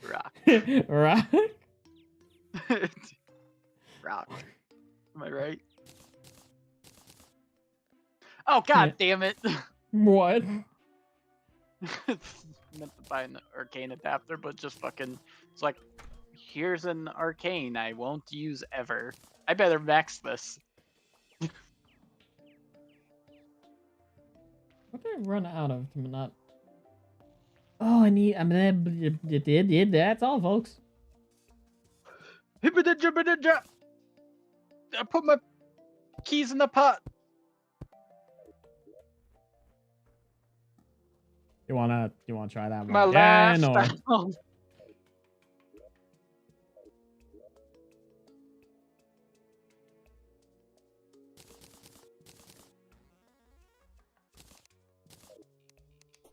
Rock. Rock? Rock. Am I right? Oh, god damn it. What? Meant to buy an arcane adapter, but just fucking, it's like, here's an arcane I won't use ever. I better max this. What did I run out of to not? Oh, I need. That's all, folks. I put my keys in the pot. You wanna try that My one again, last. or?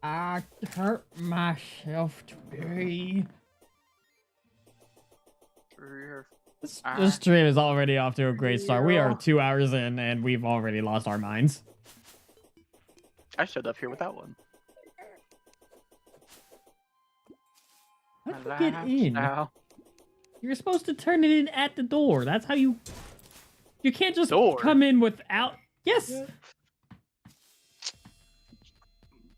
I hurt myself today. This stream is already off to a great start. We are 2 hours in, and we've already lost our minds. I showed up here with that one. How'd you get in? Now. You're supposed to turn it in at the door. That's how you... You can't just come in without... Yes! Yeah.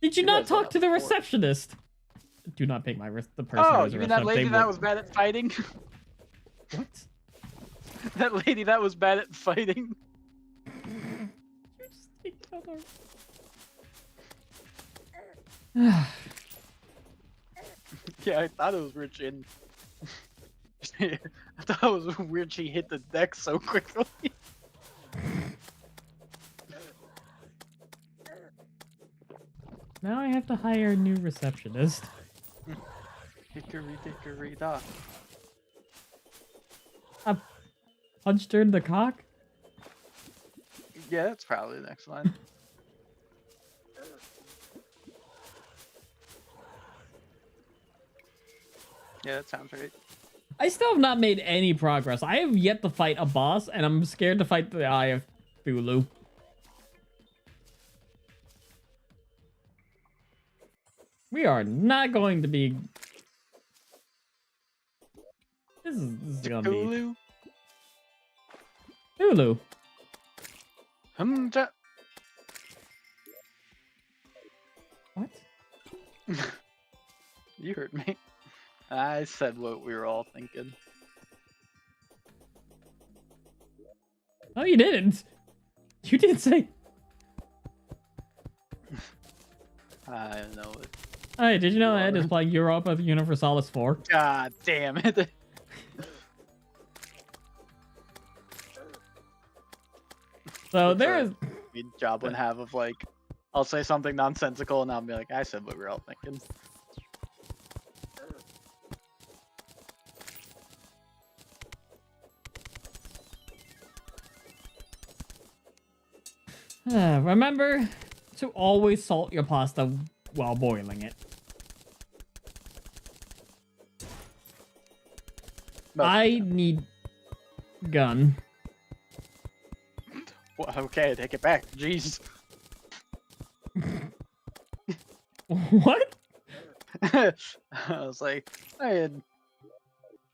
Did you not talk to the receptionist? Do not pick the person. Oh, you mean that lady that was bad at fighting? What? That lady that was bad at fighting. You just killed her. Yeah, I thought it was weird. I thought it was weird she hit the deck so quickly. Now I have to hire a new receptionist. Hickory dickory dock. I punched her in the cock? Yeah, that's probably the next line. Yeah, that sounds right. I still have not made any progress. I have yet to fight a boss, and I'm scared to fight the Eye of Thulu. We are not going to be... This is gonna be... Thulu. What? You heard me. I said what we were all thinking. No, you didn't. You didn't say... I know it. Hey, did you know Ed is playing Europa Universalis 4? God damn it. So there is... Joblin have of like, I'll say something nonsensical and I'll be like, I said what we were all thinking. Remember to always salt your pasta while boiling it. I need gun. Well, okay, take it back. Jeez. What? I was like, I had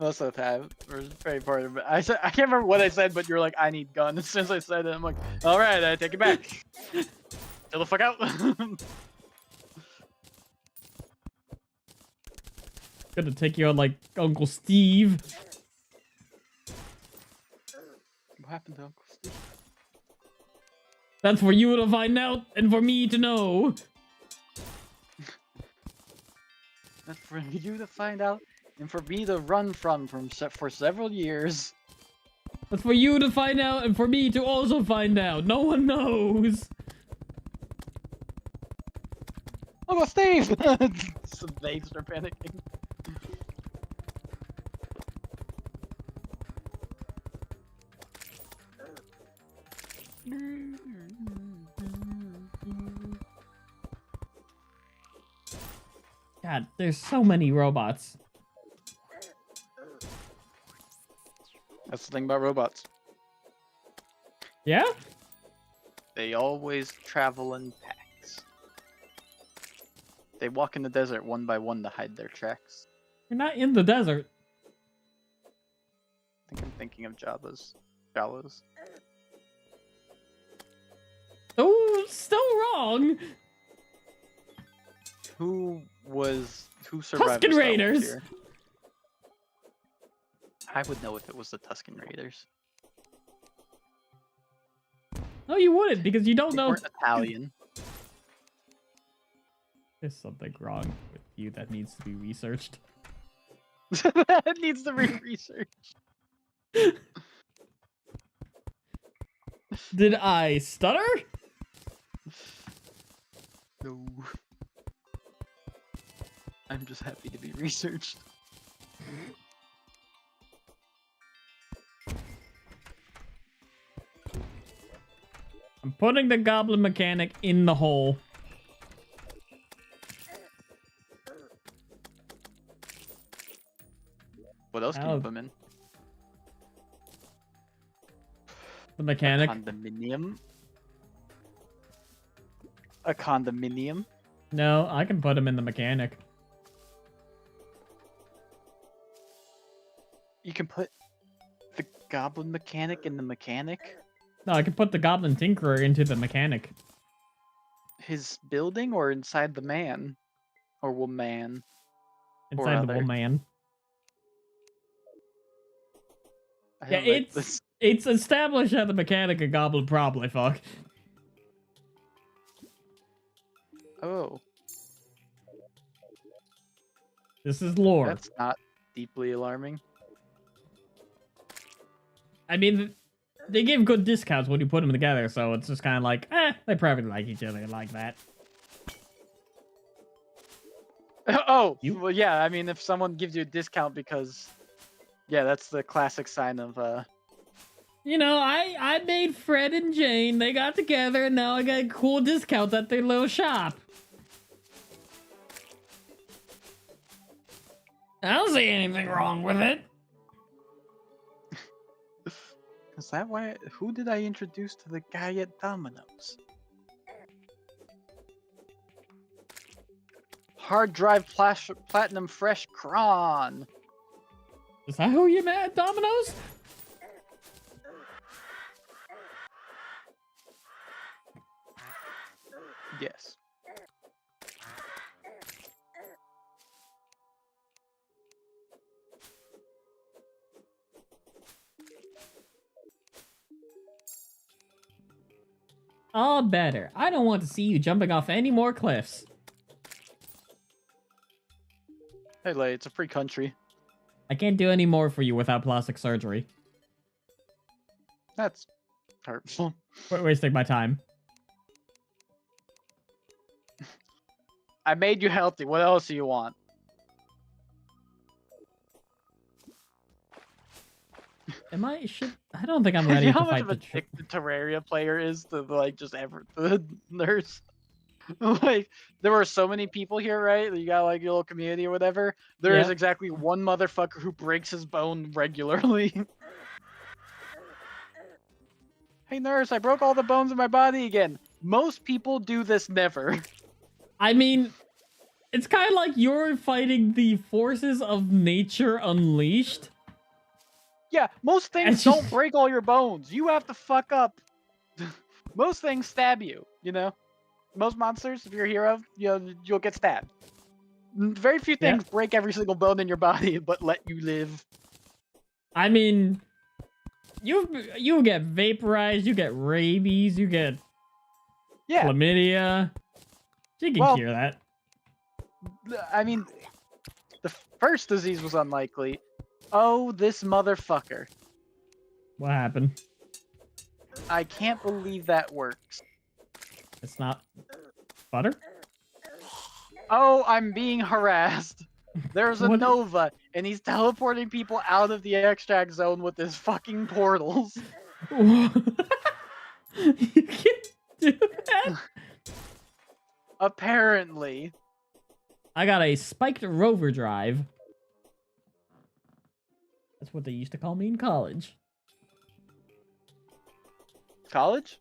most of the time, or very part of it. I said, I can't remember what I said, but you're like, I need gun. As soon as I said it, I'm like, all right, I take it back. Chill the fuck out. Gonna take you on like Uncle Steve. What happened to Uncle Steve? That's for you to find out and for me to know. That's for you to find out and for me to run from for several years. That's for you to find out and for me to also find out. No one knows. Uncle Steve! Some babes are panicking. God, there's so many robots. That's the thing about robots. Yeah? They always travel in packs. They walk in the desert one by one to hide their tracks. We're not in the desert. I think I'm thinking of Jawas. Oh, still wrong. Who survived? Tusken Raiders. Here? I would know if it was the Tusken Raiders. No, you wouldn't, because you don't know. Weren't Italian. There's something wrong with you that needs to be researched. That needs to be researched. Did I stutter? No. I'm just happy to be researched. I'm putting the goblin mechanic in the hole. What else can you put 'em in? The mechanic. A condominium? A condominium? No, I can put him in the mechanic. You can put the goblin mechanic in the mechanic? No, I can put the goblin tinkerer into the mechanic. His building or inside the man? Or woman? Inside the other. woman. I Yeah, don't like this. it's established that the mechanic a goblin probably fuck. Oh, This is lore. that's not deeply alarming. I mean, they give good discounts when you put them together, so it's just kind of like, they probably like each other like that. Oh, You? well, yeah. I mean, if someone gives you a discount because, yeah, that's the classic sign of You know, I made Fred and Jane. They got together, and now I got cool discounts at their little shop. I don't see anything wrong with it. Is that why? Who did I introduce to the guy at Domino's? Hard drive platinum fresh cron. Is that who you met at Domino's? Yes. All better. I don't want to see you jumping off any more cliffs. Hey, Lay, it's a free country. I can't do any more for you without plastic surgery. That's hurtful. Quit wasting my time. I made you healthy. What else do you want? I don't think I'm ready You to know how much fight of a the dick the Terraria player is to like just ever the nurse. Like there were so many people here, right? You got like your little community or whatever. There is Yeah. exactly one motherfucker who breaks his bone regularly. Hey nurse, I broke all the bones in my body again. Most people do this never. I mean, it's kind of like you're fighting the forces of nature unleashed. Yeah, most things just- don't break all your bones. You have to fuck up. Most things stab you, you know? Most monsters, if you're a hero, you'll get stabbed. Very few things break every single bone in your body, but let you live. I mean, you get vaporized, you get rabies, you get chlamydia. You can cure that. I mean, the first disease was unlikely. Oh, this motherfucker. What happened? I can't believe that works. It's not butter? Oh, I'm being harassed. There's a What? Nova, and he's teleporting people out of the extract zone with his fucking portals. You can do that? Apparently. I got a spiked rover drive. That's what they used to call me in college. College?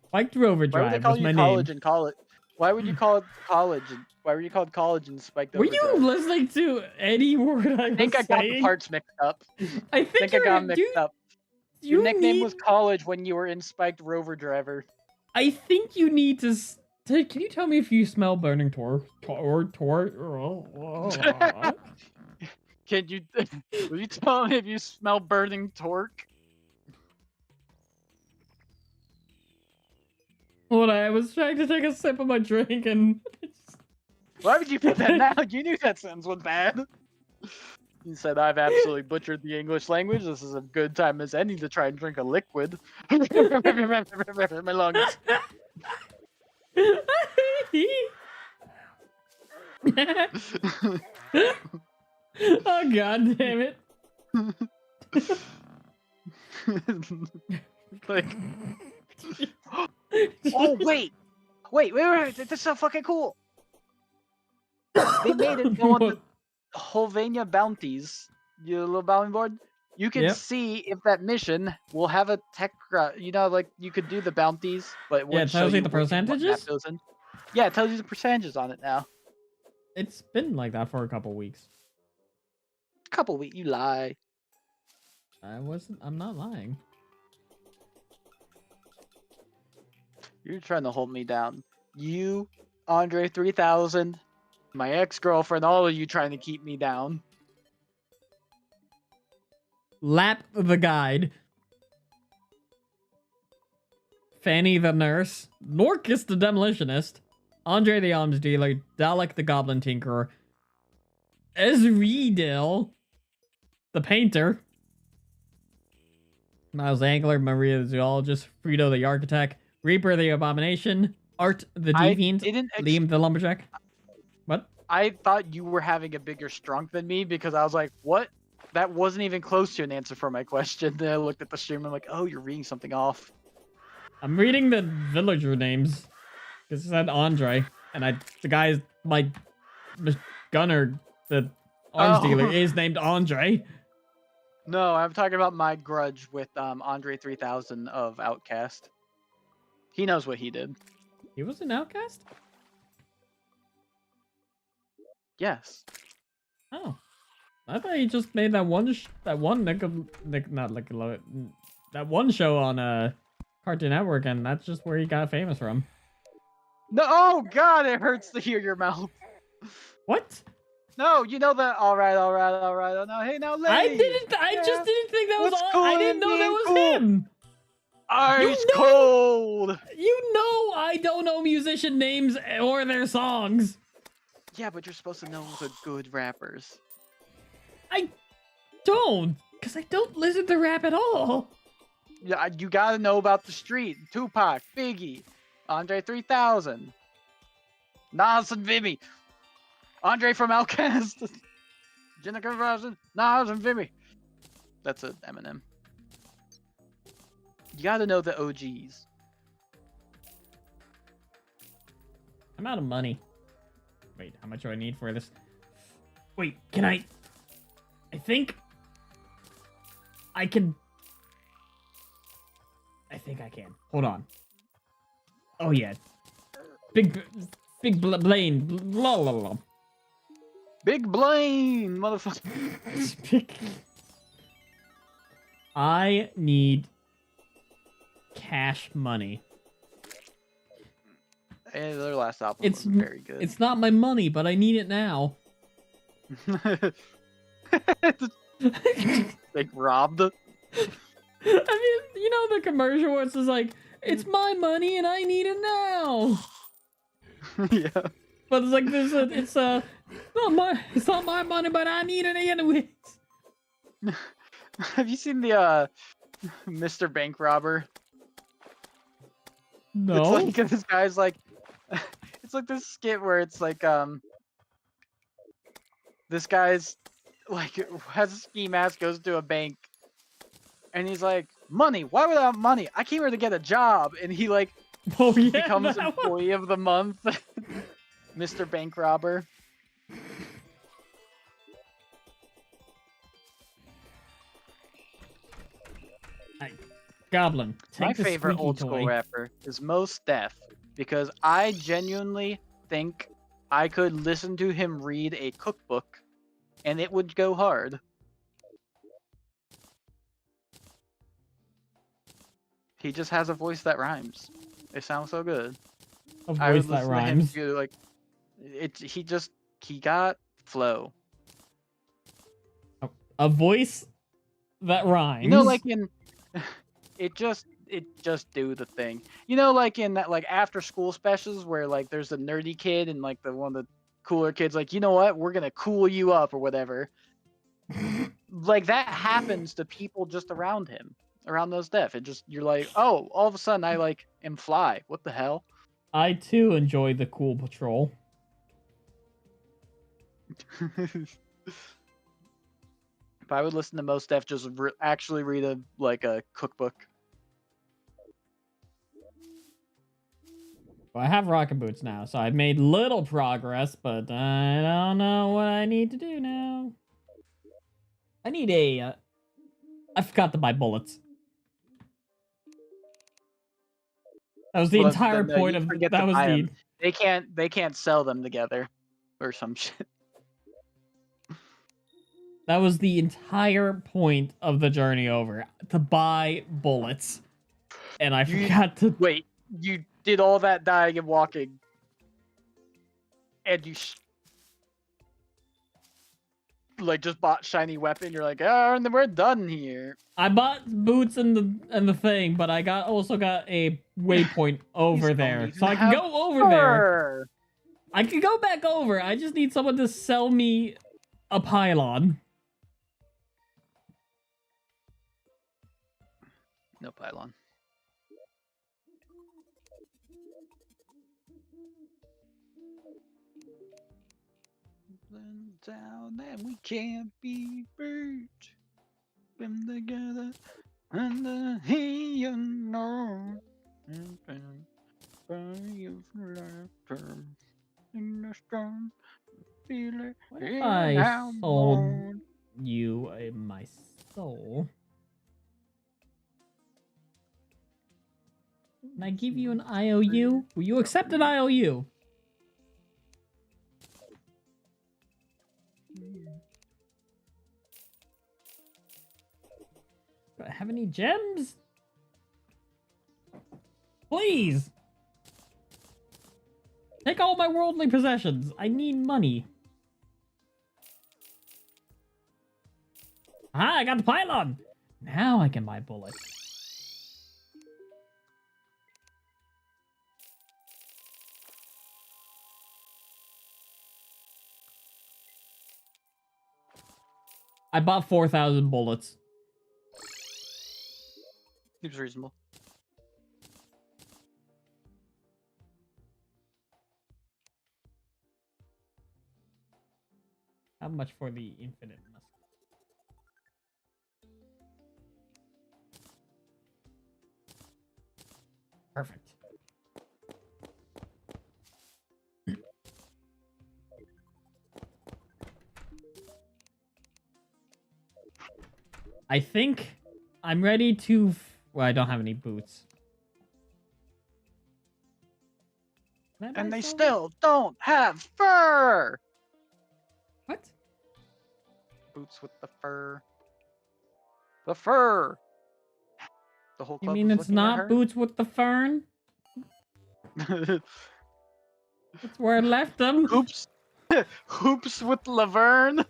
Spiked rover Why would they drive call was my you name. college in college? Why would you call it college? Why were you called college and spiked Were overdrive? you listening to any word I was I think I got the saying? parts mixed up. I I think I got mixed up. Your nickname was college when you were in spiked rover driver. I think you need to... Can you tell me if you smell burning tor? Can you? Will you tell me if you smell burning torque? Hold on, I was trying to take a sip of my drink and... Why would you put that now? You knew that sentence was bad. He said, I've absolutely butchered the English language. This is a good time as any to try and drink a liquid. My lungs. Oh god damn it. Like, oh wait, this is so fucking cool. They made it go on the Holvania bounties. Your little bounty board. You can see if that mission will have a tech. You know, like you could do the bounties, but it won't tells show you the what map percentages. goes in. Yeah, it tells you the percentages on it now. It's been like that for a couple weeks. Couple weeks, you lie. I'm not lying. You're trying to hold me down. You, Andre 3000, my ex-girlfriend, all of you trying to keep me down. Lap the guide. Fanny the nurse. Norcus the demolitionist. Andre the arms dealer. Dalek the goblin tinkerer. Ezreedel the painter. Miles Angler, Maria the zoologist, Frito the architect, Reaper the abomination, Art the deviant, Liam the lumberjack. What? I thought you were having a bigger strength than me because I was like, what? That wasn't even close to an answer for my question. Then I looked at the stream and I'm like, oh, you're reading something off. I'm reading the villager names. Because it said Andre. And the guy's my gunner, the arms dealer, is named Andre. No, I'm talking about my grudge with Andre 3000 of Outcast. He knows what he did. He was an outcast? Yes. Oh. I thought he just made that one show on Cartoon Network, and that's just where he got famous from. No, oh god, it hurts to hear your mouth. What? No, you know that. All right. Oh no, hey now, lady. I just didn't think that was all. Cool I didn't know that was cool? him. Ice cold. You know I don't know musician names or their songs. Yeah, but you're supposed to know the good rappers. I don't, because I don't listen to rap at all. Yeah, you gotta know about the street. Tupac, Biggie, Andre 3000, Nas and Vimy, Andre from Outkast, Jennifer Rosen, Nas and Vimy. That's an Eminem. You gotta know the OGs. I'm out of money. Wait, how much do I need for this? Wait, can I think I can. I think I can. Hold on. Oh yeah. Big Blaine. Blah, blah, blah. Big Blaine, motherfucker. I need cash money. And their last album was very good. It's not my money, but I need it now. Like robbed. I mean, you know the commercial where it's just like, it's my money and I need it now. Yeah. But it's like it's not my money, but I need it anyways. Have you seen the Mr. Bank Robber? No. It's like this guy's like, it's like this skit where it's like this guy's like has a ski mask, goes to a bank, and he's like, money, why would I have money? I came here to get a job. And he like becomes employee of the month. Mr. Bank Robber. Goblin, take my the favorite old toy. school rapper is Mos Def, because I genuinely think I could listen to him read a cookbook and it would go hard. He just has a voice that rhymes. It sounds so good. A voice that rhymes. Like, he got flow. A voice that rhymes. You know, like in it just do the thing. You know, like in that like after school specials where like there's a nerdy kid and like the one of the cooler kids like, you know what, we're gonna cool you up or whatever. Like that happens to people just around him, around those death. It just you're like, oh, all of a sudden I like am fly. What the hell? I too enjoy the cool patrol. If I would listen to Most Def, just actually read a cookbook. Well, I have rocket boots now, so I've made little progress, but I don't know what I need to do now. I need a... I forgot to buy bullets. That was the Well, entire then, point you of... forget That to was buy the... 'em. They can't sell them together, or some shit. That was the entire point of the journey over. To buy bullets. And I forgot to... Wait, you did all that dying and walking, and you like just bought shiny weapon. You're like, oh, and then we're done here. I bought boots and the thing, but I also got a waypoint over These there. don't even So I can have go over there. fur. I can go back over. I just need someone to sell me a pylon. No pylon. Down and we can't be burned. Been together under he unknown. You laughter in the storm. Feel it. What if I sold you my soul? Can I give you an IOU? Will you accept an IOU? Do I have any gems? Please! Take all my worldly possessions. I need money. Ah, I got the pylon! Now I can buy bullets. I bought 4,000 bullets. Seems reasonable. How much for the infinite musket? Perfect. I think I'm ready to... Well, I don't have any boots. And they still don't have fur! What? Boots with the fur. The fur! The whole You club mean was it's looking at not her? boots with the fern? That's where I left them. Hoops. Hoops with Laverne.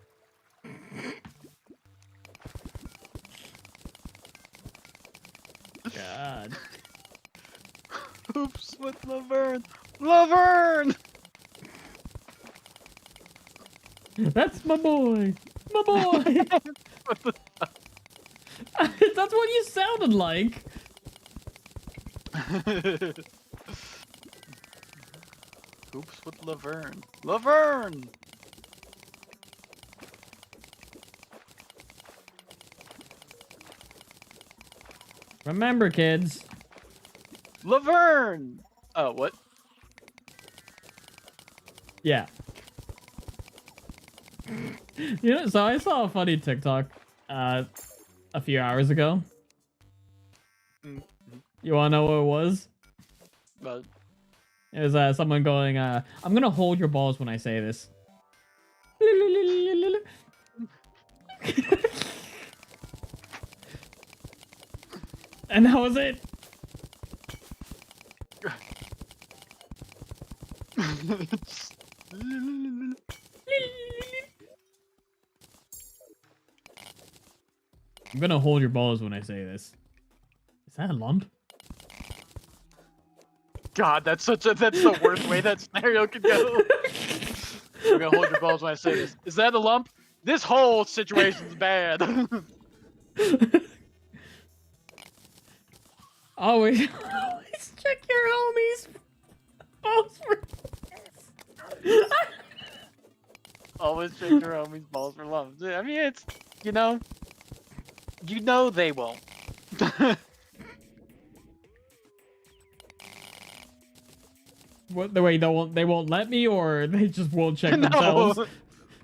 God. Hoops with Laverne. Laverne! That's my boy. My boy. What the That's what you sounded like. Hoops with Laverne. Laverne! Remember, kids. Laverne! Oh, what? Yeah. You know, so I saw a funny TikTok a few hours ago. You wanna know what it was? But It was someone going, I'm gonna hold your balls when I say this. And that was it. I'm gonna hold your balls when I say this. Is that a lump? God, that's the worst way that scenario could go. You're gonna hold your balls when I say this. Is that a lump? This whole situation's bad. Always check your homies. Balls for Always check your homies' balls for lumps. I mean, it's, you know they won't. What the way they won't let me, or they just won't check No, themselves?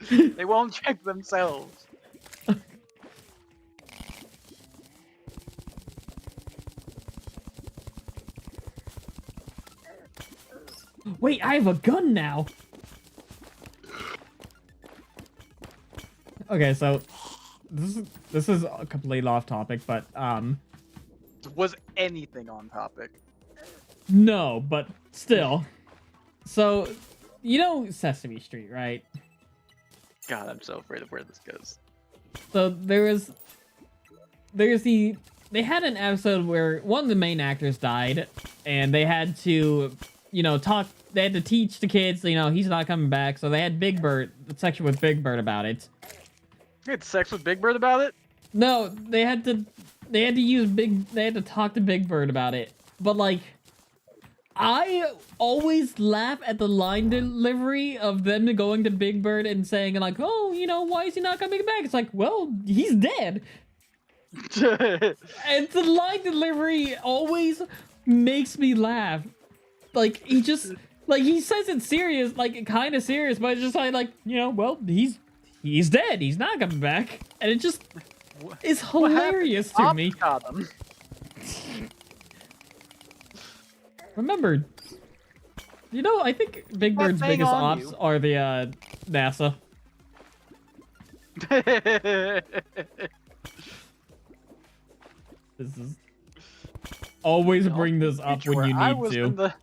they won't check themselves. Wait, I have a gun now. Okay, so this is completely off topic, but Was anything on topic? no, but still. So, you know Sesame Street, right? God, I'm so afraid of where this goes. So they had an episode where one of the main actors died, and they had to, you know, they had to teach the kids, you know, he's not coming back, so they had Big Bird, the section with Big Bird about it. You had sex with Big Bird about it? No, they had to talk to Big Bird about it. But like, I always laugh at the line delivery of them going to Big Bird and saying like, oh, you know, why is he not coming back? It's like, well, he's dead. And the line delivery always makes me laugh. Like, he says it serious, like kind of serious, but it's just like, you know, well, he's dead. He's not coming back. And it just is hilarious to me. Got him. Remember, you know, I think Big Bird's biggest ops you. are the NASA. This is always bring this up when you need to.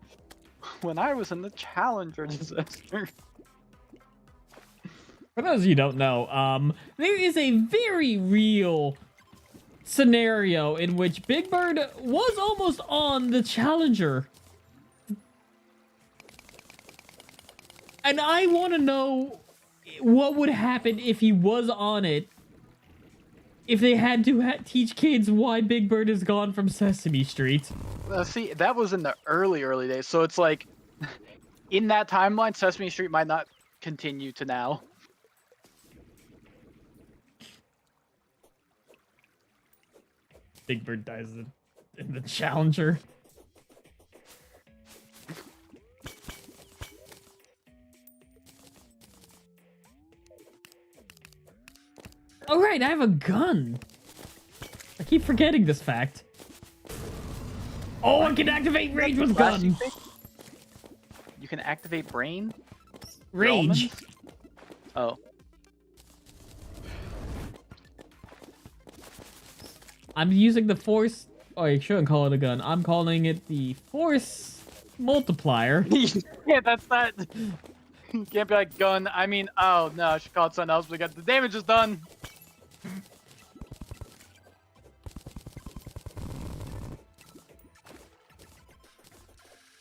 When I was in the Challenger disaster. For those of you who don't know, there is a very real scenario in which Big Bird was almost on the Challenger. And I want to know what would happen if he was on it. If they had to teach kids why Big Bird is gone from Sesame Street. See, that was in the early days, so it's like, in that timeline, Sesame Street might not continue to now. Big Bird dies in the Challenger. Oh right, I have a gun. I keep forgetting this fact. Oh, I can activate rage with gun. You can activate brain? Rage. Oh. I'm using the force. Oh, you shouldn't call it a gun. I'm calling it the force multiplier. Yeah, that's not. You can't be like gun. I mean, oh no, I should call it something else. Because the damage is done.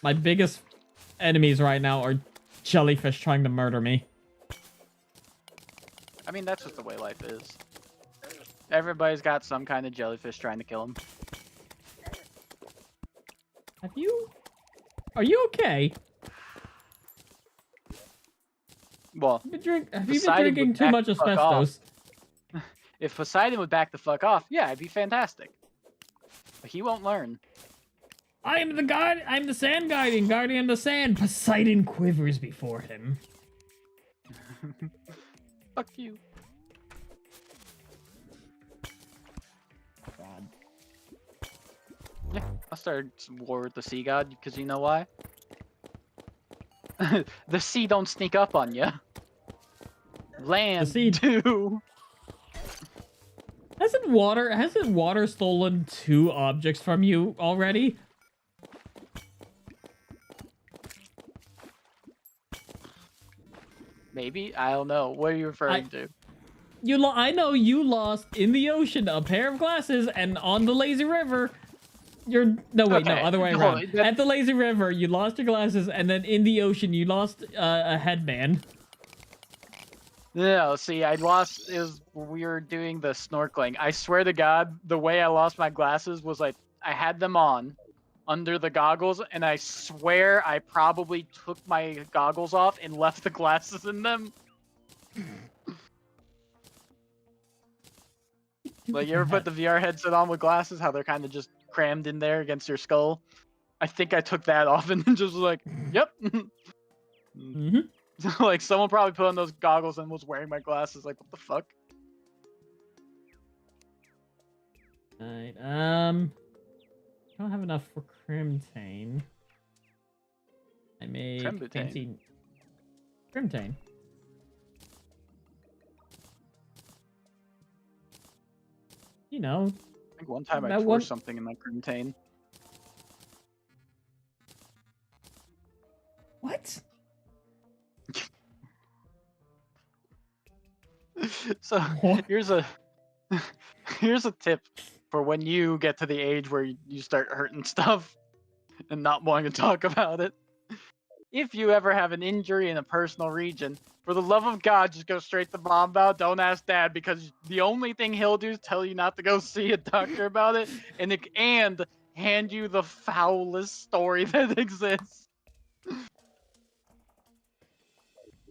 My biggest enemies right now are jellyfish trying to murder me. I mean, that's just the way life is. Everybody's got some kind of jellyfish trying to kill him. Are you okay? Well, Have you been drinking too much asbestos? If Poseidon would back the fuck off, yeah, it'd be fantastic. But he won't learn. I am the god. I'm the sand guardian of the sand. Poseidon quivers before him. Fuck you. God. Yeah, I'll start some war with the sea god, because you know why? The sea don't sneak up on you. Land do. Hasn't water stolen 2 objects from you already? Maybe? I don't know. What are you referring to? I know you lost in the ocean a pair of glasses, and on the lazy river, other way around. At the lazy river, you lost your glasses, and then in the ocean, you lost a headband. No, see, I lost. It was we were doing the snorkeling. I swear to God, the way I lost my glasses was like I had them on under the goggles, and I swear I probably took my goggles off and left the glasses in them. Like, you ever put the VR headset on with glasses? How they're kind of just crammed in there against your skull? I think I took that off and then just was like, yep. Mm-hmm. Like, someone probably put on those goggles and was wearing my glasses. Like, what the fuck? Alright, don't have enough for Crimtane. I make Trembutane. fancy Crimtane. You know, I think one time I that tore one- something in my Crimtane. what? So What? here's a here's a tip for when you get to the age where you start hurting stuff and not wanting to talk about it. If you ever have an injury in a personal region, for the love of God, just go straight to mom about it. Don't ask dad, because the only thing he'll do is tell you not to go see a doctor about it, and hand you the foulest story that exists.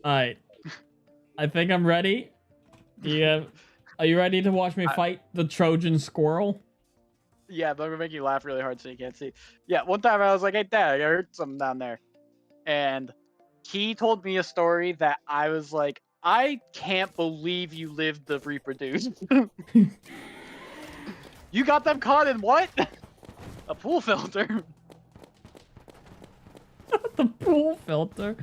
Alright. I think I'm ready. Are you ready to watch me fight the Trojan squirrel? Yeah, but I'm gonna make you laugh really hard so you can't see. Yeah, one time I was like, "Hey, Dad, I heard something down there," and he told me a story that I was like, "I can't believe you lived to reproduce." You got them caught in what? A pool filter. The pool filter.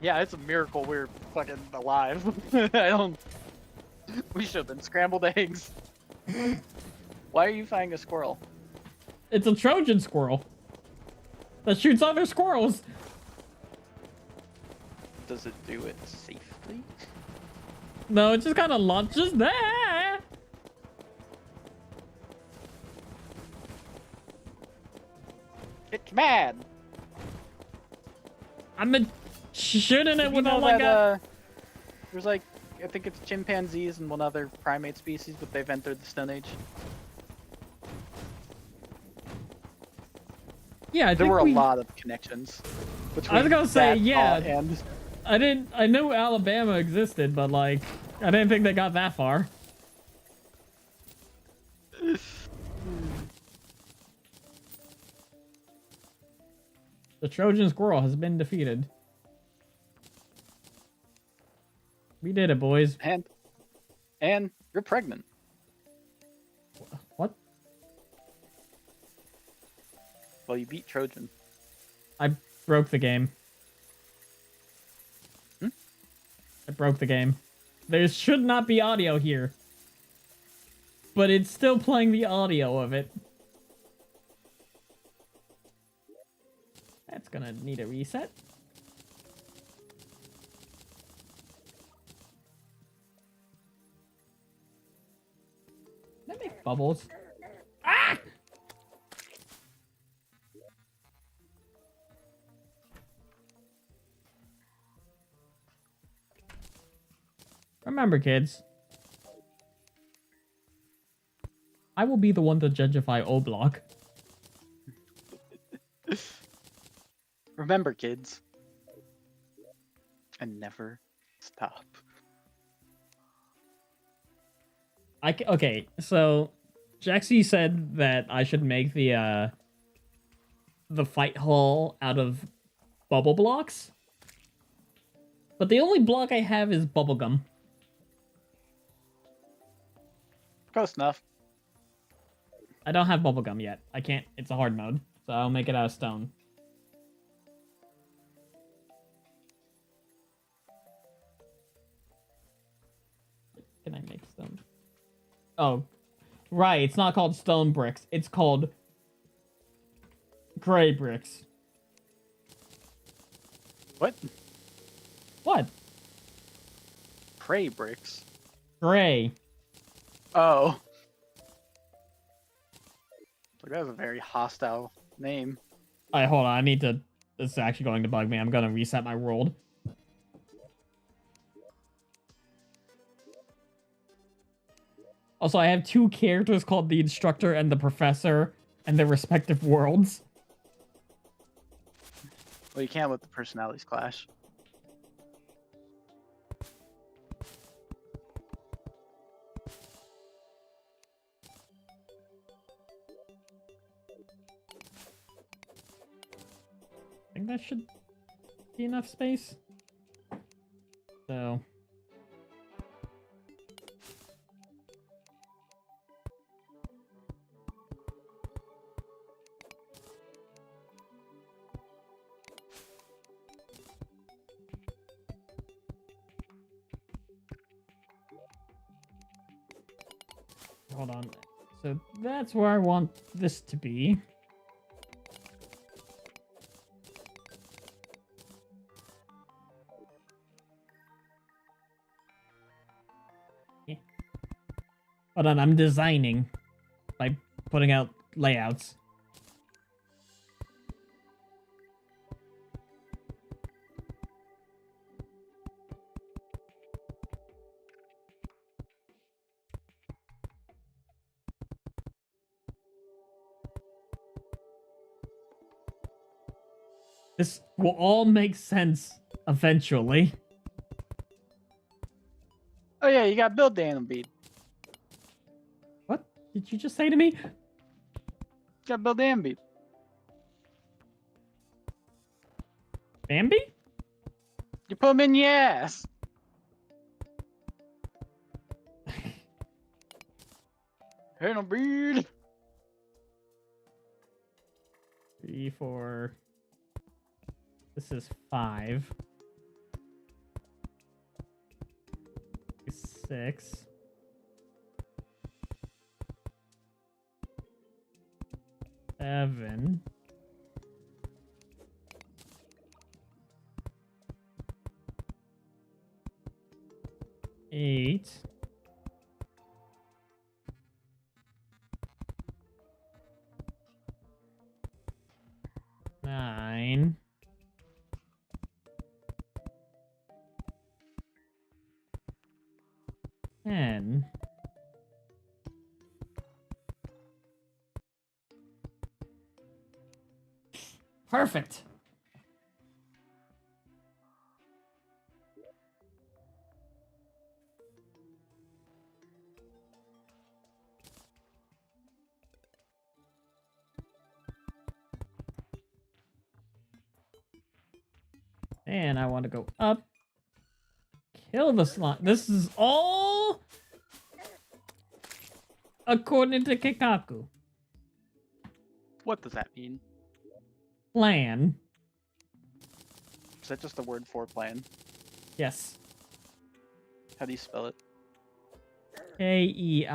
Yeah, it's a miracle we're fucking alive. I don't. We should have been scrambled eggs. Why are you fighting a squirrel? It's a Trojan squirrel that shoots other squirrels. Does it do it safely? No, it just kind of launches there. It's mad. I'm shooting it You with know all I that, got. there's like, I think it's chimpanzees and one other primate species, but they've entered the Stone Age. Yeah, I There think were a lot of connections between I was gonna say, that yeah. thought and I knew Alabama existed, but like, I didn't think they got that far. The Trojan squirrel has been defeated. We did it, boys. and you're pregnant. What? Well, you beat Trojan. I broke the game. Hmm? I broke the game. There should not be audio here. But it's still playing the audio of it. That's gonna need a reset. Can I make bubbles? Ah! Remember, kids. I will be the one to judgeify O-Block. Remember, kids. And never stop. Okay, so Jaxie said that I should make the fight hall out of bubble blocks. But the only block I have is bubblegum. Close enough. I don't have bubblegum yet. I can't. It's a hard mode, so I'll make it out of stone. Can I make stone? Oh, right. It's not called stone bricks. It's called gray bricks. What? What? Prey bricks. Gray. Oh. Like, that was a very hostile name. Alright, hold on. I need to... This is actually going to bug me. I'm going to reset my world. Also, I have two characters called the Instructor and the Professor and their respective worlds. Well, you can't let the personalities clash. I think that should be enough space. So... hold on. So that's where I want this to be. Yeah. Hold on, I'm designing by putting out layouts. This will all make sense eventually. Oh yeah, you gotta build the animal bead. What did you just say to me? You gotta build the animal bead. Bambi? You put them in your ass. Animal bead. 3, 4. This is 5. 6. 7. 8. 9. 10. Perfect. And I want to go up. Kill the slime. This is all according to Kikaku. What does that mean? Plan. Is that just a word for plan? Yes. How do you spell it? Keikaku,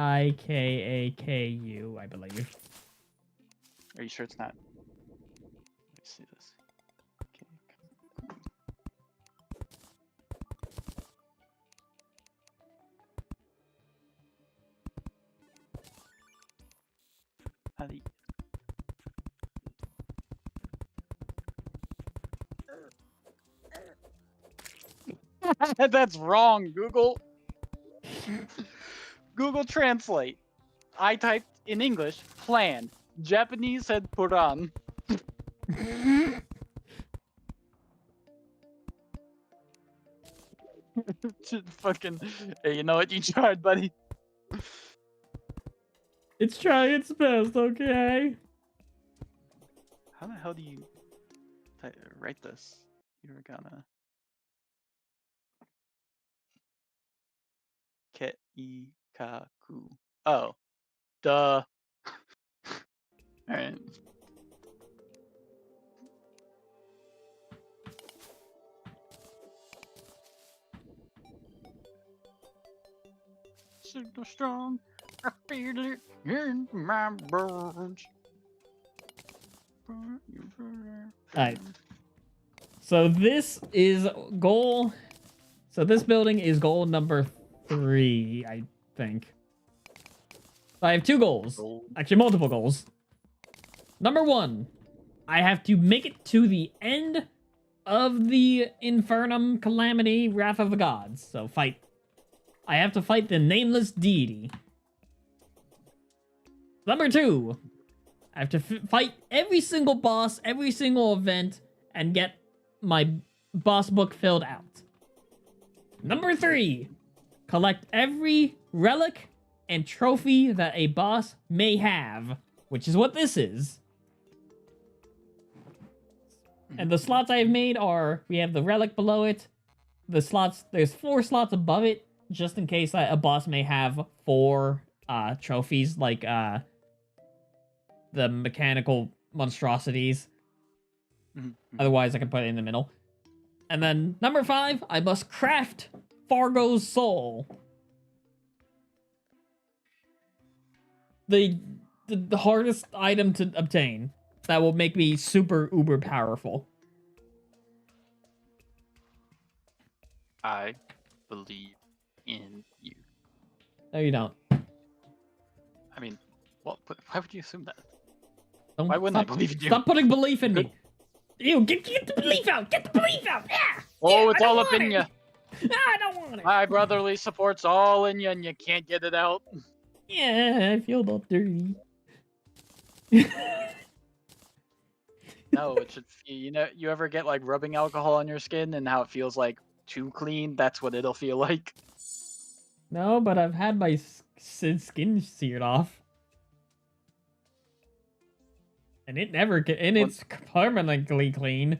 I believe. Are you sure it's not? Let me see this. Okay. How do you... That's wrong, Google. Google Translate. I typed in English plan. Japanese said puran. Fucking. Hey, you know what? You tried, buddy. It's trying its best, okay? How the hell do you write this? You're gonna. Keikaku. Oh. Duh. Alright. Signal strong. I feel it in my bones. Alright. So this is goal. So this building is goal number 3, I think. I have 2 goals. Actually, multiple goals. Number 1, I have to make it to the end of the Infernum Calamity Wrath of the Gods. So fight. I have to fight the nameless deity. Number 2. I have to fight every single boss, every single event, and get my boss book filled out. Number 3. Collect every relic and trophy that a boss may have, which is what this is. And the slots I have made are, we have the relic below it. The slots, there's 4 slots above it, just in case a boss may have 4 trophies, like the mechanical monstrosities. Otherwise, I can put it in the middle. And then number 5, I must craft Fargo's soul. The hardest item to obtain that will make me super uber powerful. I believe in you. No, you don't. I mean, well, why would you assume that? Don't Why wouldn't I believe in you? Stop putting belief in me. Ew, get the belief out. Get the belief out. Yeah. Oh, yeah, it's all up in you. I don't want it. My brotherly support's all in you, and you can't get it out. Yeah, I feel all dirty. No, it should. You know, you ever get like rubbing alcohol on your skin and how it feels like too clean? That's what it'll feel like. No, but I've had my skin seared off. And it never get, and it's permanently clean.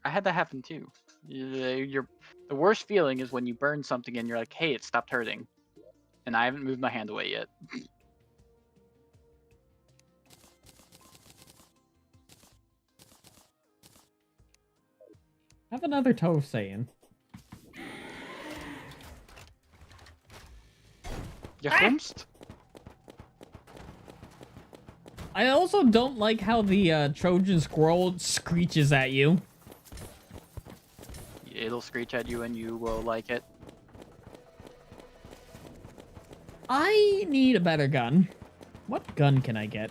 I had that happen too. The worst feeling is when you burn something and you're like, hey, it stopped hurting. And I haven't moved my hand away yet. Have another toe saying. You humst? I also don't like how the Trojan squirrel screeches at you. It'll screech at you and you will like it. I need a better gun. What gun can I get?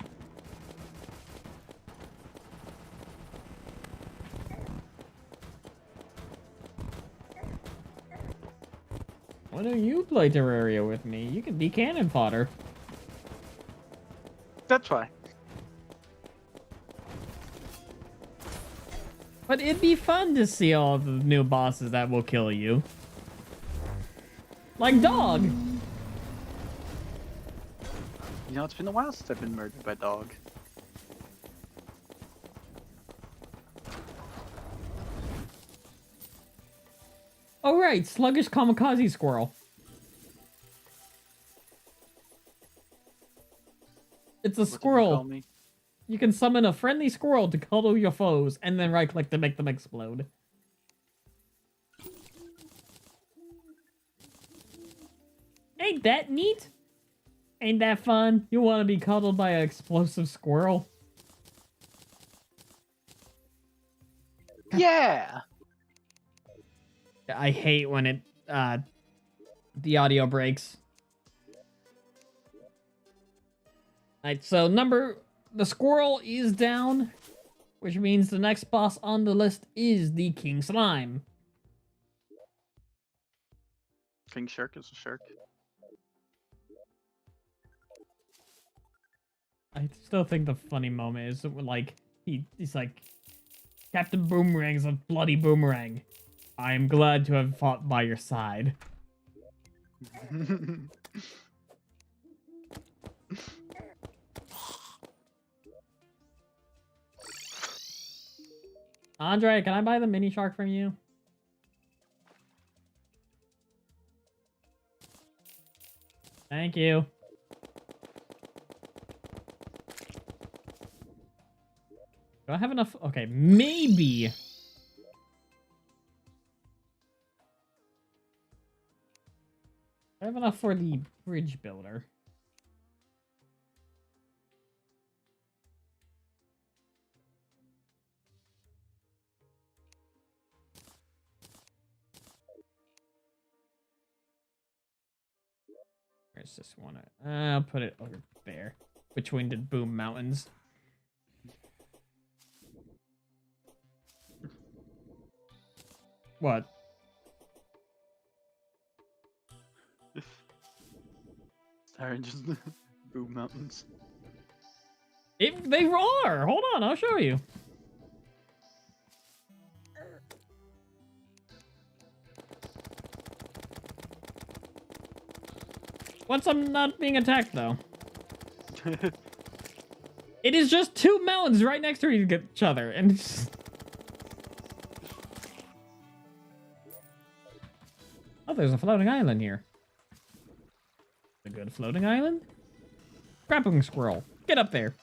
Why don't you play Terraria with me? You can be cannon fodder. That's why. But it'd be fun to see all the new bosses that will kill you. Like Dog. You know, it's been a while since I've been murdered by dog. Oh right, sluggish kamikaze squirrel. It's a What did you squirrel. call me? You can summon a friendly squirrel to cuddle your foes, and then right-click to make them explode. Ain't that neat? Ain't that fun? You want to be cuddled by an explosive squirrel? Yeah! I hate when it, the audio breaks. Alright, so the squirrel is down, which means the next boss on the list is the King Slime. King Shirk is a shark. I still think the funny moment is like he's like, Captain Boomerang's a bloody boomerang. I am glad to have fought by your side. Andre, can I buy the mini shark from you? Thank you. Do I have enough? Okay, maybe. I have enough for the bridge builder. Where's this one? I'll put it over there, between the boom mountains. What? Sorry, just Bamboo mountains. They are. Hold on, I'll show you. Once I'm not being attacked, though. It is just two mountains right next to each other, and it's... Oh, there's a floating island here. A good floating island? Grappling squirrel. Get up there.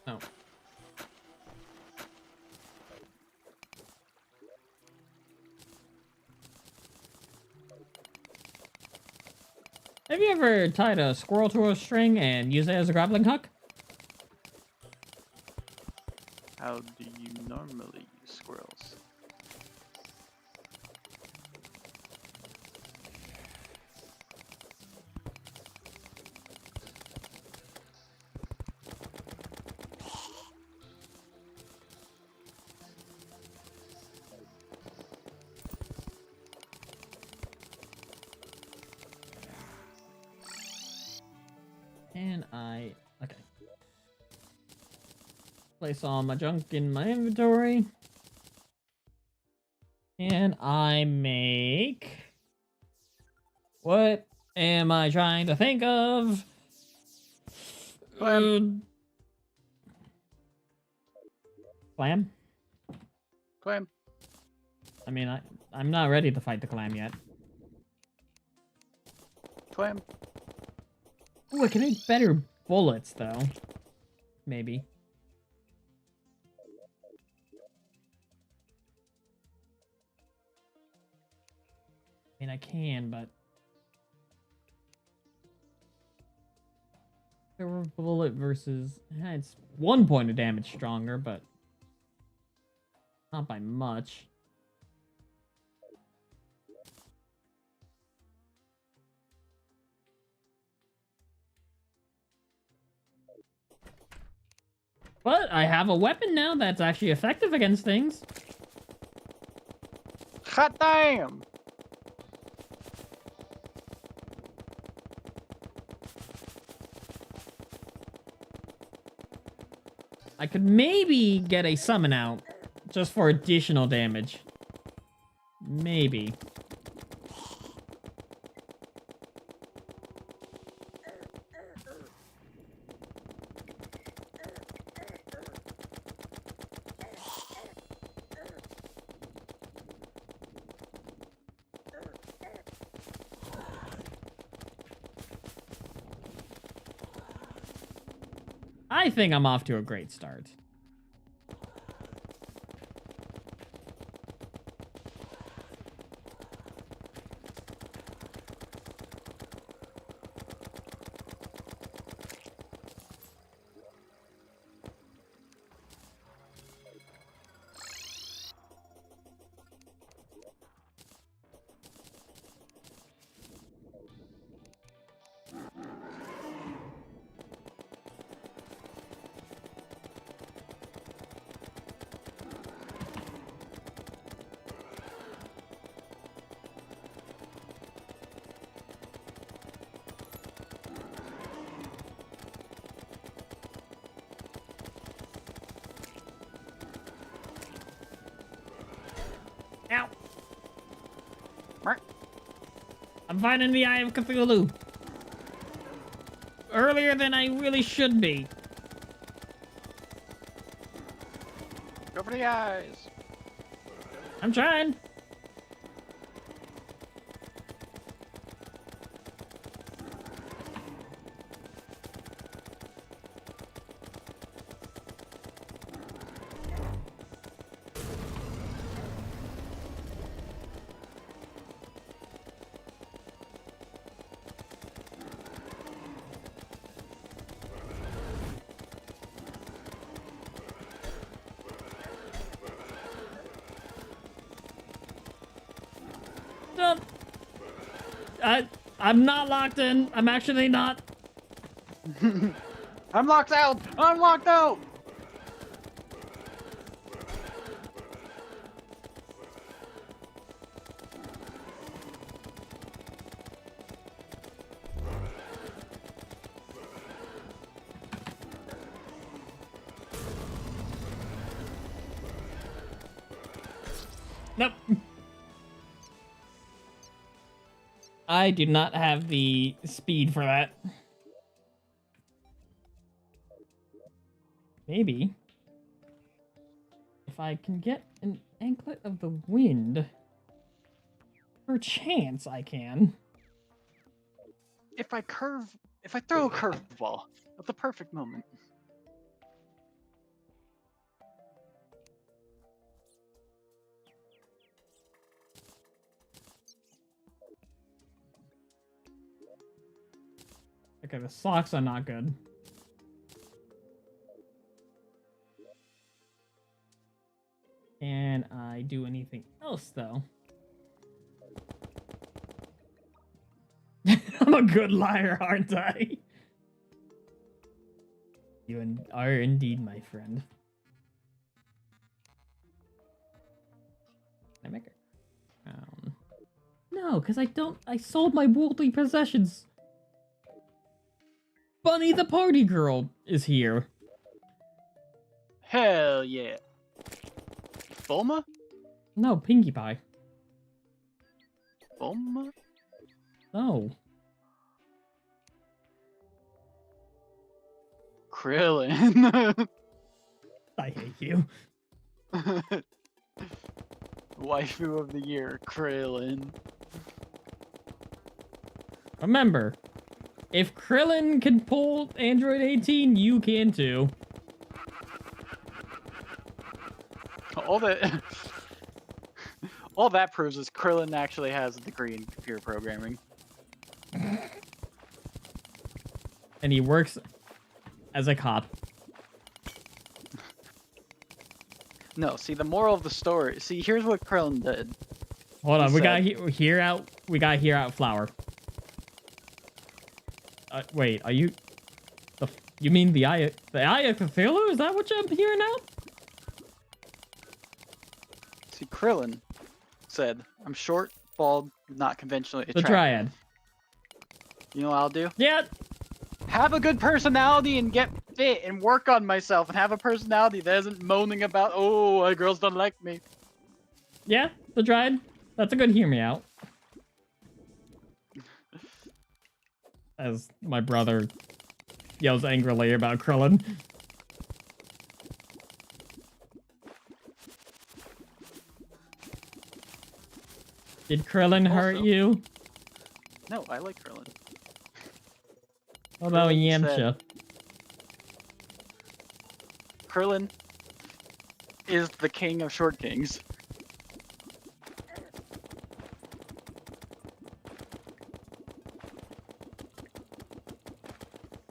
Oh. Have you ever tied a squirrel to a string and used it as a grappling hook? How do you normally use squirrels? And okay. Place all my junk in my inventory. And I make... What am I trying to think of? Clam. Clam? Clam. I mean, I'm not ready to fight the clam yet. Clam. Ooh, I can make better bullets, though. Maybe. I mean, I can, but... Silver bullet versus... it's 1 point of damage stronger, but... not by much. But I have a weapon now that's actually effective against things. Hot damn! I could maybe get a summon out just for additional damage. Maybe. I think I'm off to a great start. Ow! I'm finding the Eye of Cthulhu. Earlier than I really should be. Go for the eyes! I'm trying. I'm not locked in. I'm actually not. I'm locked out! I'm locked out! Nope. I do not have the speed for that. Maybe. If I can get an anklet of the wind, perchance I can. If I throw a curveball at the perfect moment. Okay, the socks are not good. Can I do anything else, though? I'm a good liar, aren't I? You are indeed my friend. Can I make a crown? No, because I sold my worldly possessions. Bunny the party girl is here. Hell yeah. Bulma? No, Pinkie Pie. Bulma? No. Krillin. I hate you. Waifu of the year, Krillin. Remember, if Krillin can pull Android 18, you can too. All that proves is Krillin actually has a degree in computer programming. And he works as a cop. No, see the moral of the story. See, here's what Krillin did. Hold on, He we said- got here out. We got here out flower. Wait, are you? You mean the eye of Cthulhu? Is that what I'm hearing now? See, Krillin said, "I'm short, bald, not conventionally The attractive." triad. You know what I'll do? Yeah. Have a good personality and get fit and work on myself and have a personality that isn't moaning about, oh, girls don't like me. Yeah, the triad. That's a good hear me out. As my brother yells angrily about Krillin. Did Krillin hurt Also- you? No, I like Krillin. What about Krillin Yamcha? said- Krillin is the king of short kings.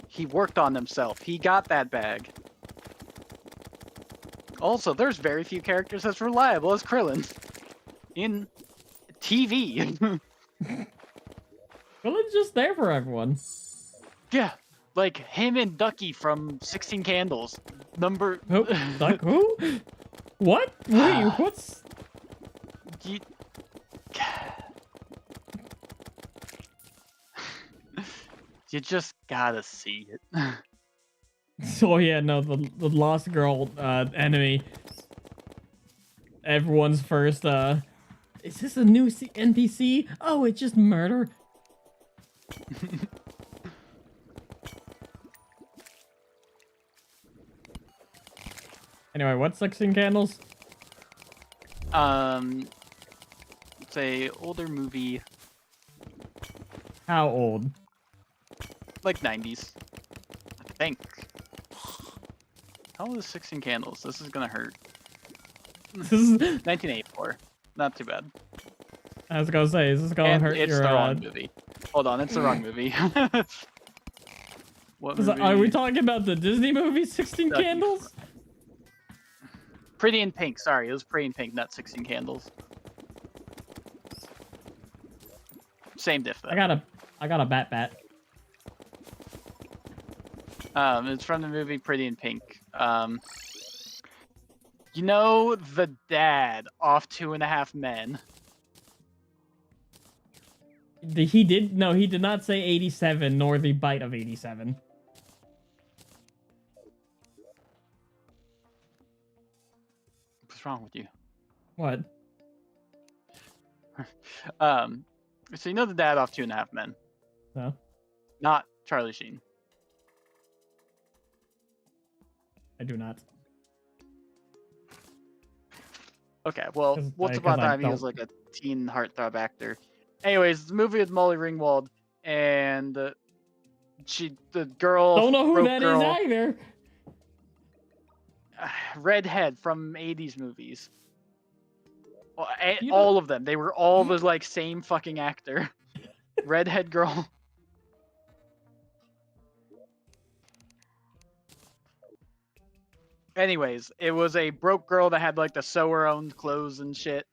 He worked on himself. He got that bag. Also, there's very few characters as reliable as Krillin in TV. Krillin's just there for everyone. Yeah, like him and Ducky from 16 Candles. Number. Who? Like who? What? Wait, what's... You... You just gotta see it. Oh yeah, no, the Lost Girl enemy. Everyone's first, is this a new NPC? Oh, it's just murder. Anyway, what's 16 Candles? It's a older movie, How old? like 90s, I think. How old is 16 Candles? This is gonna hurt. This is... 1984. Not too bad. I was gonna say, is this gonna And hurt it's your, the wrong movie. Hold on, it's the wrong movie. What movie? Are we talking about the Disney movie 16 Ducky. Candles? Pretty in Pink. Sorry, it was Pretty in Pink, not 16 Candles. Same diff though. I got a bat. It's from the movie Pretty in Pink. You know the dad off 2.5 Men. He did not say 87 nor the bite of 87. What's wrong with you? What? So you know the dad off 2.5 Men, No, not Charlie Sheen. I do not. Okay, well, 'Cause once I- upon a 'cause I time he was don't. like a teen heartthrob actor. Anyways, the movie with Molly Ringwald and the girl, Don't know who broke that is girl, either. redhead from 80s movies. You All of them. They were all the like same fucking actor. Redhead girl. Anyways, it was a broke girl that had like to sew her own clothes and shit.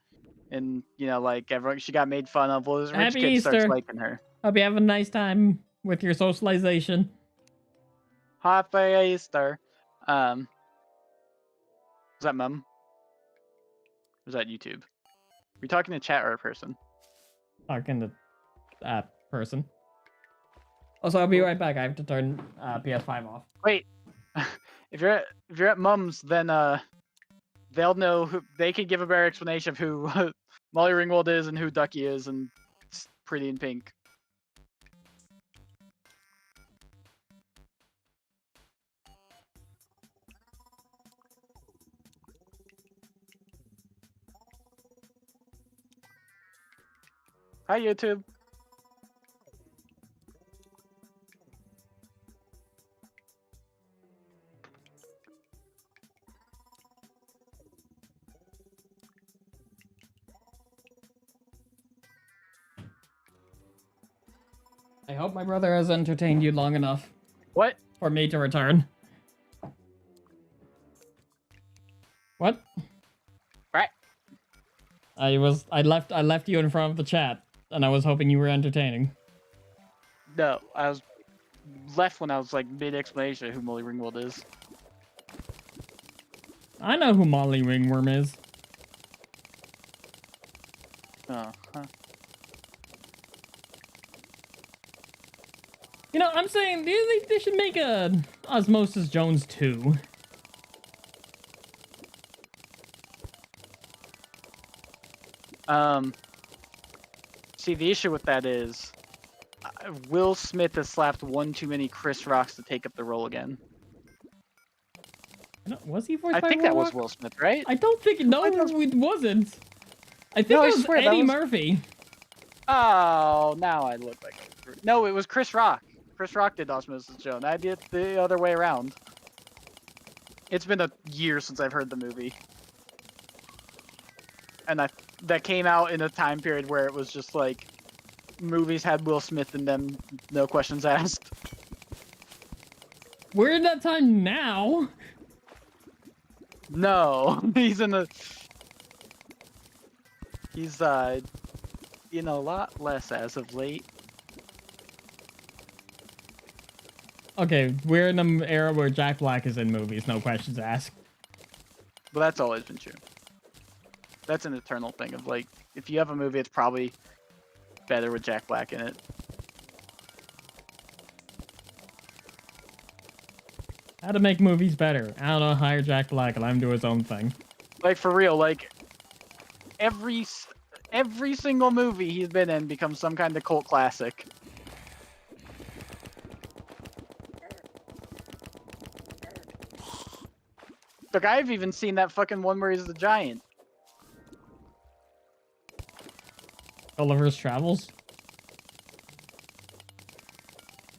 And you know, like everyone, she got made fun of. Well, this rich Happy kid starts Easter. liking her. Hope you have a nice time with your socialization. Happy Easter. Was that mum? Or was that YouTube? Are we talking to chat or a person? Talking to that person. Also, I'll be right back. I have to turn PS5 off. Wait. if you're at mum's, then they'll know who. They can give a better explanation of who Molly Ringwald is and who Ducky is, and it's Pretty in Pink. Hi, YouTube. I hope my brother has entertained you long enough What? for me to return. What? Right. I left you in front of the chat, and I was hoping you were entertaining. No, I was left when I was like mid-explanation of who Molly Ringwald is. I know who Molly Ringworm is. Oh, huh. You know, I'm saying they should make a Osmosis Jones 2. See, the issue with that is Will Smith has slapped one too many Chris Rocks to take up the role again. Was he voiced I by think that was Warlock? Will Smith, right? I don't think. No, I thought- it wasn't. I think No, I it was swear that Eddie was- Murphy. Oh, now I look like no, it was Chris Rock. Chris Rock did Osmosis Jones. I did it the other way around. It's been a year since I've heard the movie, and that came out in a time period where it was just like movies had Will Smith in them, no questions asked. We're in that time now. No, he's in a lot less as of late. Okay, we're in an era where Jack Black is in movies, no questions asked. But that's always been true. That's an eternal thing of like, if you have a movie, it's probably better with Jack Black in it. How to make movies better? I don't know. Hire Jack Black and let him do his own thing. Like for real, like every single movie he's been in becomes some kind of cult classic. Look, I've even seen that fucking one where he's the giant. Gulliver's Travels.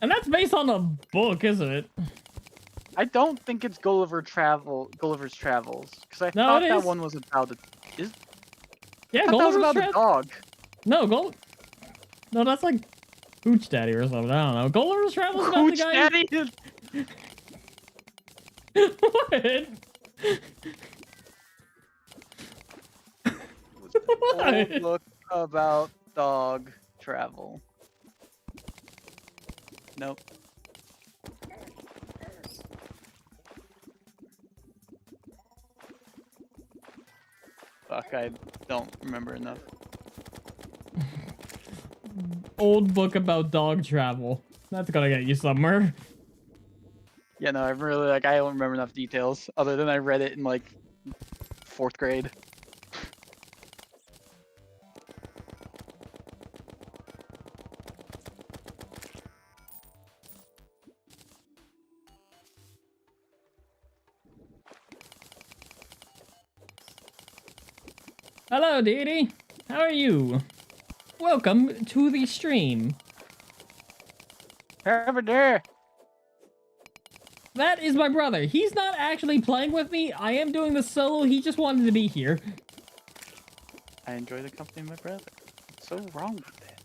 And that's based on a book, isn't it? I don't think it's Gulliver's Travels, because I No, thought it that is. one was about Yeah, I thought that was Gulliver's about a Travels. dog. No, No, that's like Hooch Daddy or something. I don't know. Gulliver's Travels about the Hooch guy. Daddy. What? Old book about dog travel. Nope. Fuck, I don't remember enough. Old book about dog travel. That's gonna get you somewhere. Yeah, no, I'm really like, I don't remember enough details other than I read it in like 4th grade. Hello, Deity. How are you? Welcome to the stream. Over there. That is my brother. He's not actually playing with me. I am doing the solo. He just wanted to be here. I enjoy the company of my brother. What's so wrong with that?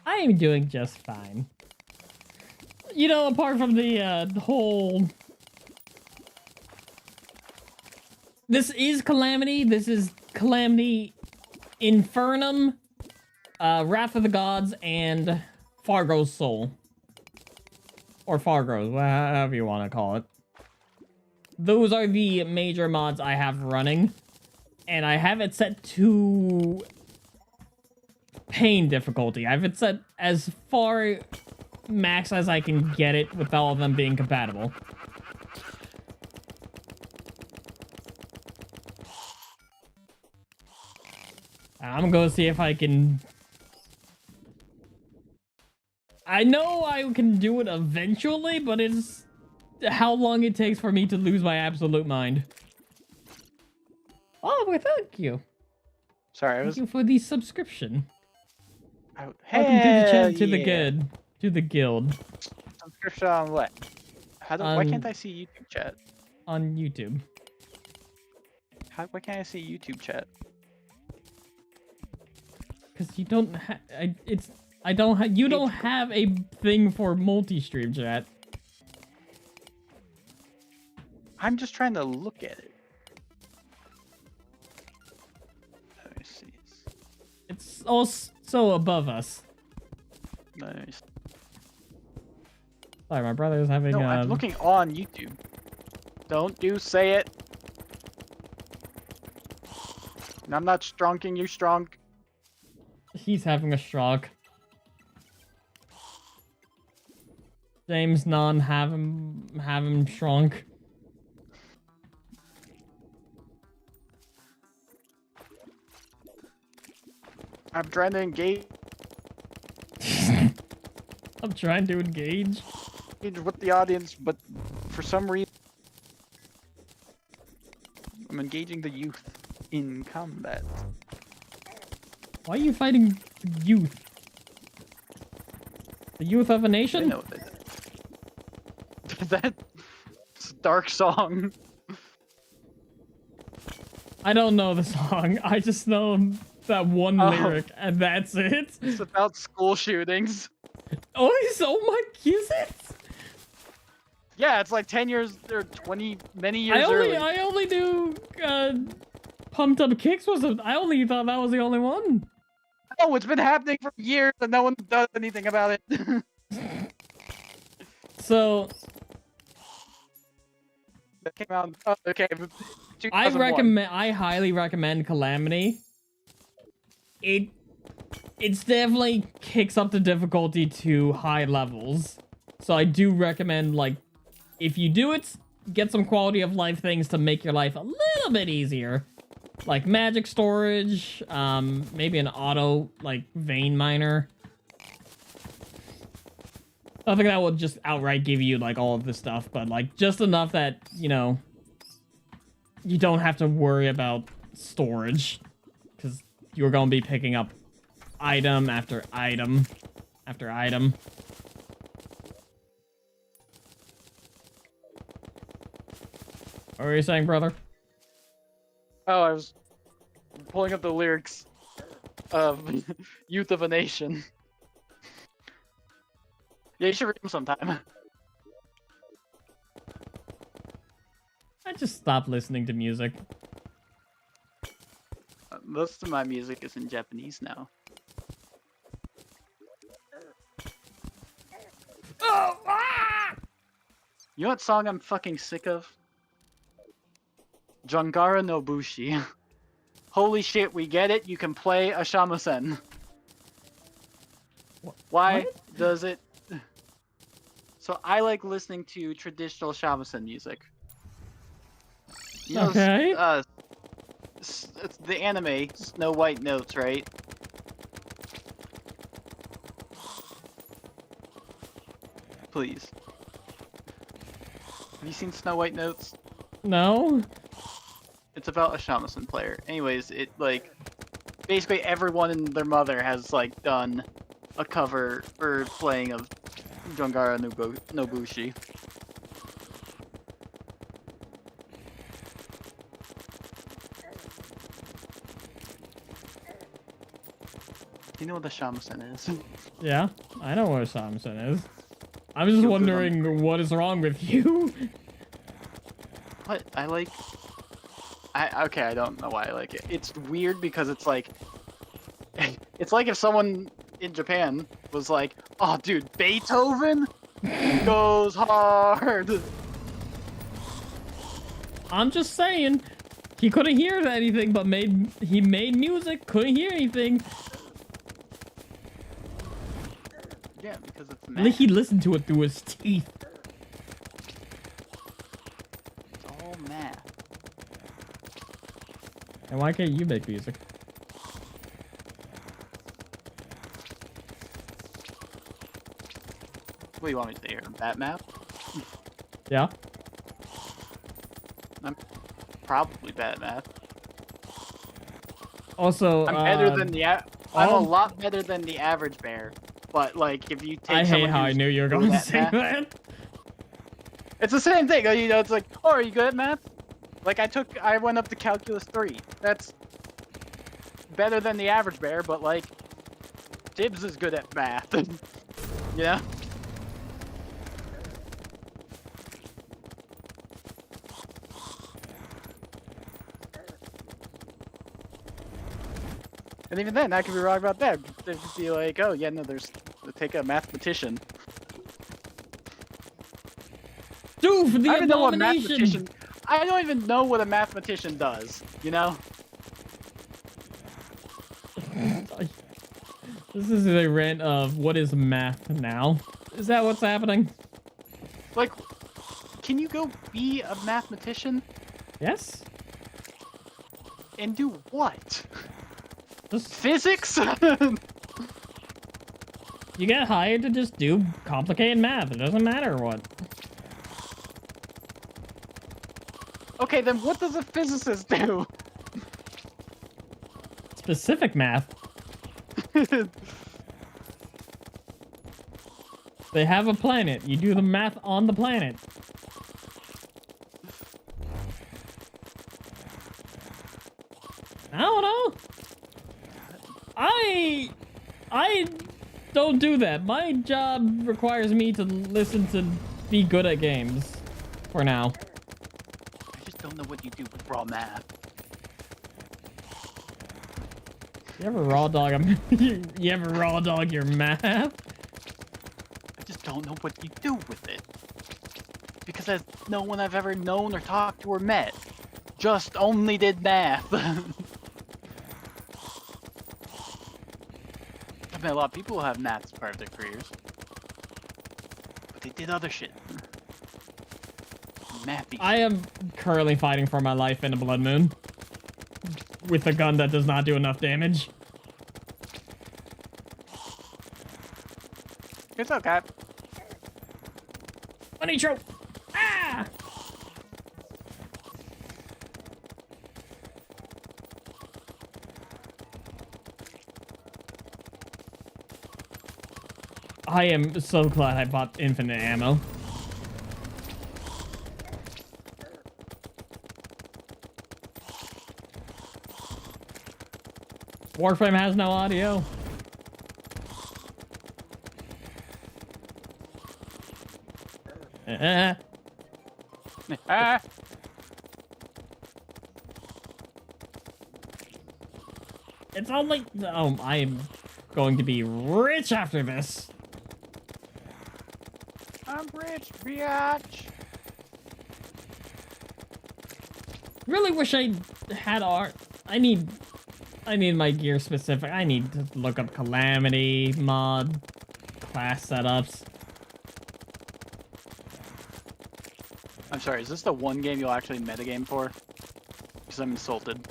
I am doing just fine. You know, apart from the whole... This is Calamity. This is Calamity Infernum, Wrath of the Gods, and Fargo's Soul. Or Fargo's, however you want to call it. Those are the major mods I have running. And I have it set to... pain difficulty. I have it set as far max as I can get it with all of them being compatible. I'm gonna see if I can... I know I can do it eventually, but it's how long it takes for me to lose my absolute mind. Oh, well, thank you. Sorry, Thank you for the subscription. Welcome To the guild. Subscription on what? Why can't I see YouTube chat? On YouTube. Why can't I see YouTube chat? Because you don't you don't have a thing for multi-stream chat. I'm just trying to look at it. Let me see. It's also above us. Nice. Sorry, my brother's having No, I'm looking on YouTube. Don't you say it. And I'm not strunking you strong. He's having a stroke. James none have him shrunk. I'm trying to engage I'm trying to engage. with the audience, but for some reason I'm engaging the youth in combat. Why are you fighting the youth? The youth of a I nation? know that. That's a dark song. I don't know the song. I just know that one lyric, and that's it. It's about school shootings. Oh, my, is it? Yeah, it's like 10 years or 20, many years early. I only knew Pumped Up Kicks I only thought that was the only one. Oh, it's been happening for years and no one does anything about it. So that came out. Oh, okay. 2001. I highly recommend Calamity. It's definitely kicks up the difficulty to high levels. So I do recommend, like, if you do it, get some quality of life things to make your life a little bit easier. Like magic storage, maybe an auto, like, vein miner. I think that will just outright give you, like, all of this stuff, but, like, just enough that, you know, you don't have to worry about storage. Because you're going to be picking up item after item after item. What were you saying, brother? Oh, I was pulling up the lyrics of Youth of a Nation. Yeah, you should read them sometime. I just stopped listening to music. Most of my music is in Japanese now. Oh, ah! You know what song I'm fucking sick of? Jangara no Bushi. Holy shit, we get it. You can play a shamisen. Why What? does it... So I like listening to traditional shamisen music. You know, Okay. it's the anime Snow White Notes, right? Please. Have you seen Snow White Notes? No? It's about a shamisen player. Anyways, it like basically everyone and their mother has like done a cover or playing of Jongara Nobushi. You know what the shamisen is? Yeah, I know what a shamisen is. I'm just wondering what is wrong with you. What? Okay, I don't know why I like it. It's weird because it's like it's like if someone in Japan was like, "Oh, dude, Beethoven goes hard." I'm just saying, he couldn't hear anything, but he made music, couldn't hear anything. Yeah, because it's At least math. he listened to it through his teeth. It's all math. And why can't you make music? What do you want me to say here? Bat math? Yeah? I'm probably bad at math. Also, I'm better than the I'm a all- lot better than the average bear. But like, if you take I hate someone how I who's knew you were good going to at say math- that. It's the same thing. You know, it's like, oh, are you good at math? Like I went up to calculus 3. That's better than the average bear, but like, Tibbs is good at math. You know? And even then, I could be wrong about that. They'd be like, oh, yeah, no, take a mathematician. Dude, for the I don't even know what abomination! I don't even know what a mathematician does, you know? This is a rant of what is math now? Is that what's happening? Like, can you go be a mathematician Yes? and do what? Just, Physics? you get hired to just do complicated math. It doesn't matter what. Okay, then what does a physicist do? Specific math. They have a planet. You do the math on the planet. I don't know. I don't do that. My job requires me to listen to be good at games. For now. I just don't know what you do with raw math. You ever raw dog you ever raw dog your math? I just don't know what you do with it. Because there's no one I've ever known or talked to or met just only did math. I met a lot of people who have math as part of their careers. But they did other shit. Mathy. I am currently fighting for my life in a blood moon. With a gun that does not do enough damage. It's okay. Money trope! Ah! I am so glad I bought infinite ammo. Warframe has no audio. Ah. It's only... Oh, I am going to be rich after this. I'm rich, biatch. Really wish I had art. I need my gear specific. I need to look up Calamity mod, class setups. I'm sorry, is this the one game you'll actually metagame for? Because I'm insulted.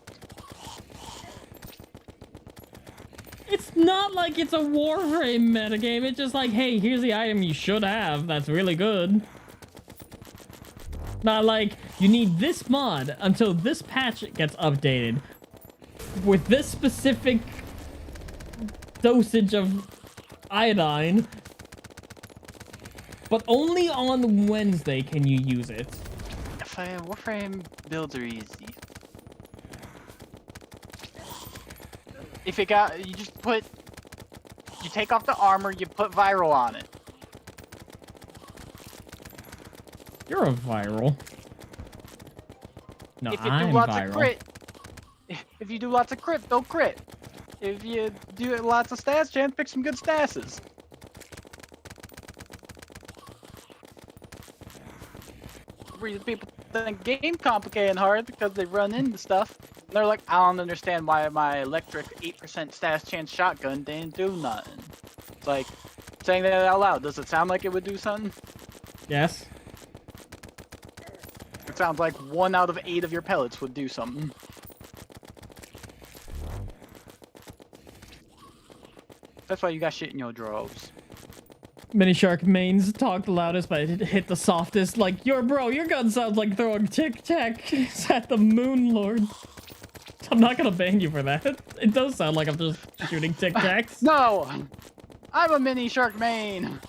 It's not like it's a Warframe metagame. It's just like, hey, here's the item you should have. That's really good. Not like, you need this mod until this patch gets updated. With this specific dosage of iodine. But only on Wednesday can you use it. Warframe builds are easy. If you take off the armor, you put viral on it. You're a viral. No, If you do I'm lots viral. of crit, if you do lots of crit, they'll crit. If you do lots of stats, chance pick some good stasses. Reason people think game complicated and hard because they run into stuff. And they're like, I don't understand why my electric 8% stash chance shotgun didn't do nothing. It's like, saying that out loud, does it sound like it would do something? Yes. It sounds like 1 out of 8 of your pellets would do something. That's why you got shit in your drawers. Mini Shark mains talk the loudest, but it hit the softest. Like, your gun sounds like throwing Tic Tacs at the Moon Lord. I'm not gonna ban you for that. It does sound like I'm just shooting Tic Tacs. No! I'm a Mini Shark main!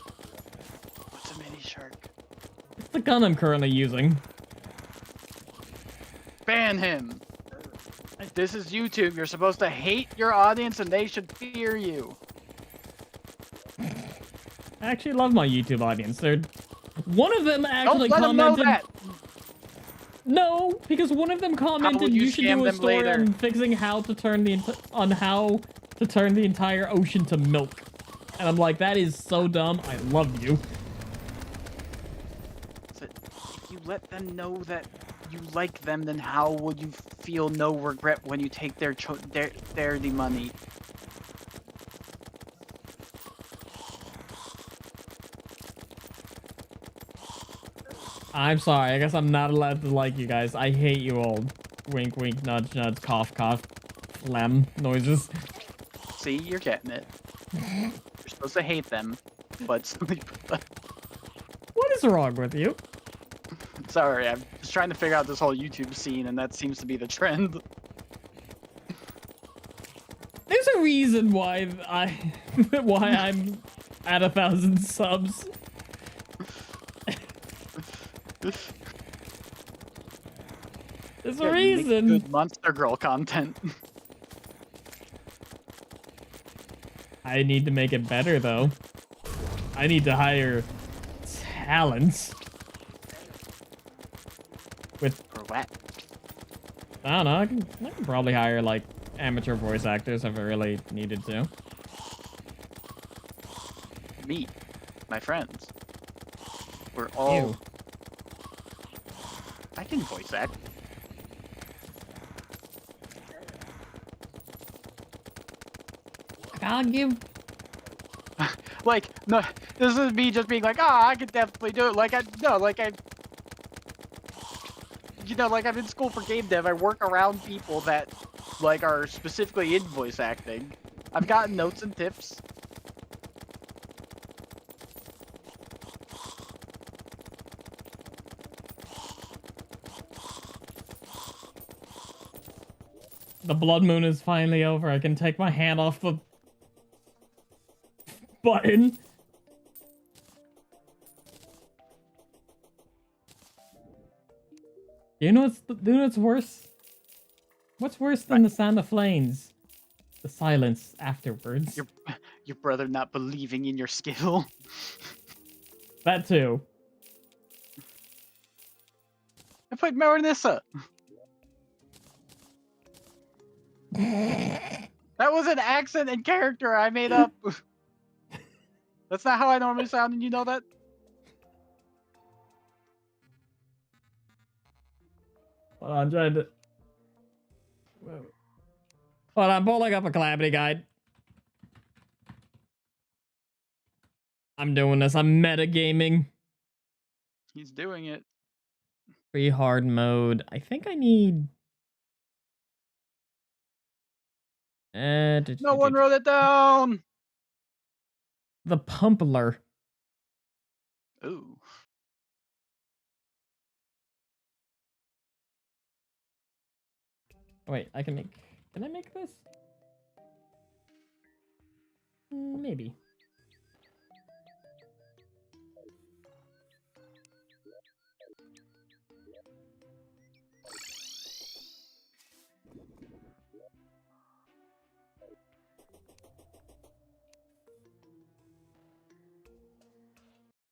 What's a Mini Shark? It's the gun I'm currently using. Ban him! This is YouTube. You're supposed to hate your audience and they should fear you. I actually love my YouTube audience. One of them actually Don't let them know commented. that. No, because one of them commented you you should scam do a them story later. on fixing how to turn the entire ocean to milk. And I'm like, that is so dumb. I love you. So if you let them know that you like them, then how would you feel no regret when you take their the money? I'm sorry. I guess I'm not allowed to like you guys. I hate you all. Wink, wink, nudge, nudge, cough, cough, phlegm noises. See, you're getting it. You're supposed to hate them, but What is wrong with you? sorry, I'm just trying to figure out this whole YouTube scene, and that seems to be the trend. There's a reason why why I'm at 1,000 subs. There's a Yeah, you make reason. good Monster Girl content. I need to make it better, though. I need to hire talents. For what? I don't know. I can probably hire, like, amateur voice actors if I really needed to. Me. My friends. We're all... Ew. I can voice act. I'll give... Like, no, this is me just being like, ah, I could definitely do it. Like, you know, like I'm in school for game dev. I work around people that, like, are specifically in voice acting. I've gotten notes and tips. The blood moon is finally over. I can take my hand off the button. You know what's worse? What's worse than the sound of flames? The silence afterwards. Your brother not believing in your skill. That too. I played Marinissa. That was an accent and character I made up. That's not how I normally sound, and you know that? Hold on, I'm trying to... Hold on, I'm pulling up a Calamity guide. I'm doing this. I'm metagaming. He's doing it. Free hard mode. I think I need... No one wrote it down. The Pumpler. Ooh. Wait, I can make... Can I make this? Maybe.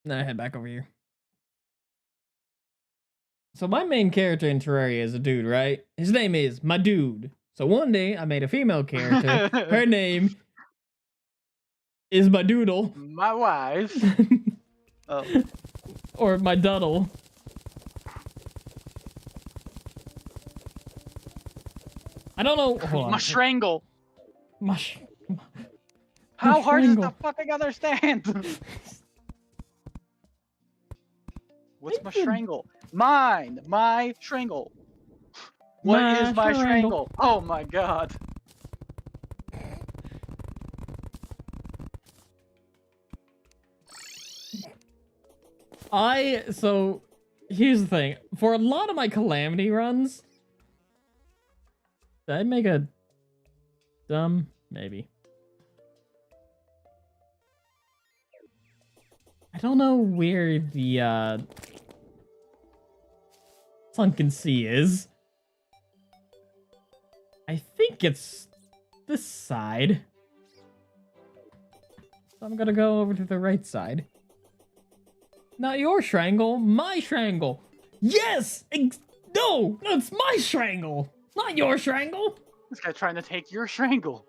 Now head back over here. So my main character in Terraria is a dude, right? His name is my dude. So one day I made a female character. Her name is my doodle. My wife. Oh. Or my duddle. I don't know. Hold on. My strangle. How How hard is it to fucking understand? What's my strangle? Mine! My strangle! What is my strangle? Oh my god. So, here's the thing. For a lot of my Calamity runs, did I make a dumb? Maybe. I don't know where the, Sunken Sea is. I think it's this side. So I'm gonna go over to the right side. Not your strangle, my strangle. Yes! No, it's my strangle, not your strangle. This guy trying to take your strangle.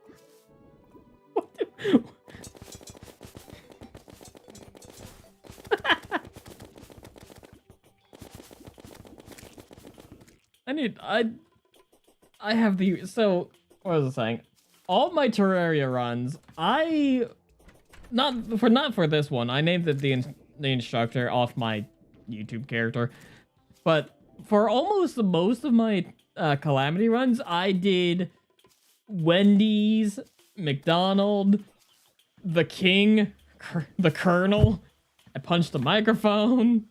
I have the, so, what was I saying? All my Terraria runs, not for this one, I named it the instructor off my YouTube character, but for almost most of my Calamity runs, I did Wendy's, McDonald, the King, the Colonel. I punched the microphone.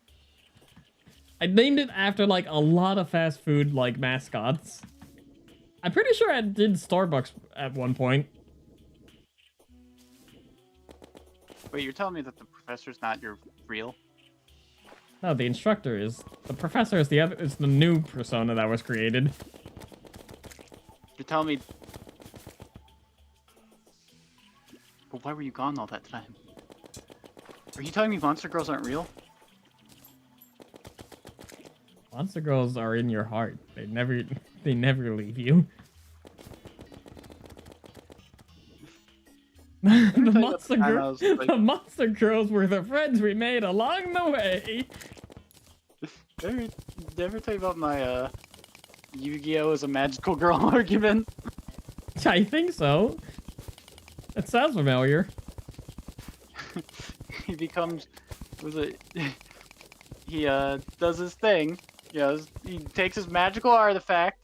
I named it after like a lot of fast food like mascots. I'm pretty sure I did Starbucks at one point. Wait, you're telling me that the professor's not your real? No, the instructor is. The professor is is the new persona that was created. You're telling me... But why were you gone all that time? Are you telling me monster girls aren't real? Monster girls are in your heart. They never leave you. The monster girls were the friends we made along the way. Did I ever tell you about my Yu-Gi-Oh! As a magical girl argument? I think so. It sounds familiar. He becomes... He does his thing. He takes his magical artifact,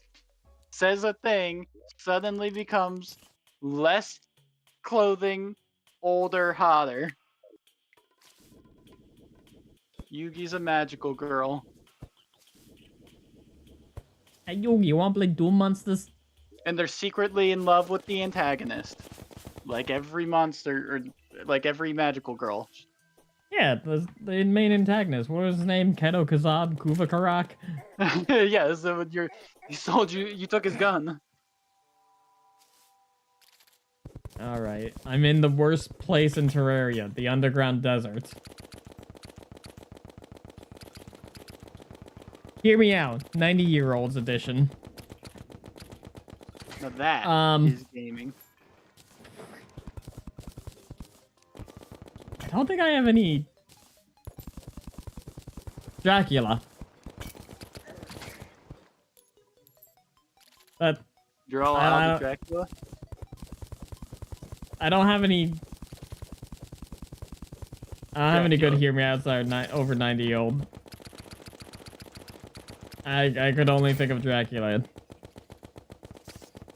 says a thing, suddenly becomes less clothing, older, hotter. Yugi's a magical girl. Hey Yugi, you wanna play Doom Monsters? And they're secretly in love with the antagonist. Like every monster, or like every magical girl. Yeah, the main antagonist. What was his name? Keto Kazab Kuvakarak? Yeah, so you took his gun. Alright, I'm in the worst place in Terraria, the underground desert. Hear me out, 90-year-olds edition. Now that is gaming. I don't think I have any Dracula. But you're all out of Dracula? I don't have any. I don't have any good hear me outside over 90-year-old. I could only think of Dracula.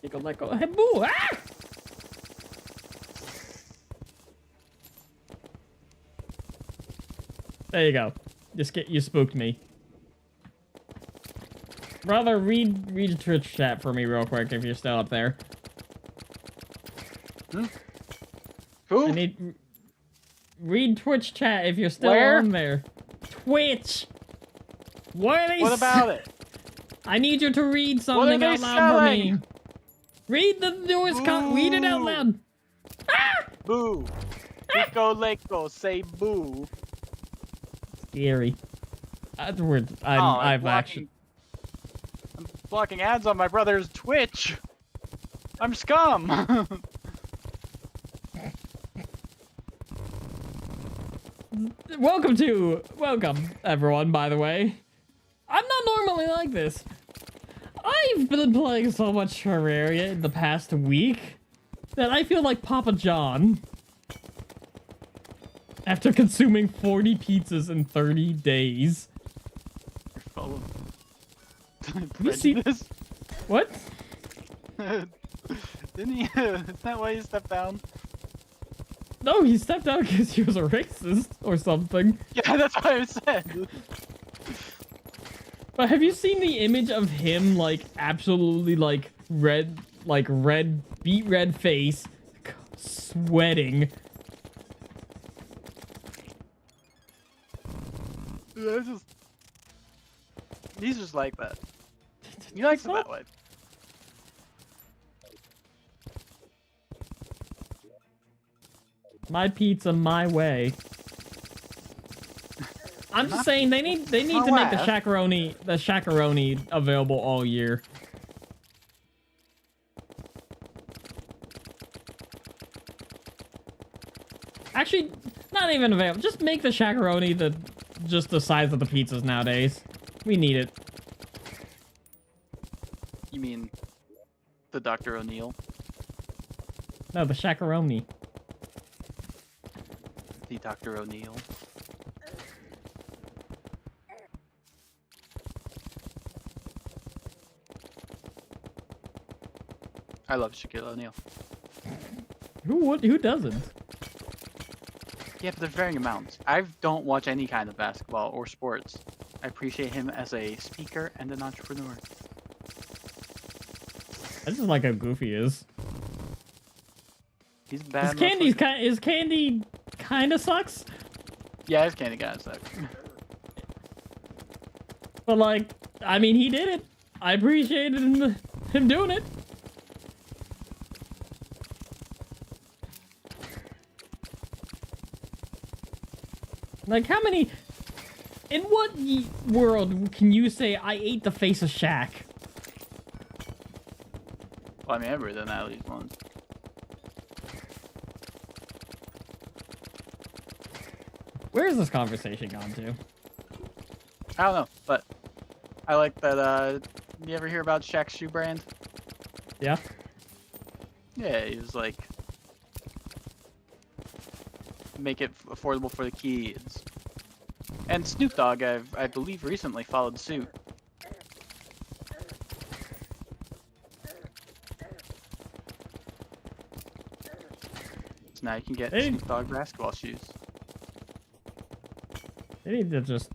You could let go. Hey, boo! Ah! There you go. You spooked me. Brother, read the Twitch chat for me real quick if you're still up there. Who? I need... Read Twitch chat if you're still Where? on there. Twitch! What are they What about it? I need you to read What are something they out loud for me. selling? Read the newest read it out loud. Ah! Boo. Rico Leko, say boo. Scary. Afterwards, I'm I've blocking, actually... I'm blocking ads on my brother's Twitch. I'm scum. Welcome, everyone, by the way. I'm not normally like this. I've been playing so much Terraria in the past week that I feel like Papa John. After consuming 40 pizzas in 30 days. You're full of You see- prejudice. What? Didn't he? Isn't that why he stepped down? No, he stepped out because he was a racist or something. Yeah, that's what I said. But have you seen the image of him, like, absolutely, like, beet red face, sweating? He's just like that. He likes it that way. My pizza, my way. I'm just saying they need to make the shakaroni available all year. Actually, not even available. Just make the shakaroni just the size of the pizzas nowadays. We need it. You mean the Dr. O'Neill? No, the shakaroni. The Dr. O'Neill. I love Shaquille O'Neal. Who doesn't? Yeah, but they're varying amounts. I don't watch any kind of basketball or sports. I appreciate him as a speaker and an entrepreneur. I just like how goofy he is. He's bad. His candy kind of sucks. Yeah, his candy guy sucks. But like, I mean, he did it. I appreciated him doing it. Like, how many... In what world can you say, I ate the face of Shaq? Well, I mean, everybody done that at least once. Where is this conversation gone to? I don't know, but I like that, you ever hear about Shaq's shoe brand? Yeah? Yeah, he was like, make it affordable for the kids. And Snoop Dogg, I believe, recently followed suit. So now you can get Snoop Dogg basketball shoes. They need to just...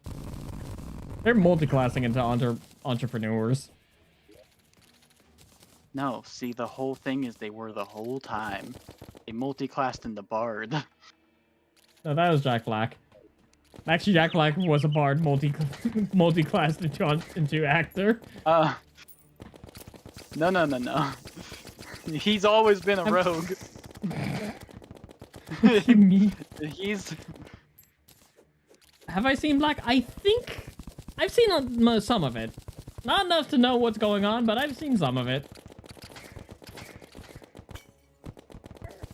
They're multi-classing into entrepreneurs. No, see, the whole thing is they were the whole time. They multi-classed into Bard. No, that was Jack Black. Actually, Jack Black was a bard multi-classed into actor. No. He's always been a rogue. What do you mean? He's... Have I seen Black? I think... I've seen some of it. Not enough to know what's going on, but I've seen some of it.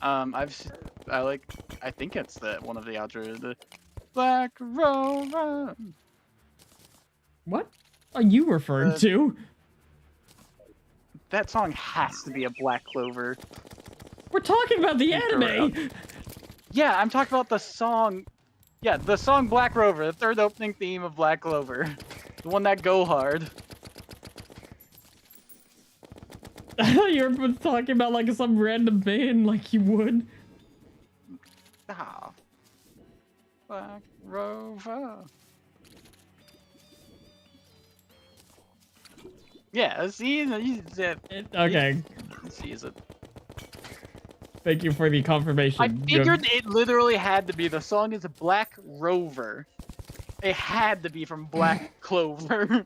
I think it's one of the outro, the Black Rover. What are you referring to? That song has to be a Black Clover. We're talking about the anime! Yeah, I'm talking about the song. Yeah, the song Black Rover, the third opening theme of Black Clover. The one that go hard. You're talking about like some random band like you would. Ah. Black Rover. Yeah, see, Okay. sees it. Thank you for the confirmation. I figured it literally had to be. The song is Black Rover. It had to be from Black Clover.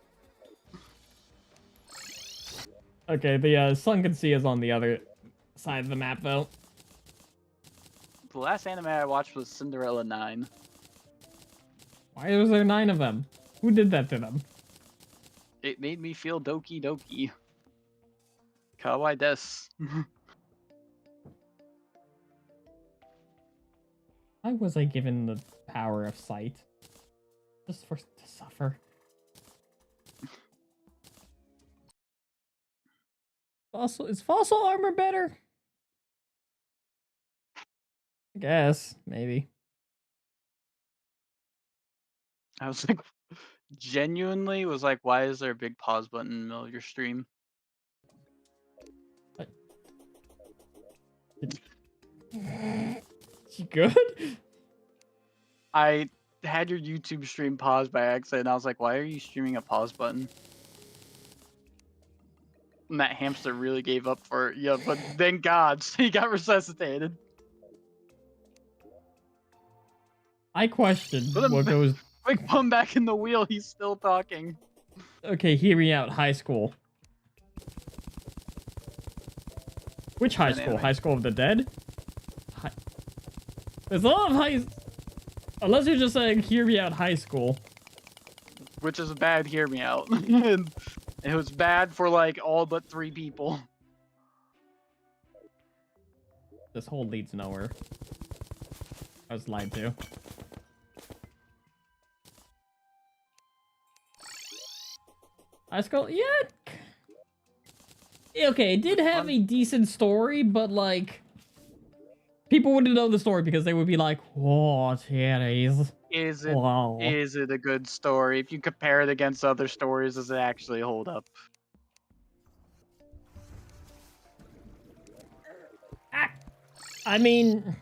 Okay, the Sunken Sea is on the other side of the map, though. The last anime I watched was Cinderella 9. Why was there 9 of them? Who did that to them? It made me feel doki doki. Kawaii desu. Why was I given the power of sight? Just for to suffer. Is fossil armor better? I guess, maybe. I was like, genuinely was like, why is there a big pause button in the middle of your stream? What? You good? I had your YouTube stream paused by accident, and I was like, why are you streaming a pause button? And that hamster really gave up for it. Yeah, but thank God, he got resuscitated. I question Put him what goes... Quick, put him back in the wheel, he's still talking. Okay, hear me out. High school. Which high school? High School of the Dead? There's a lot of high... Unless you're just saying, hear me out, high school. Which is a bad hear me out. It was bad for, like, all but 3 people. This hole leads nowhere. I was lied to. High school? Yeah. Okay, it did have a decent story, but, like... People wouldn't know the story because they would be like, what is? Is it Wow. is it a good story? If you compare it against other stories, does it actually hold up? I mean,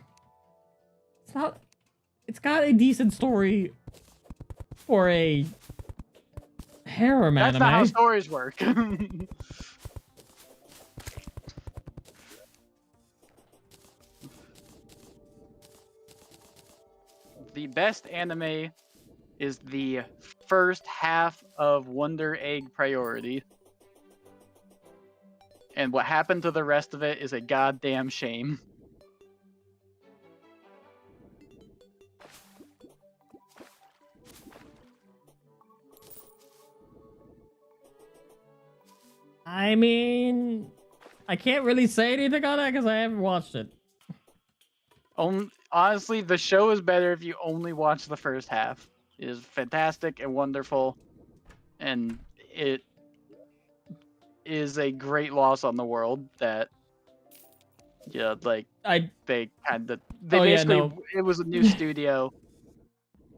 it's not. It's got a decent story for a harem That's anime. not how stories work. The best anime is the first half of Wonder Egg Priority. And what happened to the rest of it is a goddamn shame. I mean, I can't really say anything on that because I haven't watched it. Honestly, the show is better if you only watch the first half. It is fantastic and wonderful, and it is a great loss on the world that, yeah, like, they basically, it was a new studio,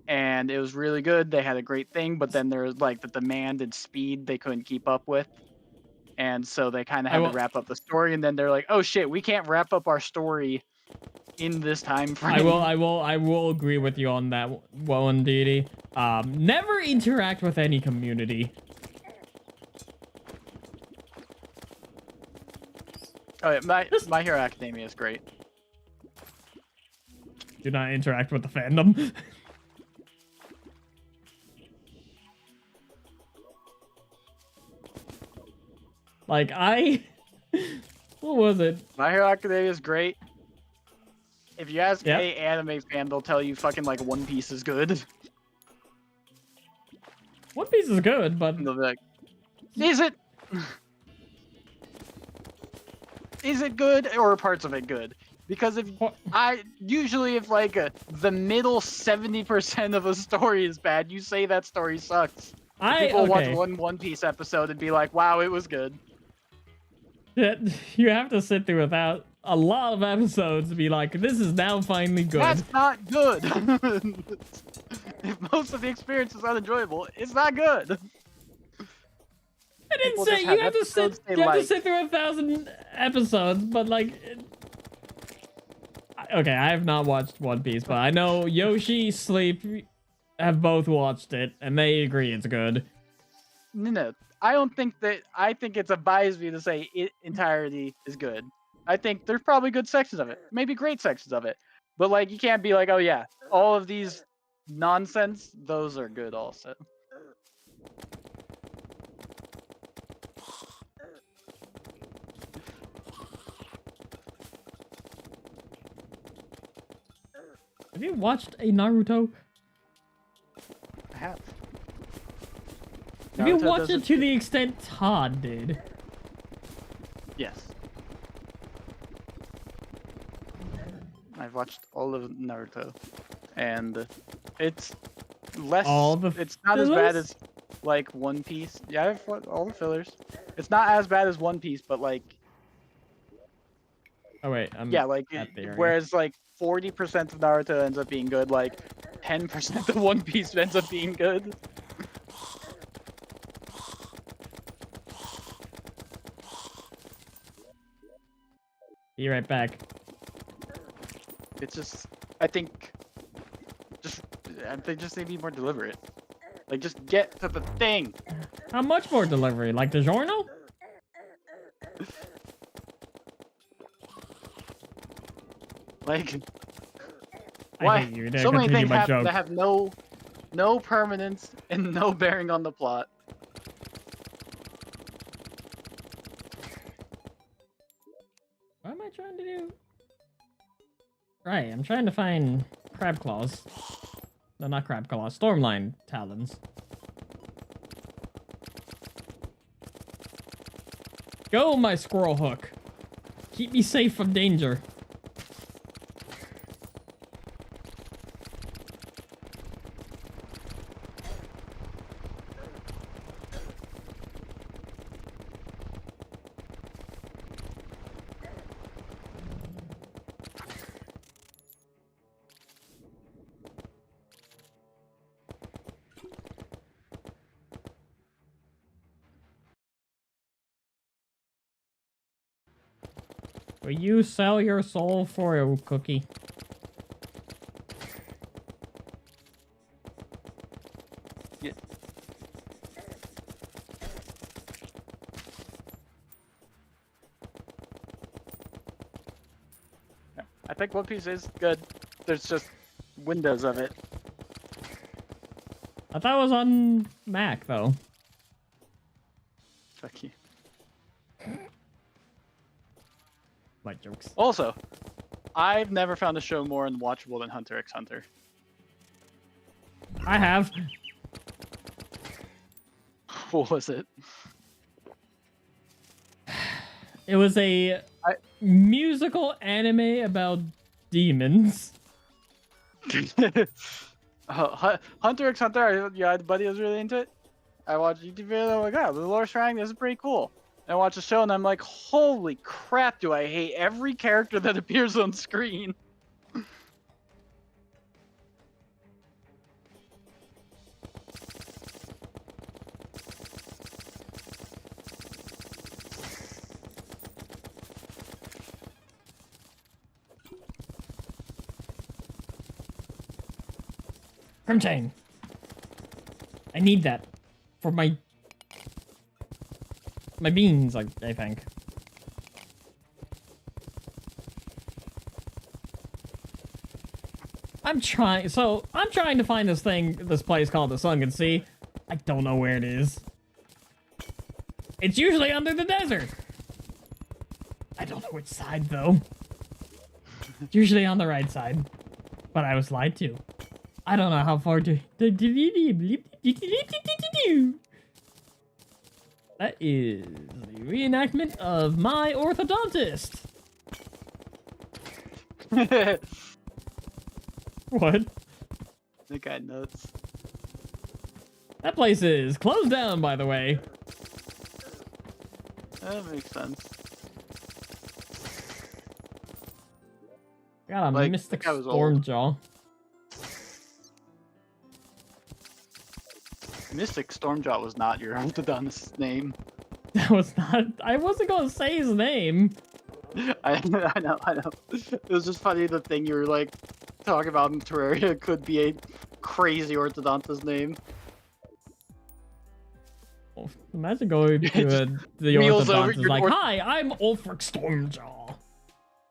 and it was really good. They had a great thing, but then there was, like, the demand and speed they couldn't keep up with. And so they kind of had to wrap up the story, and then they're like, oh shit, we can't wrap up our story in this time frame. I will agree with you on that one, Didi. Never interact with any community. Oh yeah, My Hero Academia is great. Do not interact with the fandom. Like, what was it? My Hero Academia is great. If you ask a anime fan, they'll tell you fucking, like, One Piece is good. One Piece is good, but... And they'll be like, is it? Is it good, or are parts of it good? Because if like the middle 70% of a story is bad, you say that story sucks. People watch One Piece episode and be like, wow, it was good. You have to sit through without a lot of episodes to be like, this is now finally good. That's not good. If most of the experience is unenjoyable, it's not good. I didn't say you have to sit through 1,000 episodes, but like, Okay, I have not watched One Piece, but I know Yoshi, Sleep have both watched it, and they agree it's good. No, I don't think that. I think it's a bias view to say it entirety is good. I think there's probably good sections of it, maybe great sections of it, but like you can't be like, oh yeah, all of these nonsense, those are good also. Have you watched a Naruto? I have. Have you Naruto watched it doesn't- to the extent Todd did? Yes. I've watched all of Naruto, and it's less. All the It's not as bad fillers? as like One Piece. Yeah, I've watched all the fillers. It's not as bad as One Piece, but like Oh wait, I'm yeah, like at the area. whereas like 40% of Naruto ends up being good, like 10% of One Piece ends up being good. Be right back. It's just, I think they just need to be more deliberate. Like just get to the thing. How much more delivery? Like DiGiorno? Like I why? hate you. There, So many continue things my have joke. that have no permanence and no bearing on the plot. What am I trying to do? Right, I'm trying to find crab claws. No, not crab claws. Stormline talons. Go, my squirrel hook. Keep me safe from danger. Will you sell your soul for a cookie? Yeah. I think One Piece is good. There's just windows of it. I thought it was on Mac, though. Fuck you. My jokes. Also, I've never found a show more unwatchable than Hunter x Hunter. I have. What was it? It was a musical anime about demons. Hunter x Hunter, yeah, the buddy was really into it. I watched YouTube video, like, oh, the lore shrine, this is pretty cool. And I watch the show, and I'm like, holy crap, do I hate every character that appears on screen. Crim chain. I need that for my beans, I think. I'm trying to find this place called the Sunken Sea. I don't know where it is. It's usually under the desert. I don't know which side though. It's usually on the right side. But I was lied to. I don't know how far to... That is the reenactment of my orthodontist. What? That guy nuts. That place is closed down, by the way. That makes sense. Got a Like, mystic that guy was storm old. jaw. Mystic Stormjaw was not your orthodontist's name. That was not... I wasn't gonna say his name. I know, I know. It was just funny the thing you were like talking about in Terraria could be a crazy orthodontist name. Oh, imagine going to Just the wheels over orthodontist your like, "Hi, I'm Ulfric Stormjaw."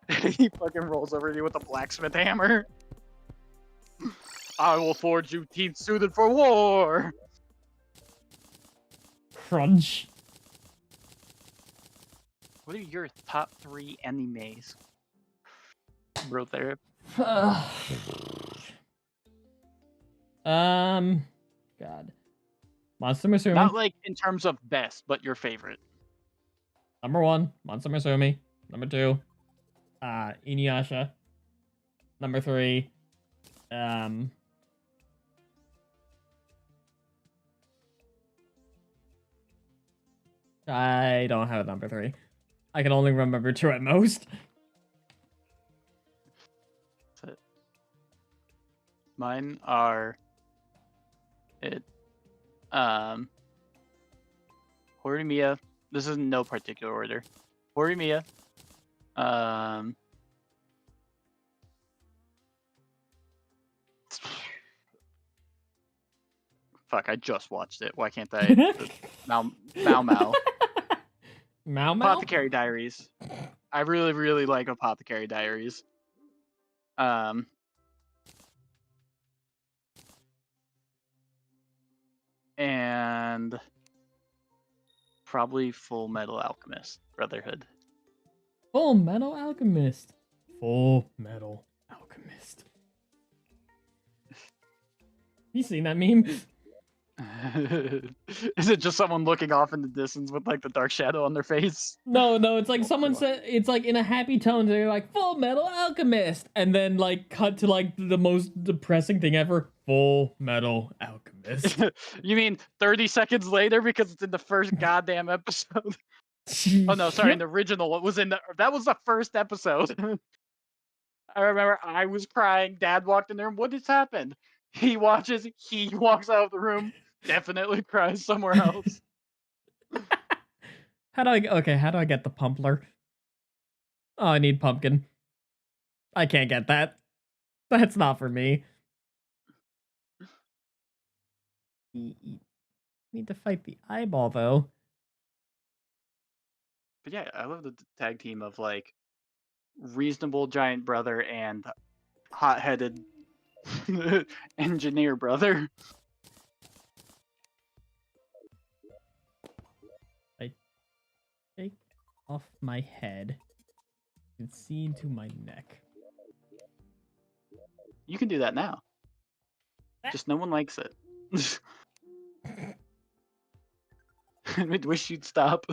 he fucking rolls over you with a blacksmith hammer. I will forge you teeth suited for war. Crunch. What are your top 3 animes? Bro, there. God. Monster Musume. Not like in terms of best, but your favorite. Number 1, Monster Musume. Number 2, Inuyasha. Number 3, I don't have a number 3. I can only remember 2 at most. That's it. Mine are Horimiya. This is in no particular order. Horimiya. Fuck, I just watched it. Why can't I? Mao Mao. Mao Mao? Apothecary Diaries. I really, really like Apothecary Diaries. And probably Full Metal Alchemist Brotherhood. Full Metal Alchemist. Full Metal Alchemist. You seen that meme? Is it just someone looking off in the distance with like the dark shadow on their face? No, it's like someone said, it's like in a happy tone, they're like, Full Metal Alchemist! And then like cut to like the most depressing thing ever, Full Metal Alchemist. You mean 30 seconds later because it's in the first goddamn episode? Oh no, sorry, in the original, it was that was the first episode. I remember I was crying, Dad walked in there, what has happened? He watches, he walks out of the room, definitely cries somewhere else. How do I get the Pumpler? Oh, I need pumpkin. I can't get that. That's not for me. Need to fight the eyeball, though. But yeah, I love the tag team of like reasonable giant brother and hot-headed engineer brother. I take off my head and see into my neck. You can do that now. Just no one likes it. I wish you'd stop.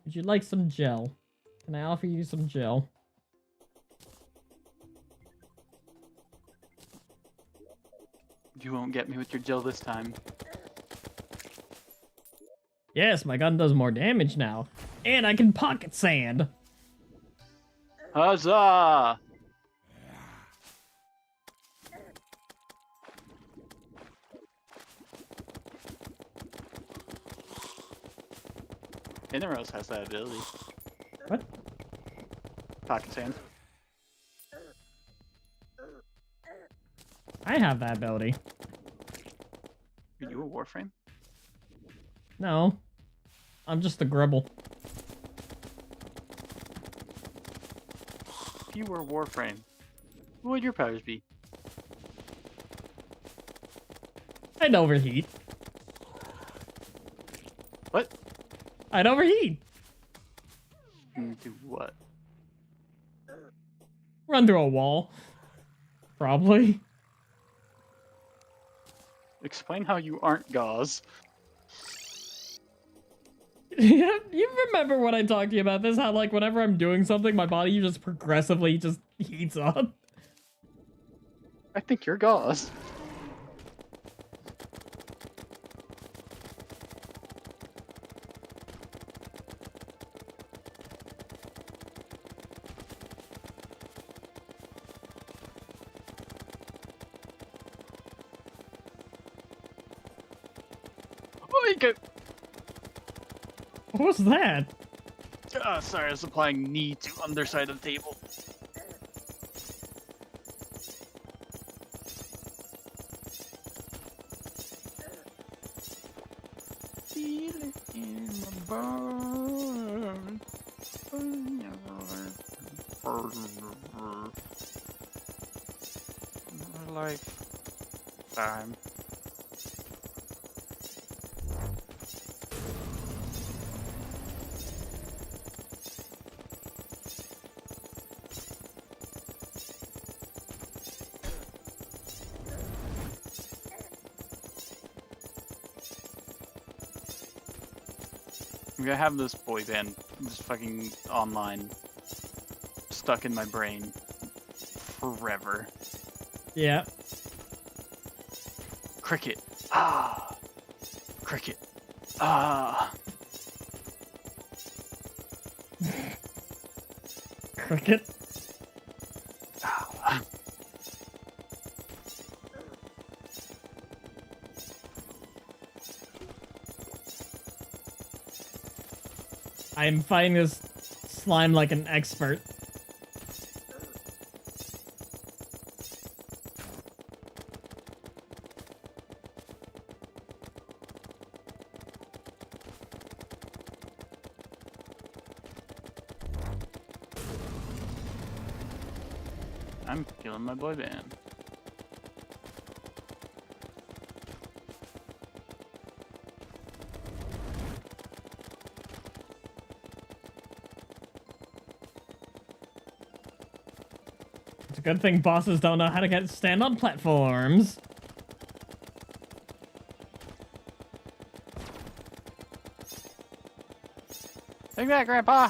Would you like some gel? Can I offer you some gel? You won't get me with your gel this time. Yes, my gun does more damage now. And I can pocket sand. Huzzah! Inaros has that ability. What? Pocket sand. I have that ability. Are you a Warframe? No. I'm just a gribble. If you were a Warframe, what would your powers be? I'd overheat. What? I'd overheat. Do what? Run through a wall. Probably. Explain how you aren't Gauze. You remember when I talked to you about this? How like whenever I'm doing something, my body just progressively just heats up. I think you're Gauze. Oh, you get. was that? Sorry, I was applying knee to underside of the table. Feel it in my bones. Lifetime. I'm gonna have this boy band just fucking online stuck in my brain forever. Yeah. Cricket. Ah. Cricket. Ah. Cricket. Ah. I am fighting this slime like an expert. I'm killing my boy band. It's a good thing bosses don't know how to stand on platforms. Take that, Grandpa!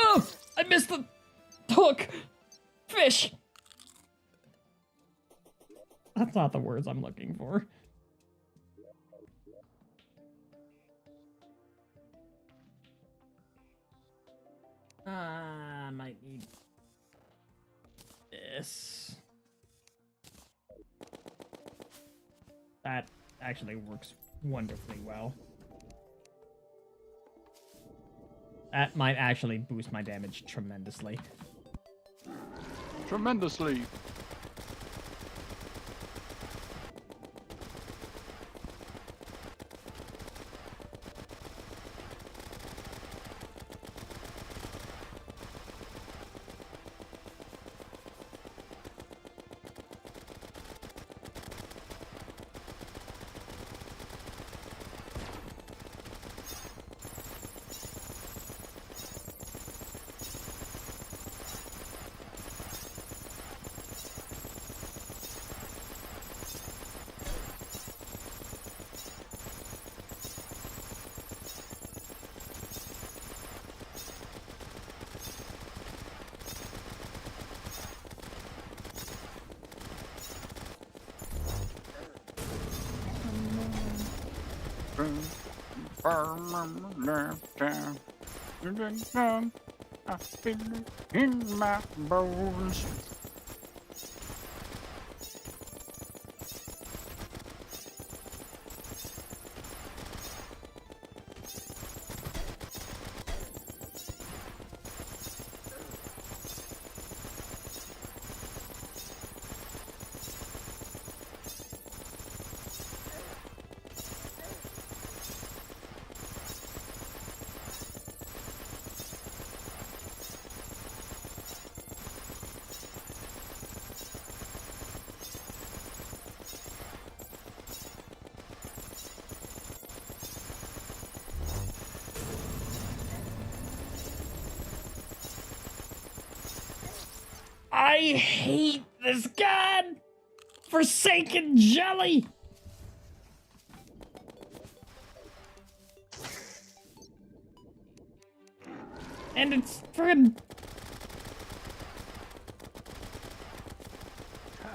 Oh! I missed the hook! Fish! That's not the words I'm looking for. I might need this. That actually works wonderfully well. That might actually boost my damage tremendously. Tremendously. I feel it in my bones. I hate this god forsaken jelly. And it's friggin'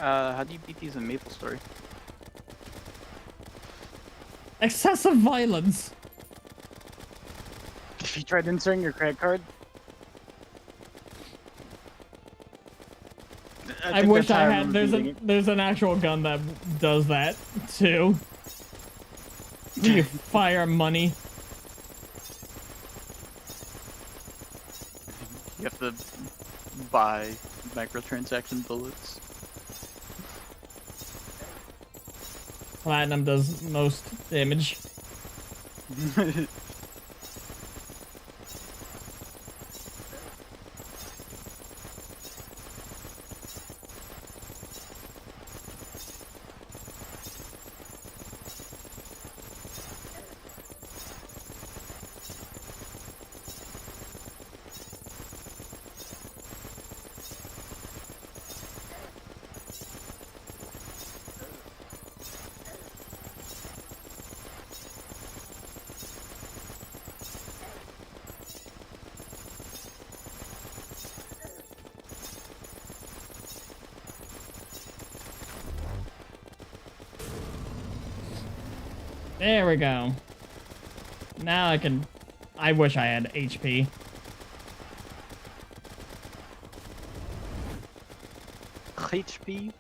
How do you beat these in MapleStory? Excessive violence. If you tried inserting your credit card. I think wish that's I how had. remember beating it. There's an actual gun that does that too. You fire money. You have to buy microtransaction bullets. Platinum does most damage. There we go. Now I can... I wish I had HP. HP?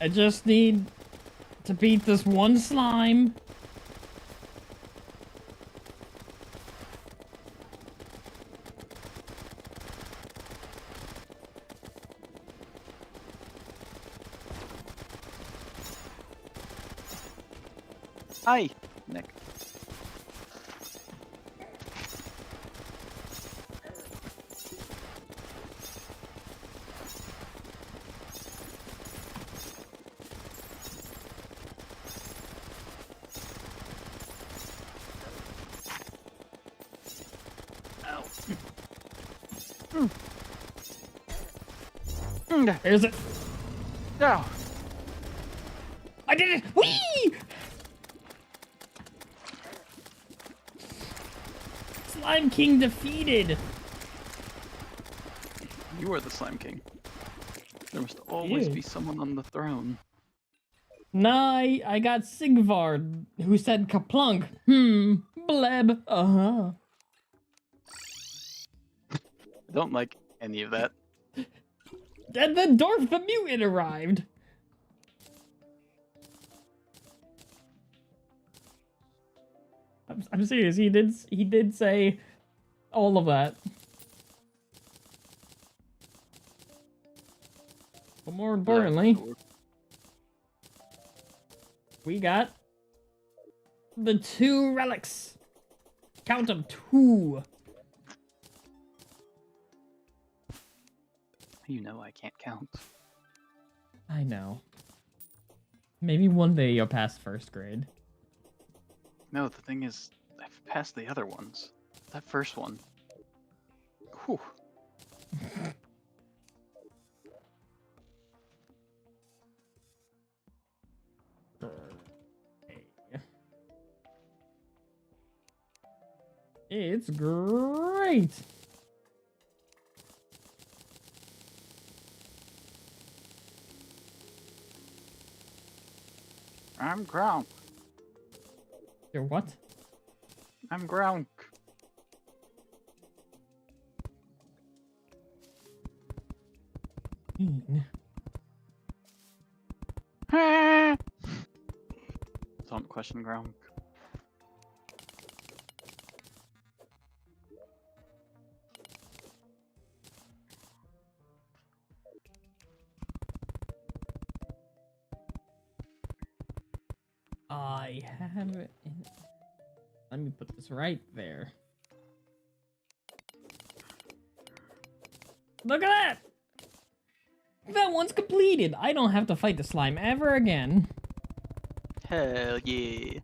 I just need to beat this one slime. Hi, Nick. Ow. There's it. No. I did it! Whee! Slime King defeated. You are the Slime King. There must always Ew. be someone on the throne. Nah, I got Sigvard, who said kaplunk. Bleb. Uh-huh. I don't like any of that. And then Dorf the Mutant arrived. I'm serious. He did say all of that. But more importantly, we got the 2 relics. Count them, 2. You know I can't count. I know. Maybe one day you'll pass first grade. No, the thing is, I've passed the other ones. That first one. Whew. It's great. I'm Grounk. You're what? I'm Grounk. Don't question Grounk. I have it in... Let me put this right there. Look at that! That one's completed! I don't have to fight the slime ever again. Hell yeah.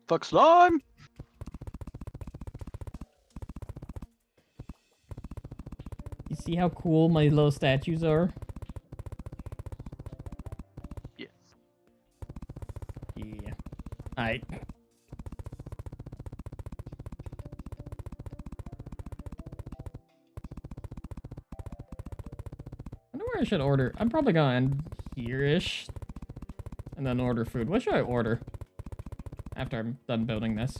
Fuck slime! You see how cool my little statues are? Yes. Yeah. Alright. where I should order. I'm probably gonna end here-ish. And then order food. What should I order? After I'm done building this.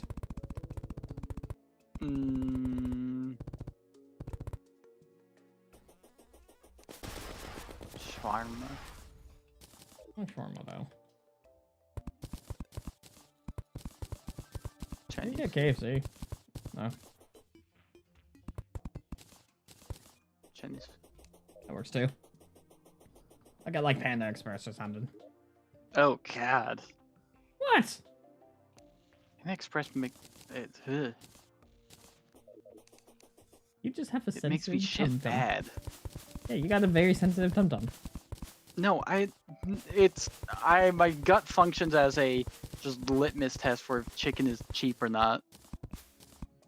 Shawarma. Not shawarma, though. Chinese. You get KFC. No, Chinese. that works too. I got like Panda Express or something. Oh God. What? An express make it. Ugh. You just have a It sensitive makes me shit tum-tum. bad. Yeah, you got a very sensitive tum-tum. No, my gut functions as a just litmus test for if chicken is cheap or not.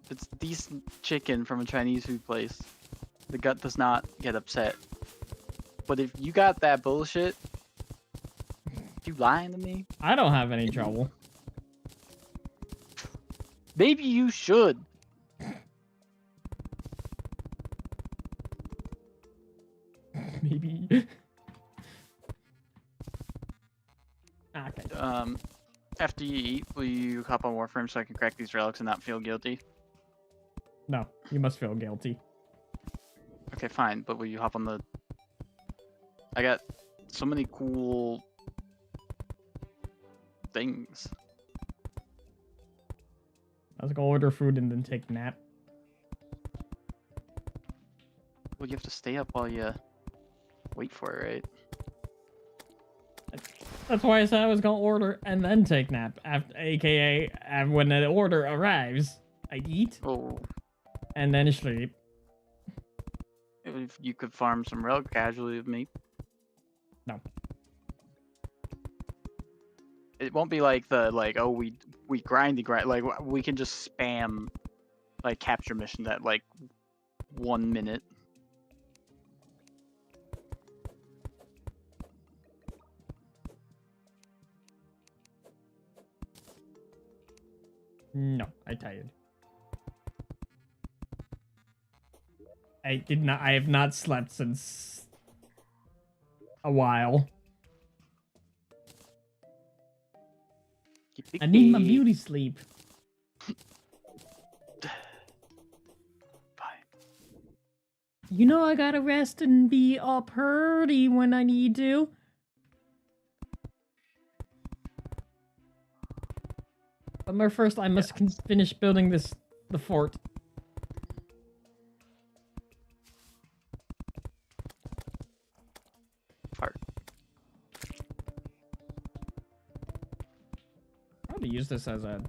If it's decent chicken from a Chinese food place, the gut does not get upset. But if you got that bullshit, you lying to me? I don't have any trouble. Maybe you should. Maybe. Okay. After you eat, will you hop on Warframe so I can crack these relics and not feel guilty? No, you must feel guilty. Okay, fine, but will you hop on the... I got so many cool things. Let's go order food and then take a nap. Well, you have to stay up while you wait for it, right? That's why I said I was gonna order and then take nap. After, AKA, when the order arrives, I eat Oh, and then sleep. if you could farm some relic casually with me. No. It won't be like oh we grind, like we can just spam like capture missions at like 1 minute. No, I tired. I have not slept since a while. I need my beauty sleep. Fine. You know I gotta rest and be up early when I need to. But first I must finish building the fort. Fart. Probably use this as a...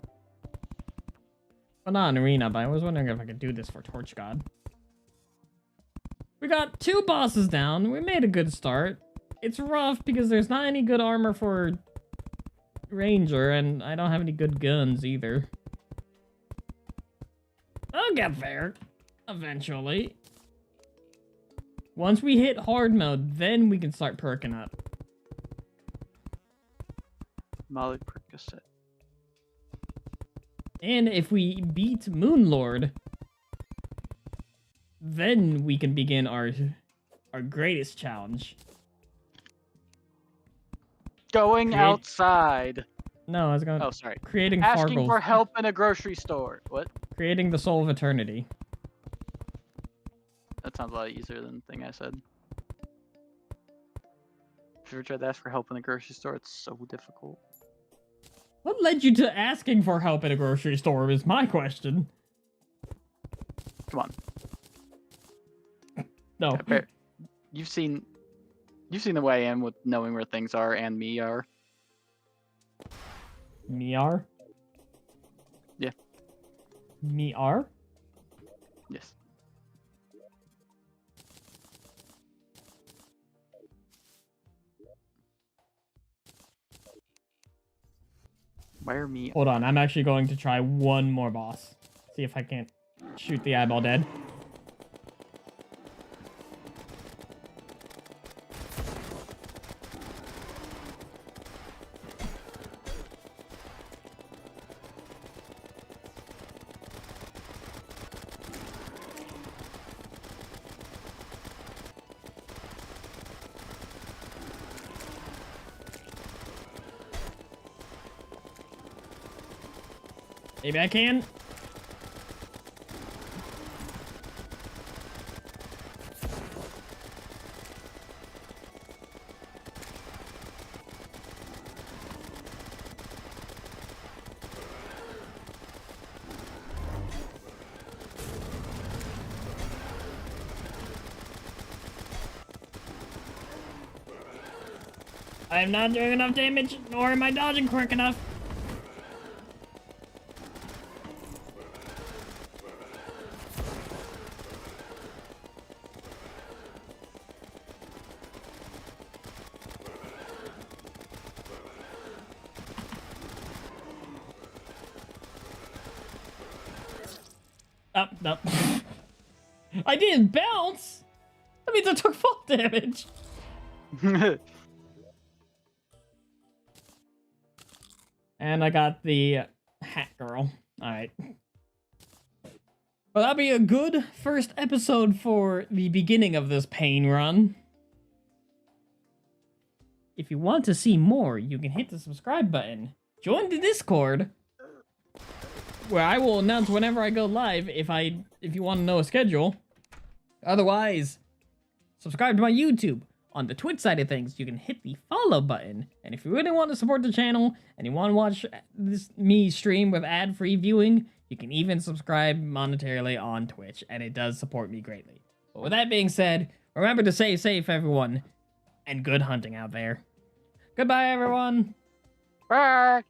Well, not an arena, but I was wondering if I could do this for Torch God. We got 2 bosses down. We made a good start. It's rough because there's not any good armor for Ranger, and I don't have any good guns either. I'll get there eventually. Once we hit hard mode, then we can start perking up. Molly Percocet. And if we beat Moonlord, then we can begin our greatest challenge. Going outside. No, I was going. Oh, sorry. Creating Asking Fargles. for help in a grocery store. What? Creating the Soul of Eternity. That sounds a lot easier than the thing I said. If you ever tried to ask for help in a grocery store, it's so difficult. What led you to asking for help at a grocery store is my question. Come on. No. You've seen the way I am with knowing where things are and me are. Me are? Yeah. Me are? Yes. Where me? Hold on, I'm actually going to try one more boss. See if I can't shoot the eyeball dead. Maybe I can. I am not doing enough damage, nor am I dodging quick enough. Oh, no. I didn't bounce! That means I took fall damage. And I got the hat girl. Alright. Well, that'll be a good first episode for the beginning of this pain run. If you want to see more, you can hit the subscribe button. Join the Discord, where I will announce whenever I go live if you want to know a schedule. Otherwise, subscribe to my YouTube. On the Twitch side of things, you can hit the follow button. And if you really want to support the channel and you want to watch me stream with ad-free viewing, you can even subscribe monetarily on Twitch, and it does support me greatly. But with that being said, remember to stay safe, everyone, and good hunting out there. Goodbye, everyone. Bye.